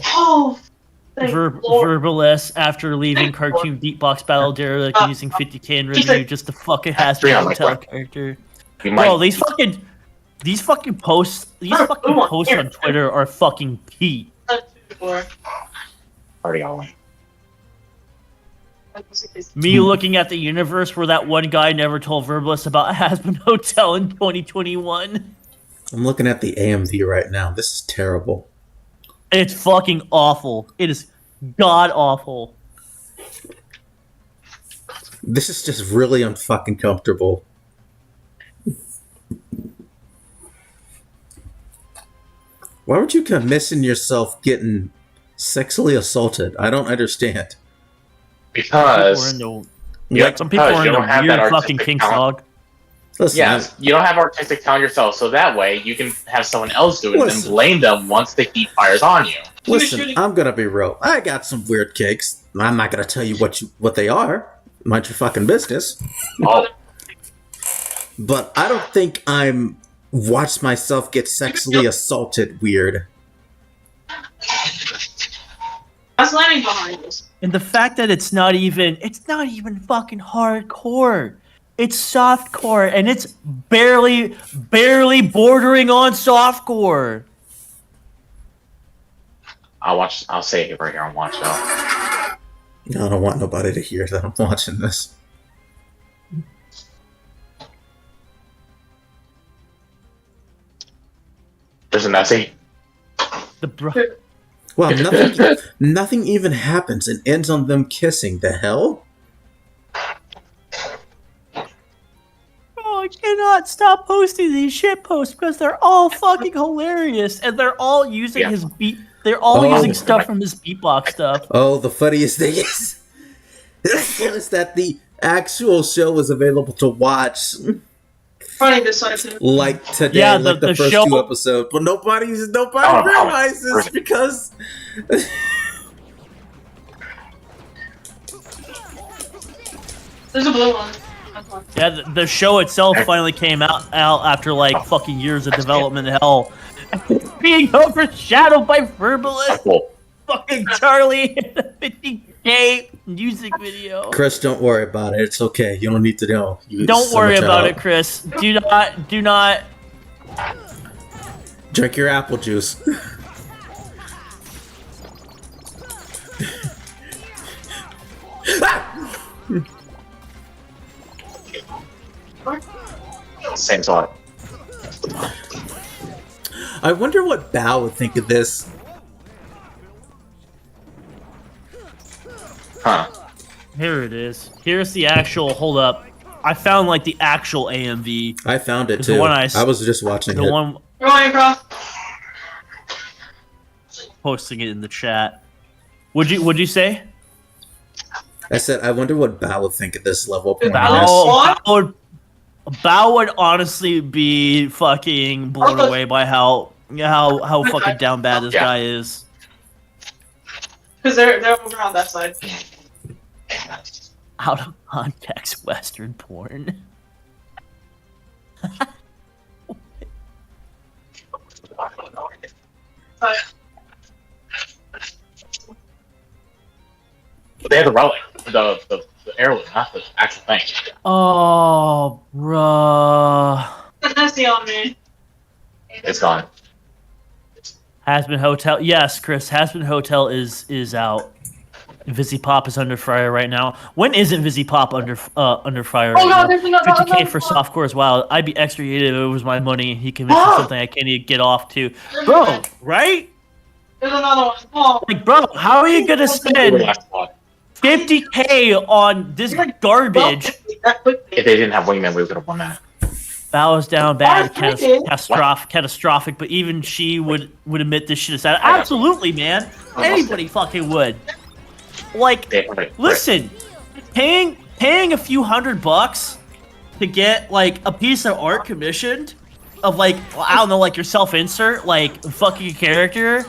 Oh. Thank Lord. Verbalist after leaving Cartoon Beatbox Battle Derelict and using 50K in revenue just to fucking Has-Been Hotel character. Bro, these fucking posts on Twitter are fucking peak. Already all in. Me looking at the universe where that one guy never told Verbalist about Has-Been Hotel in 2021. I'm looking at the AMV right now. This is terrible. It's fucking awful. It is god awful. This is just really unfucking comfortable. Why would you commission yourself getting sexually assaulted? I don't understand. Because some people are in the weird fucking kinks, dog. Listen, yes, you don't have artistic talent yourself, so that way you can have someone else do it and then blame them once the heat fires on you. Listen, I'm gonna be real. I got some weird kicks. I'm not gonna tell you what they are. Mind your fucking business. Oh. But I don't think I'm watched myself get sexually assaulted weird. That's landing behind us. And the fact that it's not even fucking hardcore. It's softcore, and it's barely bordering on softcore. I'll say it right here and watch it. I don't want nobody to hear that I'm watching this. There's a Nessie. Well, nothing even happens and ends on them kissing. The hell? I cannot stop posting these shit posts because they're all fucking hilarious, and they're all using his beat. They're all using stuff from his beatbox stuff. Oh, the funniest thing is that the actual show is available to watch. Funny this side too. Like today, yeah, the first show, 2 episodes, but nobody realizes because. There's a blue one. Yeah, the show itself finally came out after like fucking years of development hell. Being overshadowed by Verbalist, fucking Charlie, and the 50K music video. Chris, don't worry about it. It's okay. You don't need to know. Don't worry about it, Chris. Do not. Drink your apple juice. Same thought. I wonder what Bao would think of this. Huh. Here it is. Here's the actual. Hold up. I found like the actual AMV. I found it too. The one I was just watching the it. one across. posting it in the chat. Would you say? I said, I wonder what Bao would think of this level of Bao would honestly be fucking blown away by how fucking down bad this guy is. Because they're over on that side. Out of context Western porn. They had the relic, the heirloom, not the actual thing. Oh, bruh. That's the on me. It's gone. Has-Been Hotel. Yes, Chris. Has-Been Hotel is out. VisiPop is under fire right now. When isn't VisiPop under fire right now? 50K for softcore as well. I'd be extra if it was my money. He convinced me something I can't even get off to. Bro, right? There's another one. Oh. Like, bro, how are you gonna spend 50K on this garbage? If they didn't have Wingman, we would have won that. Bows down bad, catastrophic, but even she would admit this shit is sad. Absolutely, man. Anybody fucking would. Like, listen, paying a few $100 to get like a piece of art commissioned of like, I don't know, like your self-insert, like fucking a character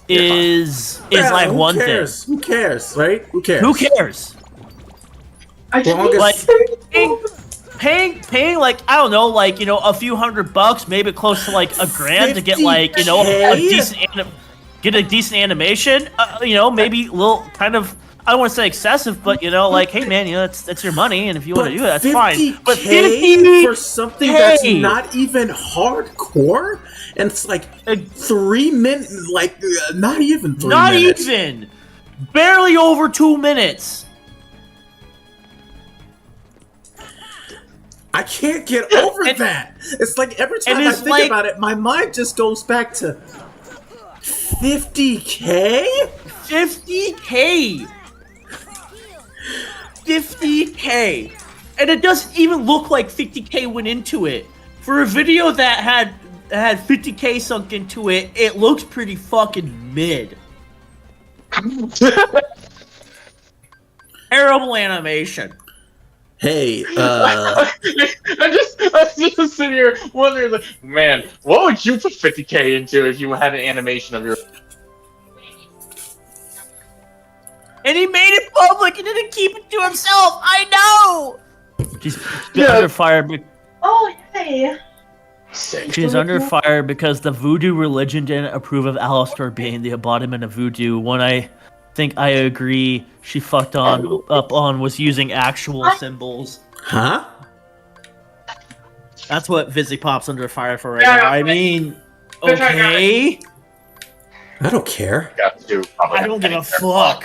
is like one thing. Who cares, right? Who cares? Who cares? Like paying like, I don't know, like, you know, a few $100, maybe close to like $1,000 to get like, you know, a decent animation. You know, maybe a little kind of, I don't want to say excessive, but you know, like, hey man, you know, that's your money, and if you want to do it, that's fine. But 50 for something that's not even hardcore, and it's like 3 minutes, like not even 3 minutes. Not even, barely over 2 minutes. I can't get over that. It's like every time I think about it, my mind just goes back to 50K? 50K. 50K, and it doesn't even look like 50K went into it. For a video that had 50K sunk into it, it looks pretty fucking mid. Terrible animation. Hey, I'm just sitting here wondering, like, man, what would you put 50K into if you had an animation of your? And he made it public and didn't keep it to himself. I know. She's under fire. Oh, yay. She's under fire because the voodoo religion didn't approve of Alistair being the embodiment of voodoo. When I think I agree, she fucked up on was using actual symbols. huh? That's what Vizzy Pop's under fire for right now. I mean, okay. I don't care. I don't give a fuck.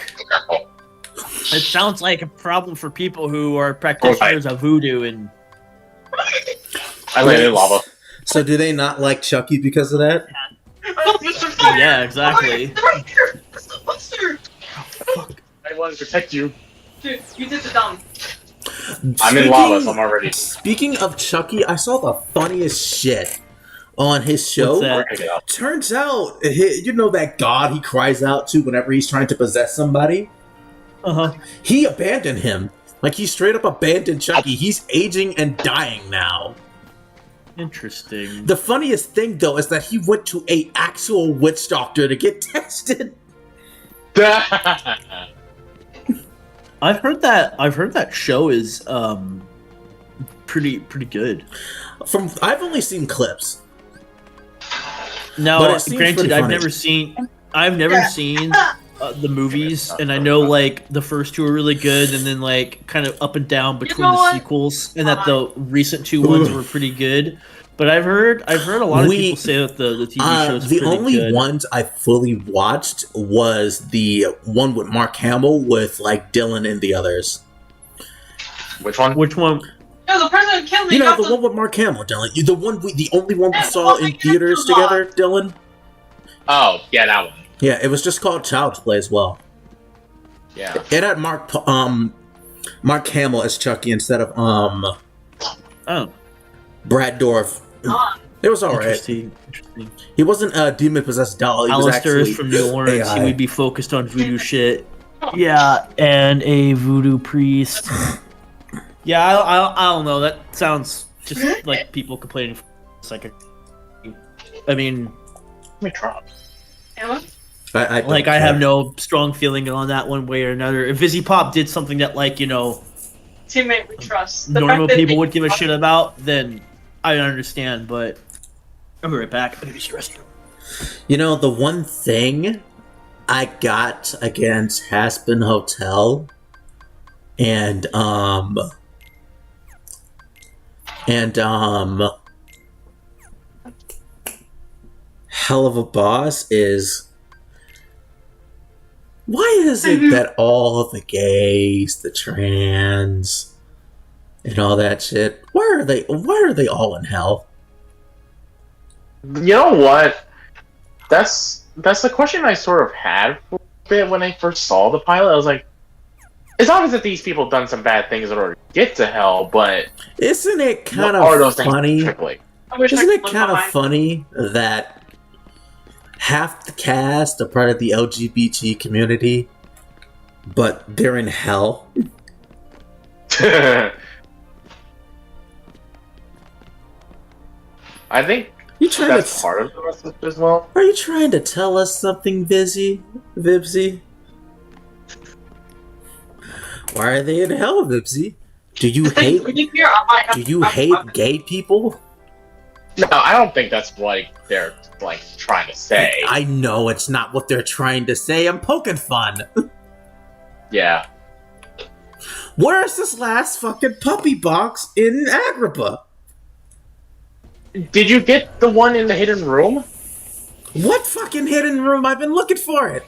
It sounds like a problem for people who are practitioners of voodoo and. I landed in lava. So do they not like Chucky because of that? Yeah, exactly. Right here! That's the monster! I want to protect you. Dude, you did the dumb. I'm in lava, so I'm already. Speaking of Chucky, I saw the funniest shit on his show. What's that? Turns out, you know that god he cries out to whenever he's trying to possess somebody? Uh-huh. He abandoned him. Like, he straight up abandoned Chucky. He's aging and dying now. Interesting. The funniest thing, though, is that he went to a actual witch doctor to get tested. I've heard that show is pretty good. I've only seen clips. Now, But it seems granted, pretty I've funny. never seen the movies, and I know like the first two are really good, and then like kind of up and down between the sequels, and that the recent two ones were pretty good. But I've heard a lot of people say that the TV shows. The pretty only good. ones I fully watched was the one with Mark Hamill with like Dylan and the others. Which one? Which one? No, the president killed me. You know, the one with Mark Hamill, Dylan. The only one we saw in theaters together, Dylan. Oh, yeah, that one. Yeah, it was just called Child's Play as well. Yeah. It had Mark Hamill as Chucky instead of Brad Dourif. It was alright. Interesting. He wasn't a demon possessed doll. He was Alistair actually is from New Orleans. AI. He would be focused on voodoo shit. Yeah, and a voodoo priest. Yeah, I don't know. That sounds just like people complaining. I mean, Let me try. I like I have no strong feeling on that one way or another. If Vizzy Pop did something that, like, you know, Teammate we trust. normal people would give a shit about, then I understand. But I'll be right back. I'm gonna use the restroom. You know, the one thing I got against Aspen Hotel and Hell of a Boss is, why is it that all the gays, the trans, and all that shit, why are they all in hell? You know what? That's the question I sort of had for a bit when I first saw the pilot. I was like, it's obvious that these people have done some bad things in order to get to hell, but Isn't it kind what are those of things funny? specifically? Isn't it kind of funny that half the cast are part of the LGBT community, but they're in hell? I think You trying that's to? part of the message as well. Are you trying to tell us something, Vibsy? Why are they in hell, Vibsy? Do you hate? Do you hate gay people? No, I don't think that's what they're like trying to say. I know it's not what they're trying to say. I'm poking fun. Yeah. Where's this last fucking puppy box in Agrippa? Did you get the one in the hidden room? What fucking hidden room? I've been looking for it.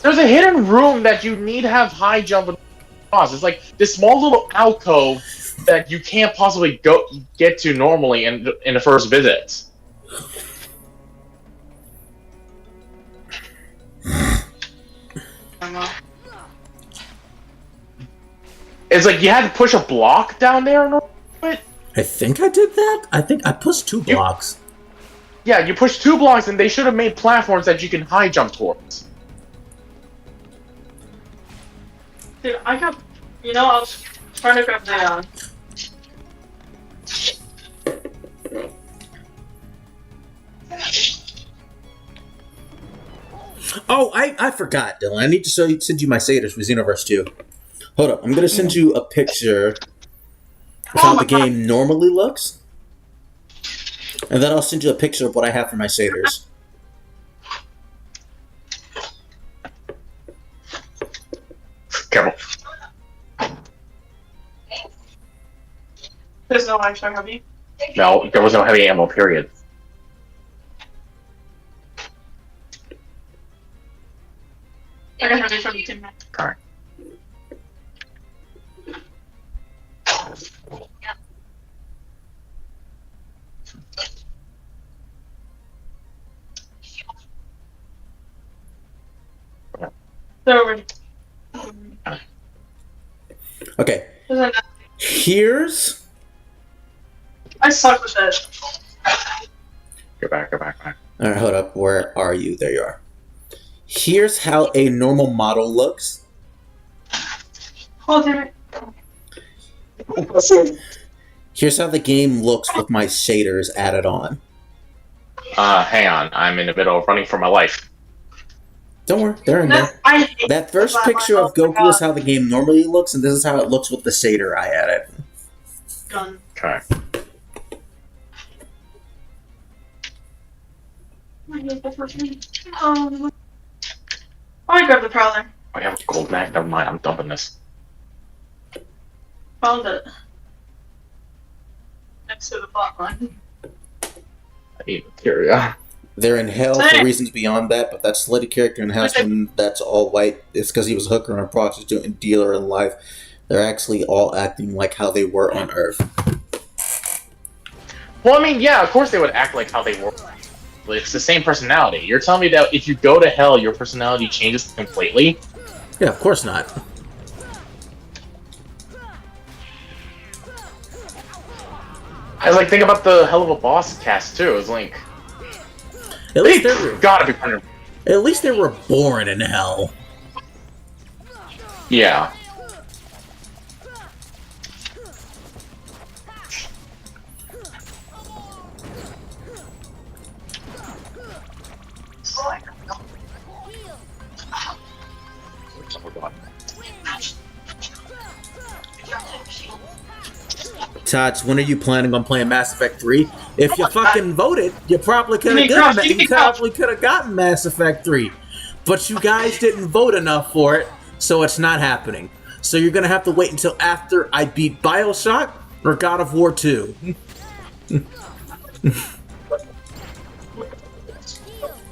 There's a hidden room that you need to have high jump and cross. It's like this small little alcove that you can't possibly get to normally in the first visit. It's like you had to push a block down there in order to do it. I think I did that. I think I pushed 2 blocks. Yeah, you push 2 blocks, and they should have made platforms that you can high jump towards. Dude, I got. You know, I was trying to grab the. Oh, I forgot, Dylan. I need to send you my Satyrs for Xenoverse 2. Hold up. I'm going to send you a picture of how the game normally looks. And then I'll send you a picture of what I have for my Satyrs. Careful. There's no extra heavy. No, there was no heavy ammo, period. I got heavy from the team. Alright. They're over. Okay. Here's... I suck with this. Go back. Alright, hold up. Where are you? There you are. Here's how a normal model looks. Oh, damn it. Here's how the game looks with my shaders added on. Hang on. I'm in the middle of running for my life. Don't worry, they're in there. That first picture of Goku is how the game normally looks, and this is how it looks with the shader I added. Gun. Okay. I grabbed the prowler. I have a gold mag. Never mind. I'm dumping this. Found it. Next to the plot line. I need materia. They're in hell for reasons beyond that, but that slutty character in House when that's all white, it's because he was a hooker and a prostitute and dealer in life. They're actually all acting like how they were on Earth. Well, I mean, yeah, of course they would act like how they were. But it's the same personality. You're telling me that if you go to hell, your personality changes completely? Yeah, of course not. I was like, think about the hell of a boss cast too. It's like, At least they were, gotta be kind of. at least they were born in hell. Yeah. Tots, when are you planning on playing Mass Effect 3? If you fucking voted, you probably could have gotten Mass Effect 3. But you guys didn't vote enough for it, so it's not happening. So you're gonna have to wait until after I beat BioShock or God of War 2.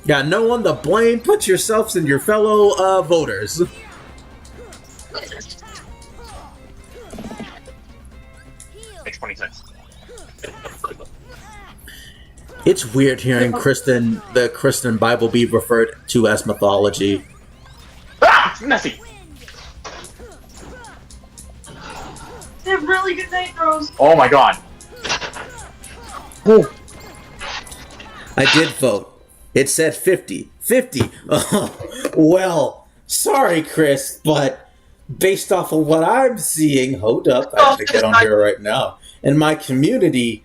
Got no one to blame. Put yourselves and your fellow voters. Makes 26. It's weird hearing the Christian Bible be referred to as mythology. Ah! Messy! They have really good night throws. Oh my god. Oh. I did vote. It said 50. 50! Oh, well, sorry, Chris, but based off of what I'm seeing, hold up, I have to get on here right now. In my community,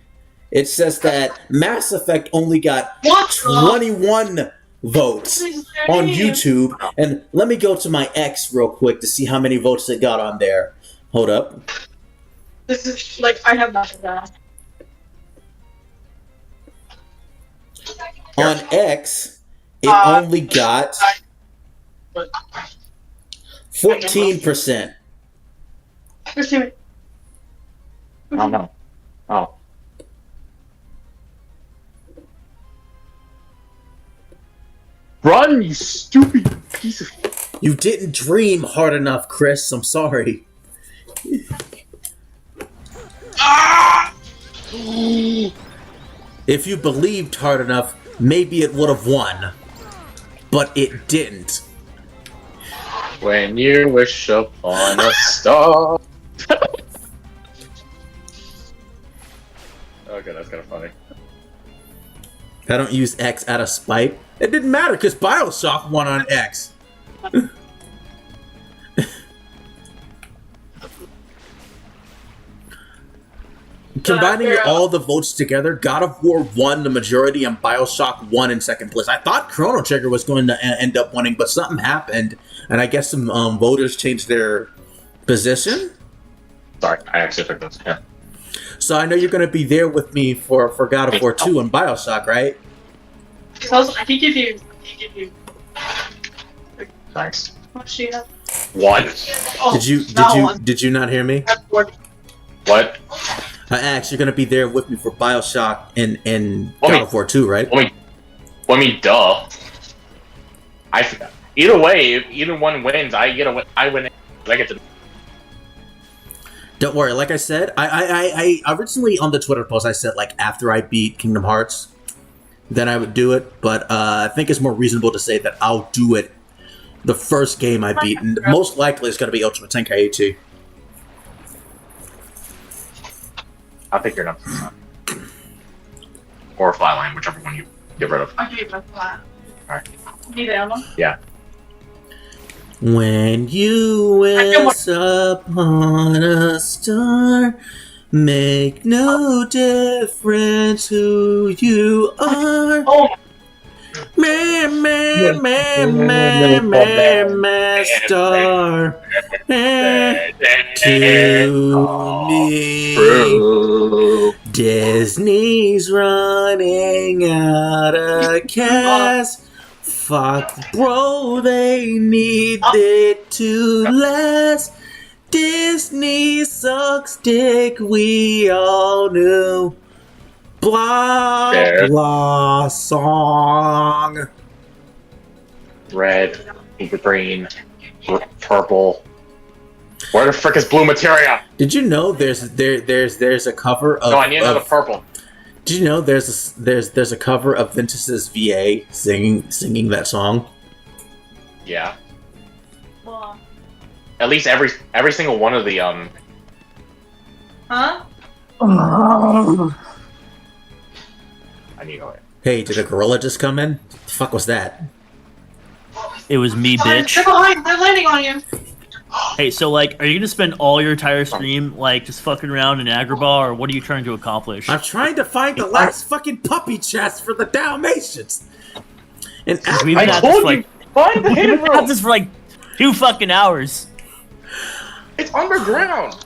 it says that Mass Effect only got 21 votes on YouTube. And let me go to my X real quick to see how many votes it got on there. Hold up. This is like, I have nothing to On X, it only got 14%. Oh no. Oh. Run, you stupid piece of... You didn't dream hard enough, Chris. I'm sorry. Ah! If you believed hard enough, maybe it would have won. But it didn't. When you wish upon a star... Okay, that's kind of funny. I don't use X out of spite. It didn't matter because Bioshock won on X. Combining all the votes together, God of War won the majority and Bioshock won in second place. I thought Chrono Trigger was going to end up winning, but something happened, and I guess some voters changed their position. Sorry, I actually took this. Yeah. So I know you're going to be there with me for God of War 2 and Bioshock, right? I can give you. Thanks. What do you have? One. Oh, Did you not hear me? What? I asked, you're going to be there with me for Bioshock and God of War 2, right? Well, I mean, duh. Either way, if either one wins, I win. I get to. Don't worry. Like I said, I originally on the Twitter post I said like after I beat Kingdom Hearts, then I would do it. But I think it's more reasonable to say that I'll do it the first game I beat, and most likely it's going to be Ultimate Tenkaichi 2. I think you're not. Or Flatline, whichever one you get rid of. I'll give you my flat. Alright. Need ammo? Yeah. When you wish upon a star, make no difference who you are. Oh, Star to me. Disney's running out of cash. Fuck, bro, they need it to last. Disney sucks dick, we all knew. Blah, blah, song. Red, green, purple. Where the frick is blue materia? Did you know there's a cover of... No, I need another purple. Did you know there's a cover of Ventus's VA singing that song? Yeah. At least every single one of the Huh? I need to go in. Hey, did a gorilla just come in? What the fuck was that? It was me, bitch. They're behind. They're landing on you. Hey, so like, are you gonna spend all your entire stream like just fucking around in Agrabah, or what are you trying to accomplish? I'm trying to find the last fucking puppy chest for the Dalmatians. And We've been at this for like 2 fucking hours. It's underground.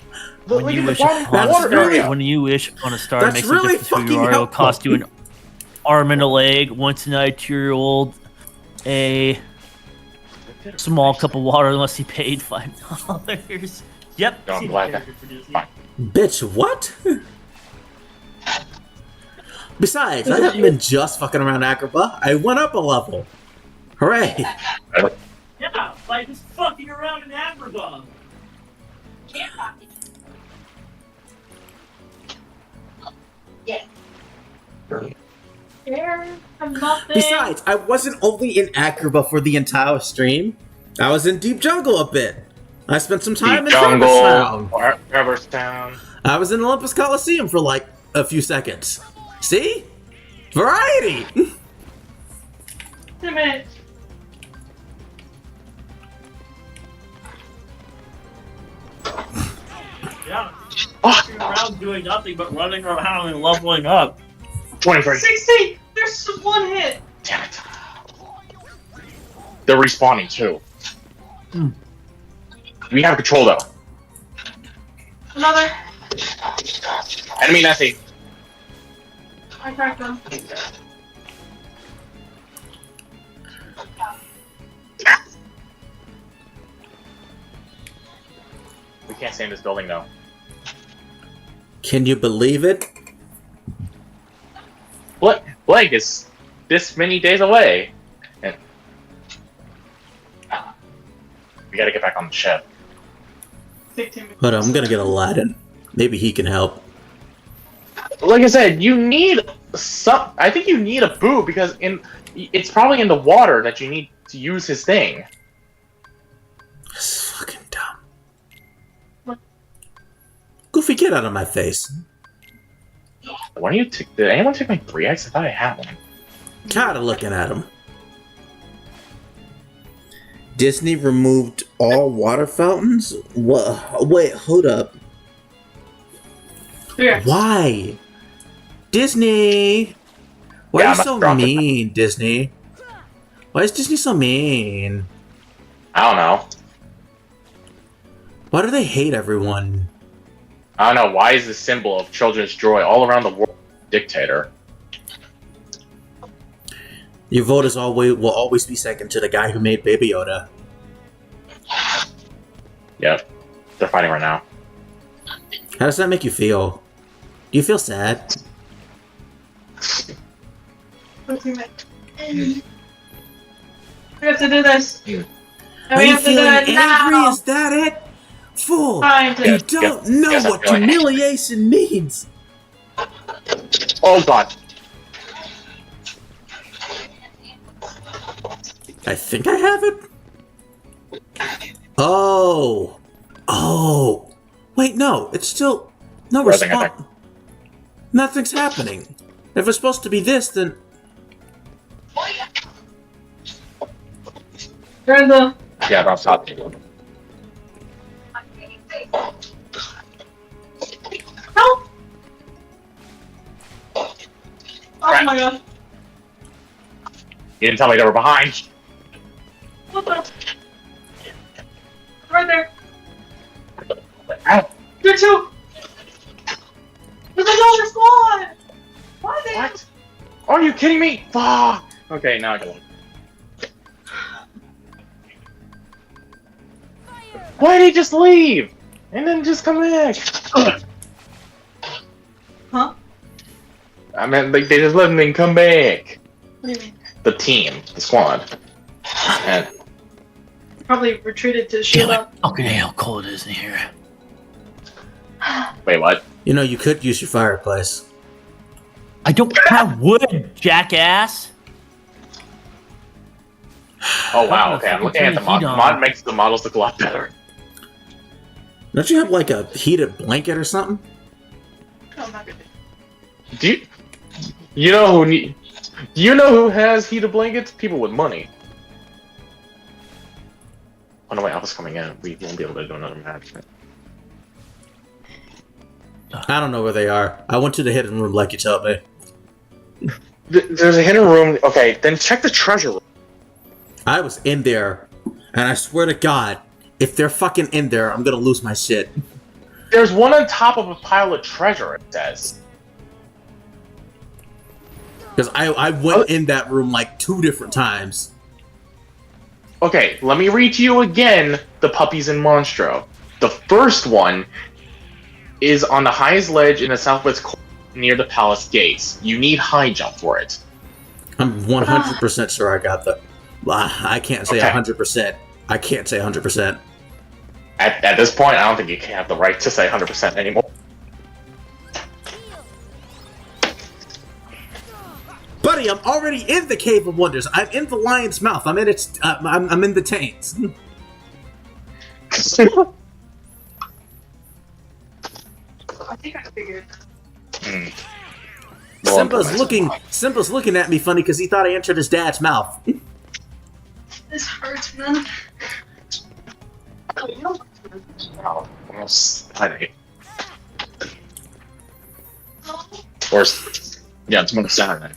When you wish upon a star, That's makes really a difference who fucking you are. It'll helpful. cost you an arm and a leg, once a night, 2-year-old, a small cup of water, unless he paid $5. Yep. No, I'm glad that. Fine. Bitch, what? Besides, I haven't been just fucking around Agrabah. I went up a level. Hooray! Yeah, like just fucking around in Agrabah. Besides, I wasn't only in Agrabah for the entire stream. I was in Deep Jungle a bit. I spent some time in Traverse Town. I was in Olympus Coliseum for like a few seconds. See? Variety! Damn it. Yeah. Fucking around doing nothing but running around and leveling up. 23. 60! There's just one hit! Damn it. They're respawning too. We have control though. Another. Enemy Nessie. I cracked them. We can't stay in this building though. Can you believe it? Blake is this many days away. And we gotta get back on the ship. 15 minutes. Hold on, I'm gonna get Aladdin. Maybe he can help. Like I said, you need I think you need a boo because it's probably in the water that you need to use his thing. That's fucking dumb. What? Goofy, get out of my face. Why don't you take? Did anyone take my 3x? I thought I had one. Kinda looking at him. Disney removed all water fountains? What? Wait, hold up. Yeah. Why? Disney! Why Yeah, are you so mean, Disney? Why is Disney so mean? I don't know. Why do they hate everyone? I don't know. Why is the symbol of children's joy all around the world dictator? Your vote is will always be second to the guy who made Baby Yoda. Yep. They're fighting right now. How does that make you feel? Do you feel sad? We have to do this. And Are we you have to do feeling it angry? now. Is that it? Fool! Fine, You dude. don't know Yes, I'm what feeling humiliation means! Oh god. I think I have it. Oh. Oh. Wait, no. It's still... No Rising response. attack. Nothing's happening. If it's supposed to be this, then... Brenda. Yeah, that's hot. Help! Oh my god. You didn't tell me they were behind. What the? Right there. Ow. There too. There's another squad. Why are they? What? Are you kidding me? Fuck. Okay, now I can look. Why did he just leave? And then just come back? Huh? I mean, like, they just let him come back. What do you mean? The team, the squad. And Probably retreated to shield up. Fucking hell, cold isn't here. wait, what? You know, you could use your fireplace. I don't have wood, jackass. Oh wow, okay, I'm looking at the mod. The mod makes the models look a lot better. Don't you have, like, a heated blanket or something? Oh, not good. Do you know who has heated blankets? People with money. Oh no, wait, Alpha's coming in. We won't be able to do another match. I don't know where they are. I went to the hidden room like you told me. There's a hidden room. Okay, then check the treasure room. I was in there, and I swear to God, if they're fucking in there, I'm gonna lose my shit. There's one on top of a pile of treasure, it says. Because I went in that room like 2 different times. Okay, let me read to you again the puppies in Monstro. The first one is on the highest ledge in the southwest corner near the palace gates. You need high jump for it. I'm 100% sure I got the... I can't say Okay. 100%. I can't say 100%. At this point, I don't think you can have the right to say 100% anymore. Buddy, I'm already in the Cave of Wonders. I'm in the Lion's Mouth. I'm in its... I'm in the taints. I think I figured. Simba's looking at me funny because he thought I entered his dad's mouth. This hurts, man. Yeah, it's one Saturday.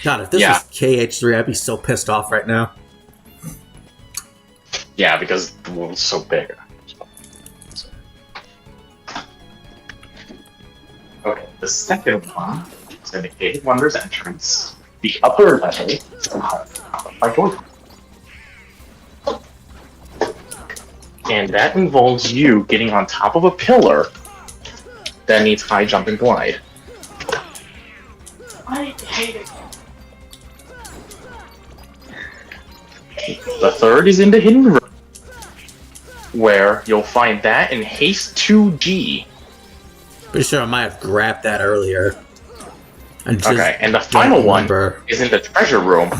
God, if this Yeah. was KH3, I'd be so pissed off right now. Yeah, because the world's so big. Okay, the second one is in the Cave of Wonders entrance. The upper level by door. And that involves you getting on top of a pillar that needs high jump and glide. I hate it. The third is in the hidden room, where you'll find that in Haste 2G. Pretty sure I might have grabbed that earlier. Okay, and the final one remember. is in the treasure room,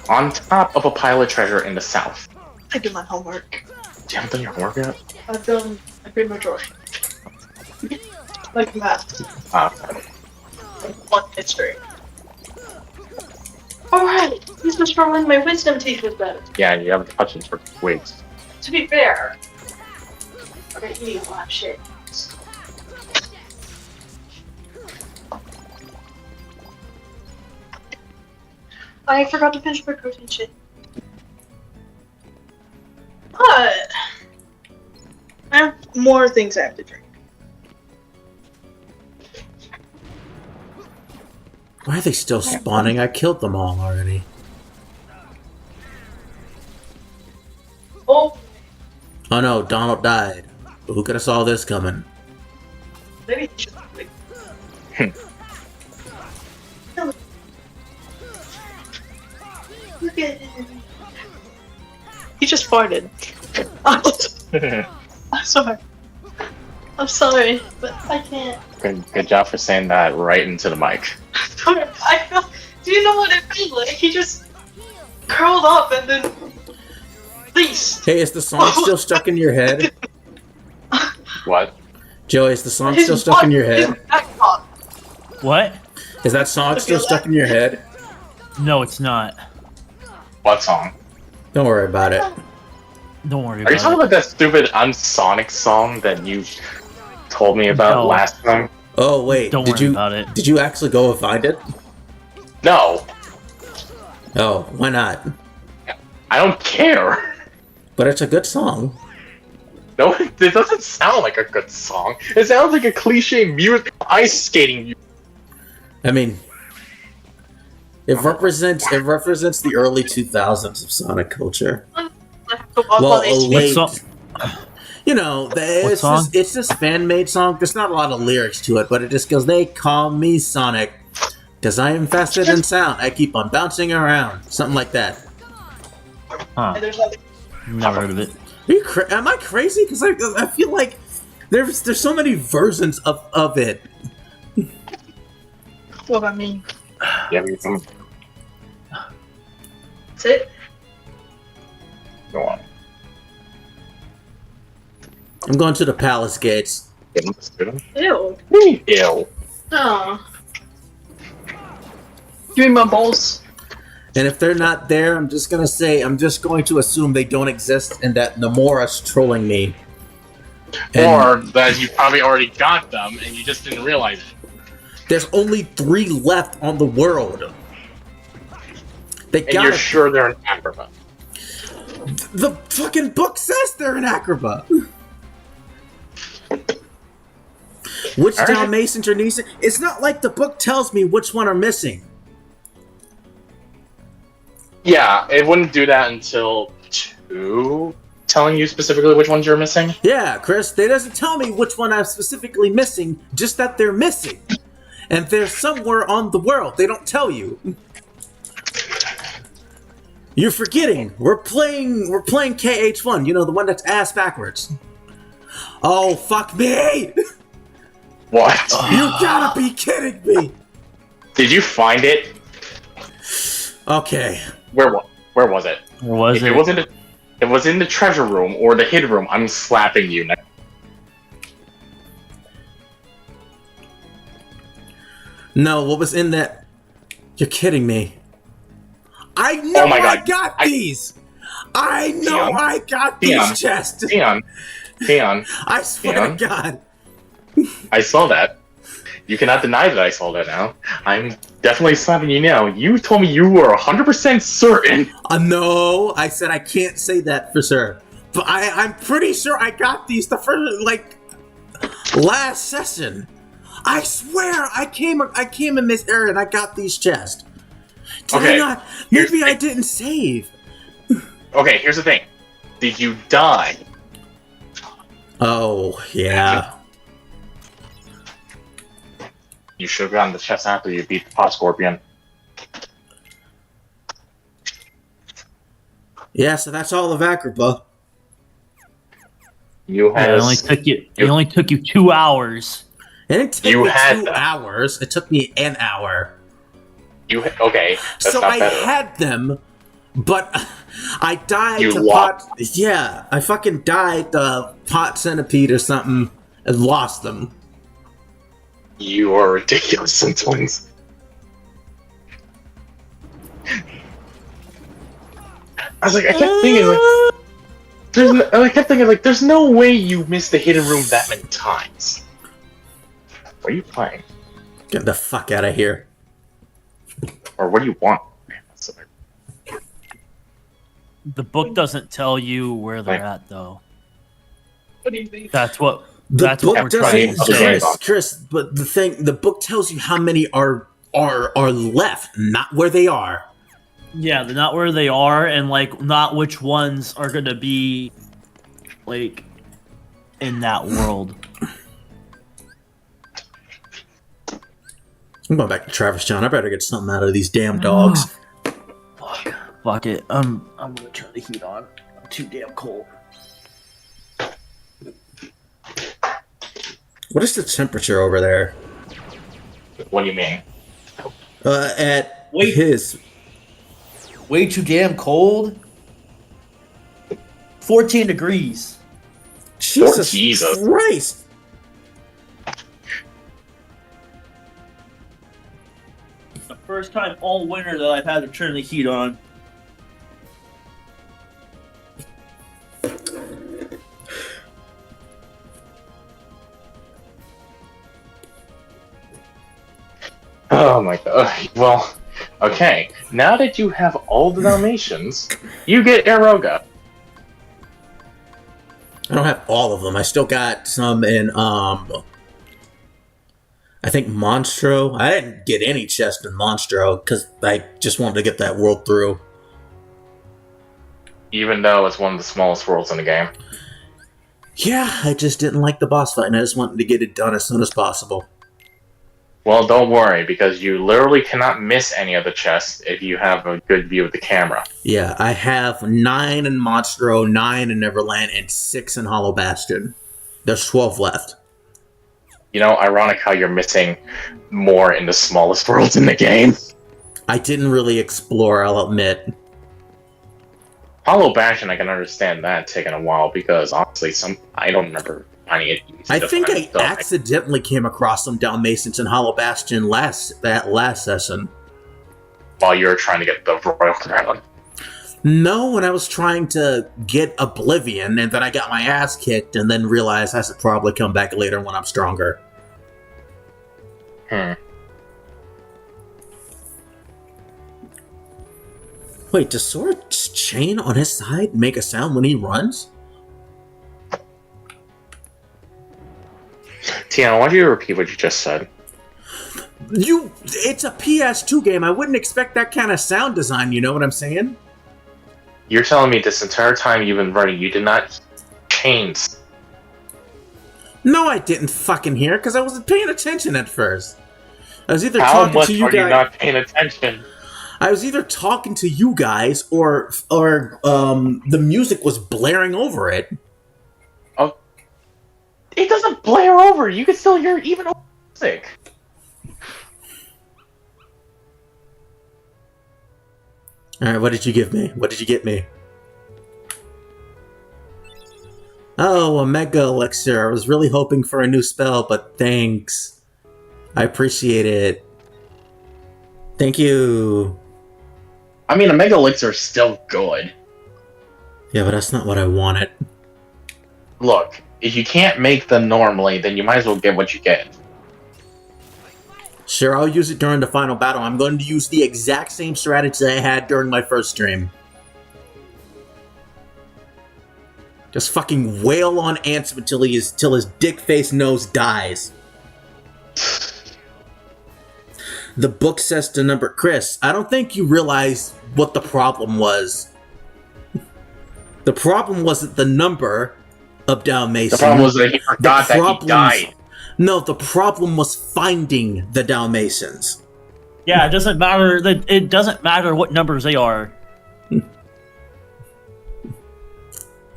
on top of a pile of treasure in the south. I did my homework. You haven't done your homework yet? I pretty much already. Like math. On history. Alright, this was from when my wisdom teeth was better. Yeah, you haven't touched it for weeks. To be fair, I've been eating a lot of shit. I forgot to finish my protein shit. But I have more things I have to drink. Why are they still spawning? I killed them all already. Oh, Oh no, Donald died. Who could have saw this coming? maybe you should wait. Look at him. He just farted. I'm sorry. I'm sorry, but I can't. Good job for saying that right into the mic. I felt. Do you know what it felt like? He just curled up and then released. Hey, is the song still stuck in your head? What? Joey, is the song still stuck in your head? What? Is that song still stuck in your head? No, it's not. What song? Don't worry about it. Don't worry Are you about talking it. about that stupid Unsonic song that you told me about No. last time? Oh wait, Don't did worry you about it. did you actually go and find it? No, Oh, why not? I don't care. But it's a good song. No, it doesn't sound like a good song. It sounds like a cliche music ice skating. I mean, it represents the early 2000s of Sonic culture. Well, a What late, song? you know, it's song? this fan-made song. There's not a lot of lyrics to it, but it just goes, "They call me Sonic, 'cause I am faster than sound. I keep on bouncing around." Something like that. Huh. There's like, Never heard of it. Are you am I crazy? Because I feel like there's so many versions of it. what I mean. Yeah, some. That's it? Go on. I'm going to the palace gates. Ew. Ew. Oh. Give me my balls. And if they're not there, I'm just going to assume they don't exist and that Nomura's trolling me. And Or that you probably already got them and you just didn't realize it. there's only 3 left on the world. They And got you're sure they're in Agrabah. The fucking book says they're in Agrabah. Which Alright. Dalmatians are Nisa? It's not like the book tells me which one are missing. Yeah, it wouldn't do that until 2 telling you specifically which ones you're missing. Yeah, Chris, they doesn't tell me which one I'm specifically missing, just that they're missing. And they're somewhere on the world. They don't tell you. You're forgetting. We're playing KH1, you know, the one that's ass backwards. Oh, fuck me! What? You gotta be kidding me! Did you find it? Okay. Where was it? Or was If it? if it was in the treasure room or the hidden room, I'm slapping you. No, what was in that? You're kidding me. I know Oh my I God. got these! I know Dion. I got Dion. these chests! Dion, I swear Dion. to God. I saw that. You cannot deny that I saw that now. I'm definitely slapping you now. You told me you were 100% certain. No, I said I can't say that for sure. But I'm pretty sure I got these the first, last session. I swear I came in this area and I got these chests. Did I Okay, not? Maybe I didn't save. Okay, here's the thing. Did you die? Oh, yeah. You should have gotten the chest after you beat the pot scorpion. Yeah, so that's all of Agrabah. You Yeah, had it only took you. It only took you 2 hours. It didn't take You me had 2 them. hours. It took me an hour. okay. That's So not I better. had them, but I died You to lost. pot. Yeah, I fucking died to pot centipede or something and lost them. You are ridiculous sometimes. I was like, I kept thinking, like, there's no way you missed the hidden room that many times. What are you playing? Get the fuck out of here. Or what do you want? The book doesn't tell you where they're at, though. What do you think? That's what The book we're trying to say. Chris, but the book tells you how many are left, not where they are. Yeah, they're not where they are, and like not which ones are gonna be like in that world. I'm going back to Travis John. I better get something out of these damn dogs. Fuck it. I'm gonna turn the heat on. I'm too damn cold. What is the temperature over there? What do you mean? At Wait. his. Way too damn cold. 14 degrees. Jesus, Jesus. Christ! The first time all winter that I've had to turn the heat on. Oh my god. Well, okay. Now that you have all the Dalmatians, you get Aeroga. I don't have all of them. I still got some in I think Monstro. I didn't get any chest in Monstro because I just wanted to get that world through. Even though it's one of the smallest worlds in the game. Yeah, I just didn't like the boss fight, and I just wanted to get it done as soon as possible. Well, don't worry, because you literally cannot miss any of the chests if you have a good view of the camera. Yeah, I have 9 in Monstro, 9 in Neverland, and 6 in Hollow Bastion. There's 12 left. You know, ironic how you're missing more in the smallest worlds in the game. I didn't really explore, I'll admit. Hollow Bastion, I can understand that taking a while, because honestly, I don't remember finding it easy. I think I accidentally came across some Dalmatians in Hollow Bastion last session. While you were trying to get the Royal Crown. No, when I was trying to get Oblivion, and then I got my ass kicked, and then realized I should probably come back later when I'm stronger. Wait, does Sora's chain on his side make a sound when he runs? Tiana, why don't you repeat what you just said? It's a PS2 game. I wouldn't expect that kind of sound design, you know what I'm saying? You're telling me this entire time you've been running, you did not chains. No, I didn't fucking hear, because I wasn't paying attention at first. I was either How talking much to you are guys. you not paying attention? I was either talking to you guys or the music was blaring over it. Oh, it doesn't blare over. You can still hear even music. Alright, what did you give me? What did you get me? Oh, a Mega Elixir. I was really hoping for a new spell, but thanks. I appreciate it. Thank you. I mean, a Mega Elixir is still good. Yeah, but that's not what I wanted. Look, if you can't make them normally, then you might as well get what you get. Sure, I'll use it during the final battle. I'm going to use the exact same strategy I had during my first stream. Just fucking wail on Ansem till his dick-faced nose dies. The book says the number... Chris, I don't think you realize what the problem was. The problem wasn't the number of Dalmatians. The problem was that he forgot that he died. No, the problem was finding the Dalmatians. Yeah, it doesn't matter. It doesn't matter what numbers they are.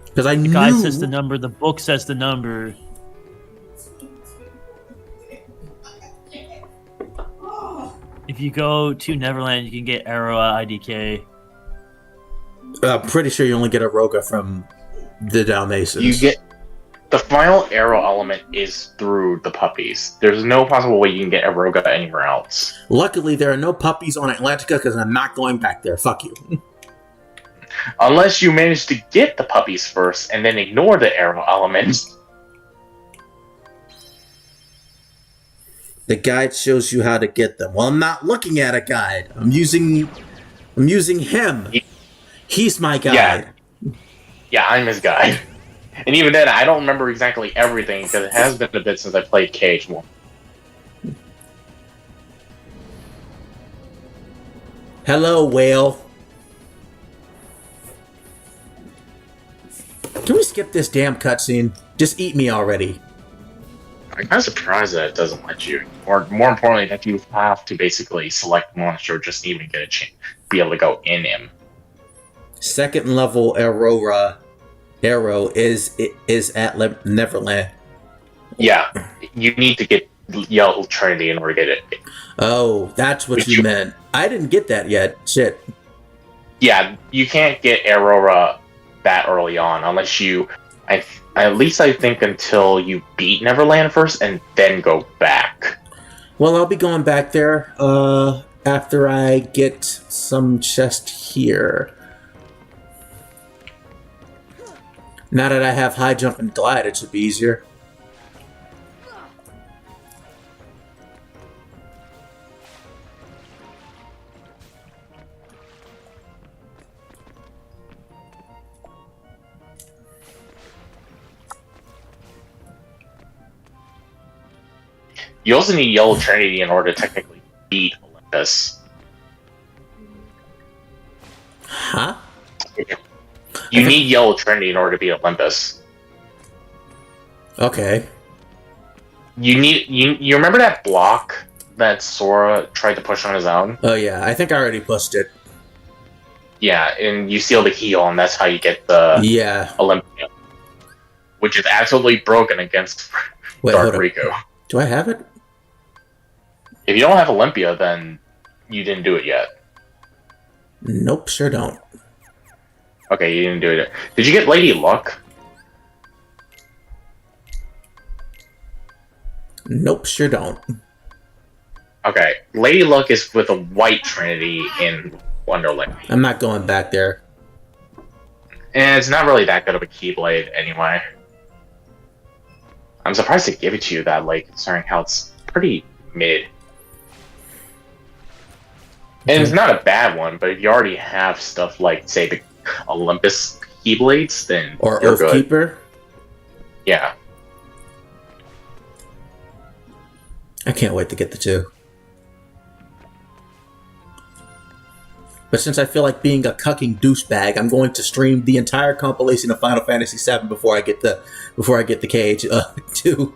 Because I knew... The guy says the number. The book says the number. If you go to Neverland, you can get Arrow IDK. I'm pretty sure you only get a Roga from the Dalmatians. You get... The final arrow element is through the puppies. There's no possible way you can get Aeroga anywhere else. Luckily, there are no puppies on Atlantica because I'm not going back there. Fuck you. Unless you manage to get the puppies first and then ignore the arrow elements. The guide shows you how to get them. Well, I'm not looking at a guide. I'm using him. He's my guide. Yeah, I'm his guide. And even then, I don't remember exactly everything because it has been a bit since I played KH1. Hello, whale. Can we skip this damn cutscene? Just eat me already. I'm kind of surprised that it doesn't let you. Or more importantly, that you have to basically select monster just to even get a chance, be able to go in him. Second level Arrow is at Neverland. Yeah, you need to get Yellow Trinity in order to get it. Oh, that's what you meant. I didn't get that yet. Shit. Yeah, you can't get Aurora that early on unless you, at least I think until you beat Neverland first and then go back. Well, I'll be going back there after I get some chest here. Now that I have high jump and glide, it should be easier. You also need Yellow Trinity in order to technically beat Olympus. Huh? You need Yellow Trinity in order to beat Olympus. Okay. You remember that block that Sora tried to push on his own? Oh yeah, I think I already pushed it. Yeah, and you seal the heal, and that's how you get the Olympia. Which is absolutely broken against Dark Riku. Do I have it? If you don't have Olympia, then you didn't do it yet. Nope, sure don't. Okay, you didn't do it yet. Did you get Lady Luck? Nope, sure don't. Okay, Lady Luck is with a white Trinity in Wonderland. I'm not going back there. And it's not really that good of a Keyblade anyway. I'm surprised to give it to you that late, considering how it's pretty mid. And it's not a bad one, but if you already have stuff like, say, the Olympus Keyblades, then or you're good. Earthkeeper? Yeah. I can't wait to get the two. But since I feel like being a cucking douchebag, I'm going to stream the entire compilation of Final Fantasy VII before I get the KH2.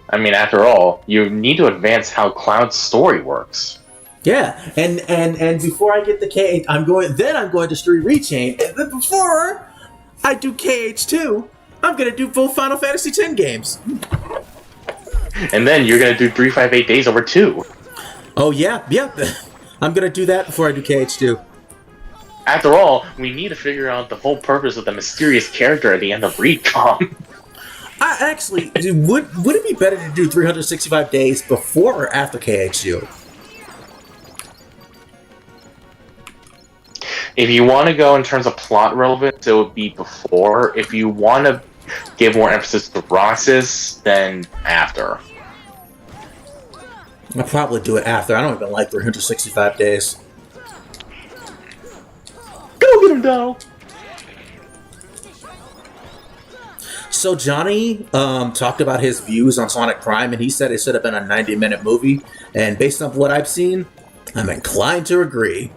I mean, after all, you need to advance how Cloud's story works. Yeah, and before I get the KH, I'm going to stream Rechain, and then before I do KH2, I'm going to do full Final Fantasy X games. And then you're going to do 358 Days over 2. Oh yeah. I'm going to do that before I do KH2. After all, we need to figure out the whole purpose of the mysterious character at the end of Recon. Actually, would it be better to do 365 days before or after KH2? If you want to go in terms of plot relevance, it would be before. If you want to give more emphasis to Roxas, then after. I'll probably do it after. I don't even like 365 days. Go get him, though! So Johnny talked about his views on Sonic Prime, and he said it should have been a 90-minute movie. And based on what I've seen, I'm inclined to agree.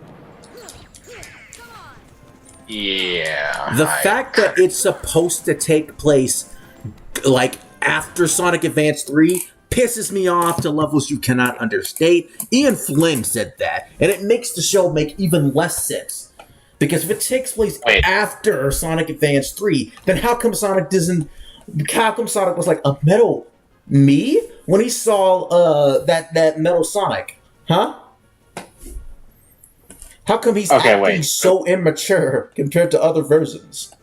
Yeah. The fact that it's supposed to take place, like, after Sonic Advance 3 pisses me off to levels you cannot understate. Ian Flynn said that, and it makes the show make even less sense. Because if it takes place after Sonic Advance 3, then how come Sonic was like a metal me when he saw that metal Sonic? Huh? How come he's acting so immature compared to other versions?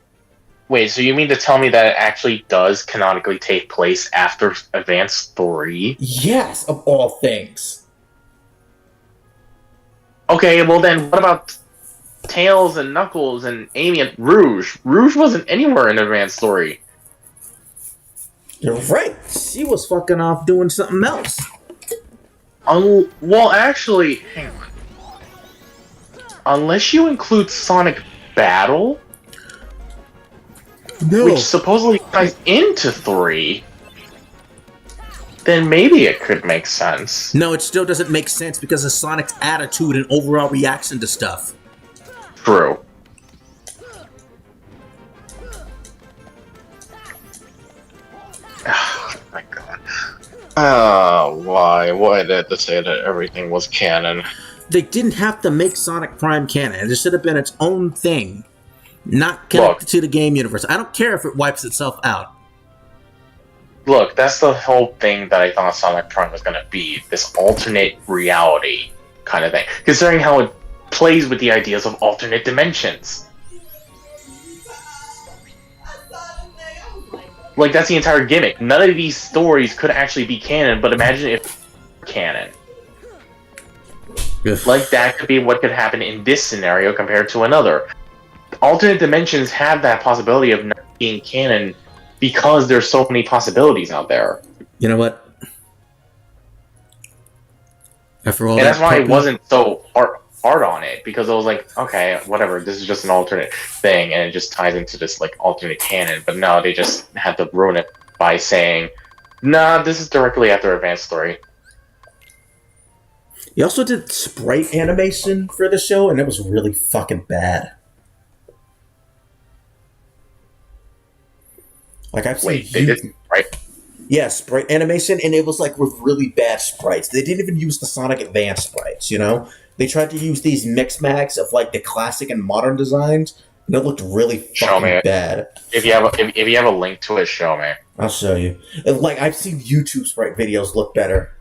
Wait, so you mean to tell me that it actually does canonically take place after Advance 3? Yes, of all things. Okay, well then, what about Tails and Knuckles and Amy and Rouge? Rouge wasn't anywhere in Advance 3. You're right. She was fucking off doing something else. Well, actually, hang on. Unless you include Sonic Battle, No. which supposedly ties into 3, then maybe it could make sense. No, it still doesn't make sense because of Sonic's attitude and overall reaction to stuff. True. Oh my god. Why? Why did they have to say that everything was canon? They didn't have to make Sonic Prime canon. It should have been its own thing, not connected to the game universe. I don't care if it wipes itself out. Look, that's the whole thing that I thought Sonic Prime was going to be. This alternate reality kind of thing. Considering how it plays with the ideas of alternate dimensions. Like, that's the entire gimmick. None of these stories could actually be canon, but imagine if canon. Like, that could be what could happen in this scenario compared to another. Alternate dimensions have that possibility of not being canon because there's so many possibilities out there. You know what? After all, and that's why I wasn't so hard on it, because I was like, okay, whatever, this is just an alternate thing, and it just ties into this, like, alternate canon. But no, they just had to ruin it by saying, nah, this is directly after Advance 3. He also did sprite animation for the show, and it was really fucking bad. Like, I've seen Wait, they did right? Yeah, sprite animation, and it was like with really bad sprites. They didn't even use the Sonic Advance sprites, you know? They tried to use these mix-max of like the classic and modern designs, and it looked really fucking bad. If you have a link to it, show me. I'll show you. Like, I've seen YouTube sprite videos look better.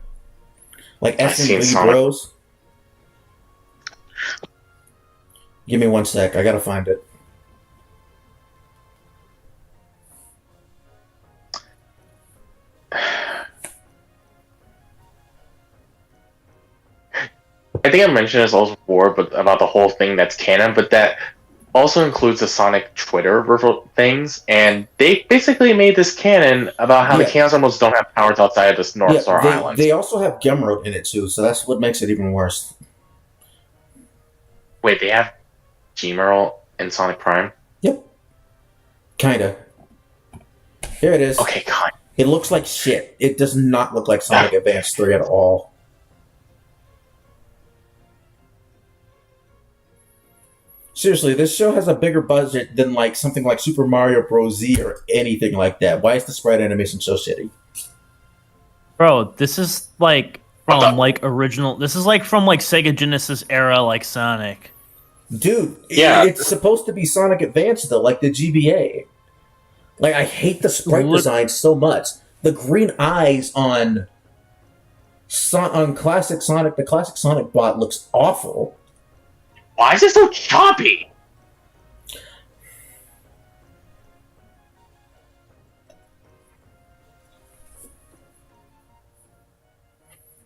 Like S&B Bros. Give me 1 sec. I gotta find it. I think I mentioned this also before, but about the whole thing that's canon, but that also includes the Sonic Twitter things, and they basically made this canon about how the Chaos Emeralds don't have powers outside of this North Star Island. They also have Gemroad in it too, so that's what makes it even worse. Wait, they have G-Merle in Sonic Prime? Yep. Kinda. Here it is. Okay, kind. It looks like shit. It does not look like Sonic Advance 3 at all. Seriously, this show has a bigger budget than like something like Super Mario Bros. Z or anything like that. Why is the sprite animation so shitty? Bro, this is like from like original. This is like from like Sega Genesis era, like Sonic. Dude, it's supposed to be Sonic Advance though, like the GBA. Like, I hate the sprite design so much. The green eyes on classic Sonic, the classic Sonic bot looks awful. Why is it so choppy?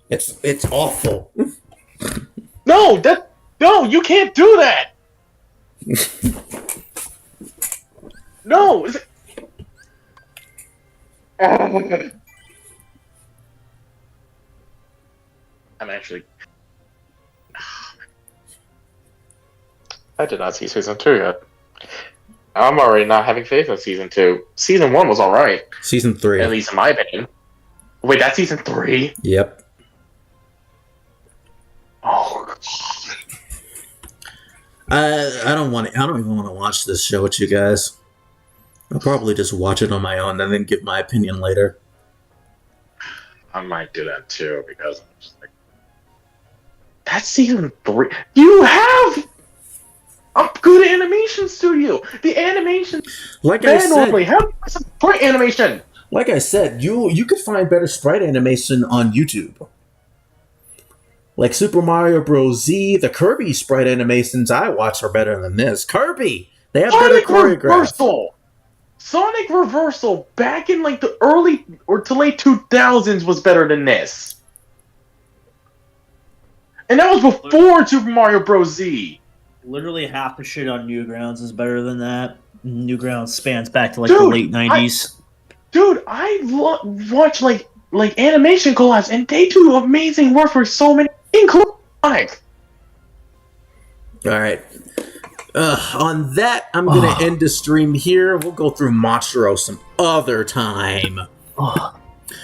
It's awful. No, you can't do that. No. I'm actually. I did not see season 2 yet. I'm already not having faith in season 2. Season 1 was alright. Season 3. At least in my opinion. Wait, that's season 3? Yep. Oh, God. I don't even want to watch this show with you guys. I'll probably just watch it on my own and then give my opinion later. I might do that too, because I'm just like, that's season 3. You have a good animation studio. The animation, like I said, normally have some great animation. Like I said, you could find better sprite animation on YouTube. Like Super Mario Bros. Z, the Kirby sprite animations I watch are better than this. Kirby! They have better choreography. Sonic Reversal back in like the early or to late 2000s was better than this. And that was before Super Mario Bros. Z. Literally half the shit on Newgrounds is better than that. Newgrounds spans back to like the late 90s. I watch like animation collabs, and they do amazing work for so many, including Sonic. All right. On that, I'm going to end the stream here. We'll go through Monstro some other time.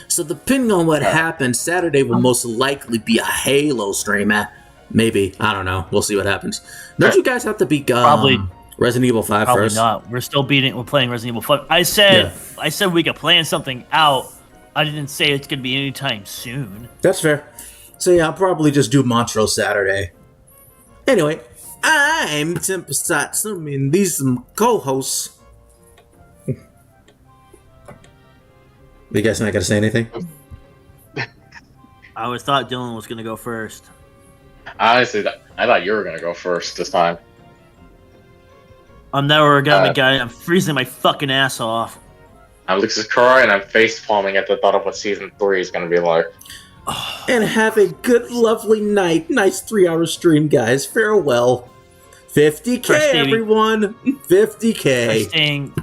So depending on what happens, Saturday will most likely be a Halo stream. Maybe. I don't know. We'll see what happens. Don't you guys have to beat Probably. Resident Evil 5 Probably first? not. We're still We're playing Resident Evil 5. I said we could plan something out. I didn't say it's going to be anytime soon. That's fair. So yeah, I'll probably just do Monstro Saturday. Anyway, I'm Tempesatsu, and these are my co-hosts. You guys not gonna say anything? I always thought Dylan was going to go first. Honestly, I thought you were gonna go first this time. I'm never gonna guy. I'm freezing my fucking ass off. I'm Luxacora, and I'm face palming at the thought of what season 3 is gonna be like. And have a good, lovely night. Nice 3-hour stream, guys. Farewell. 50K, First, baby. everyone. 50K.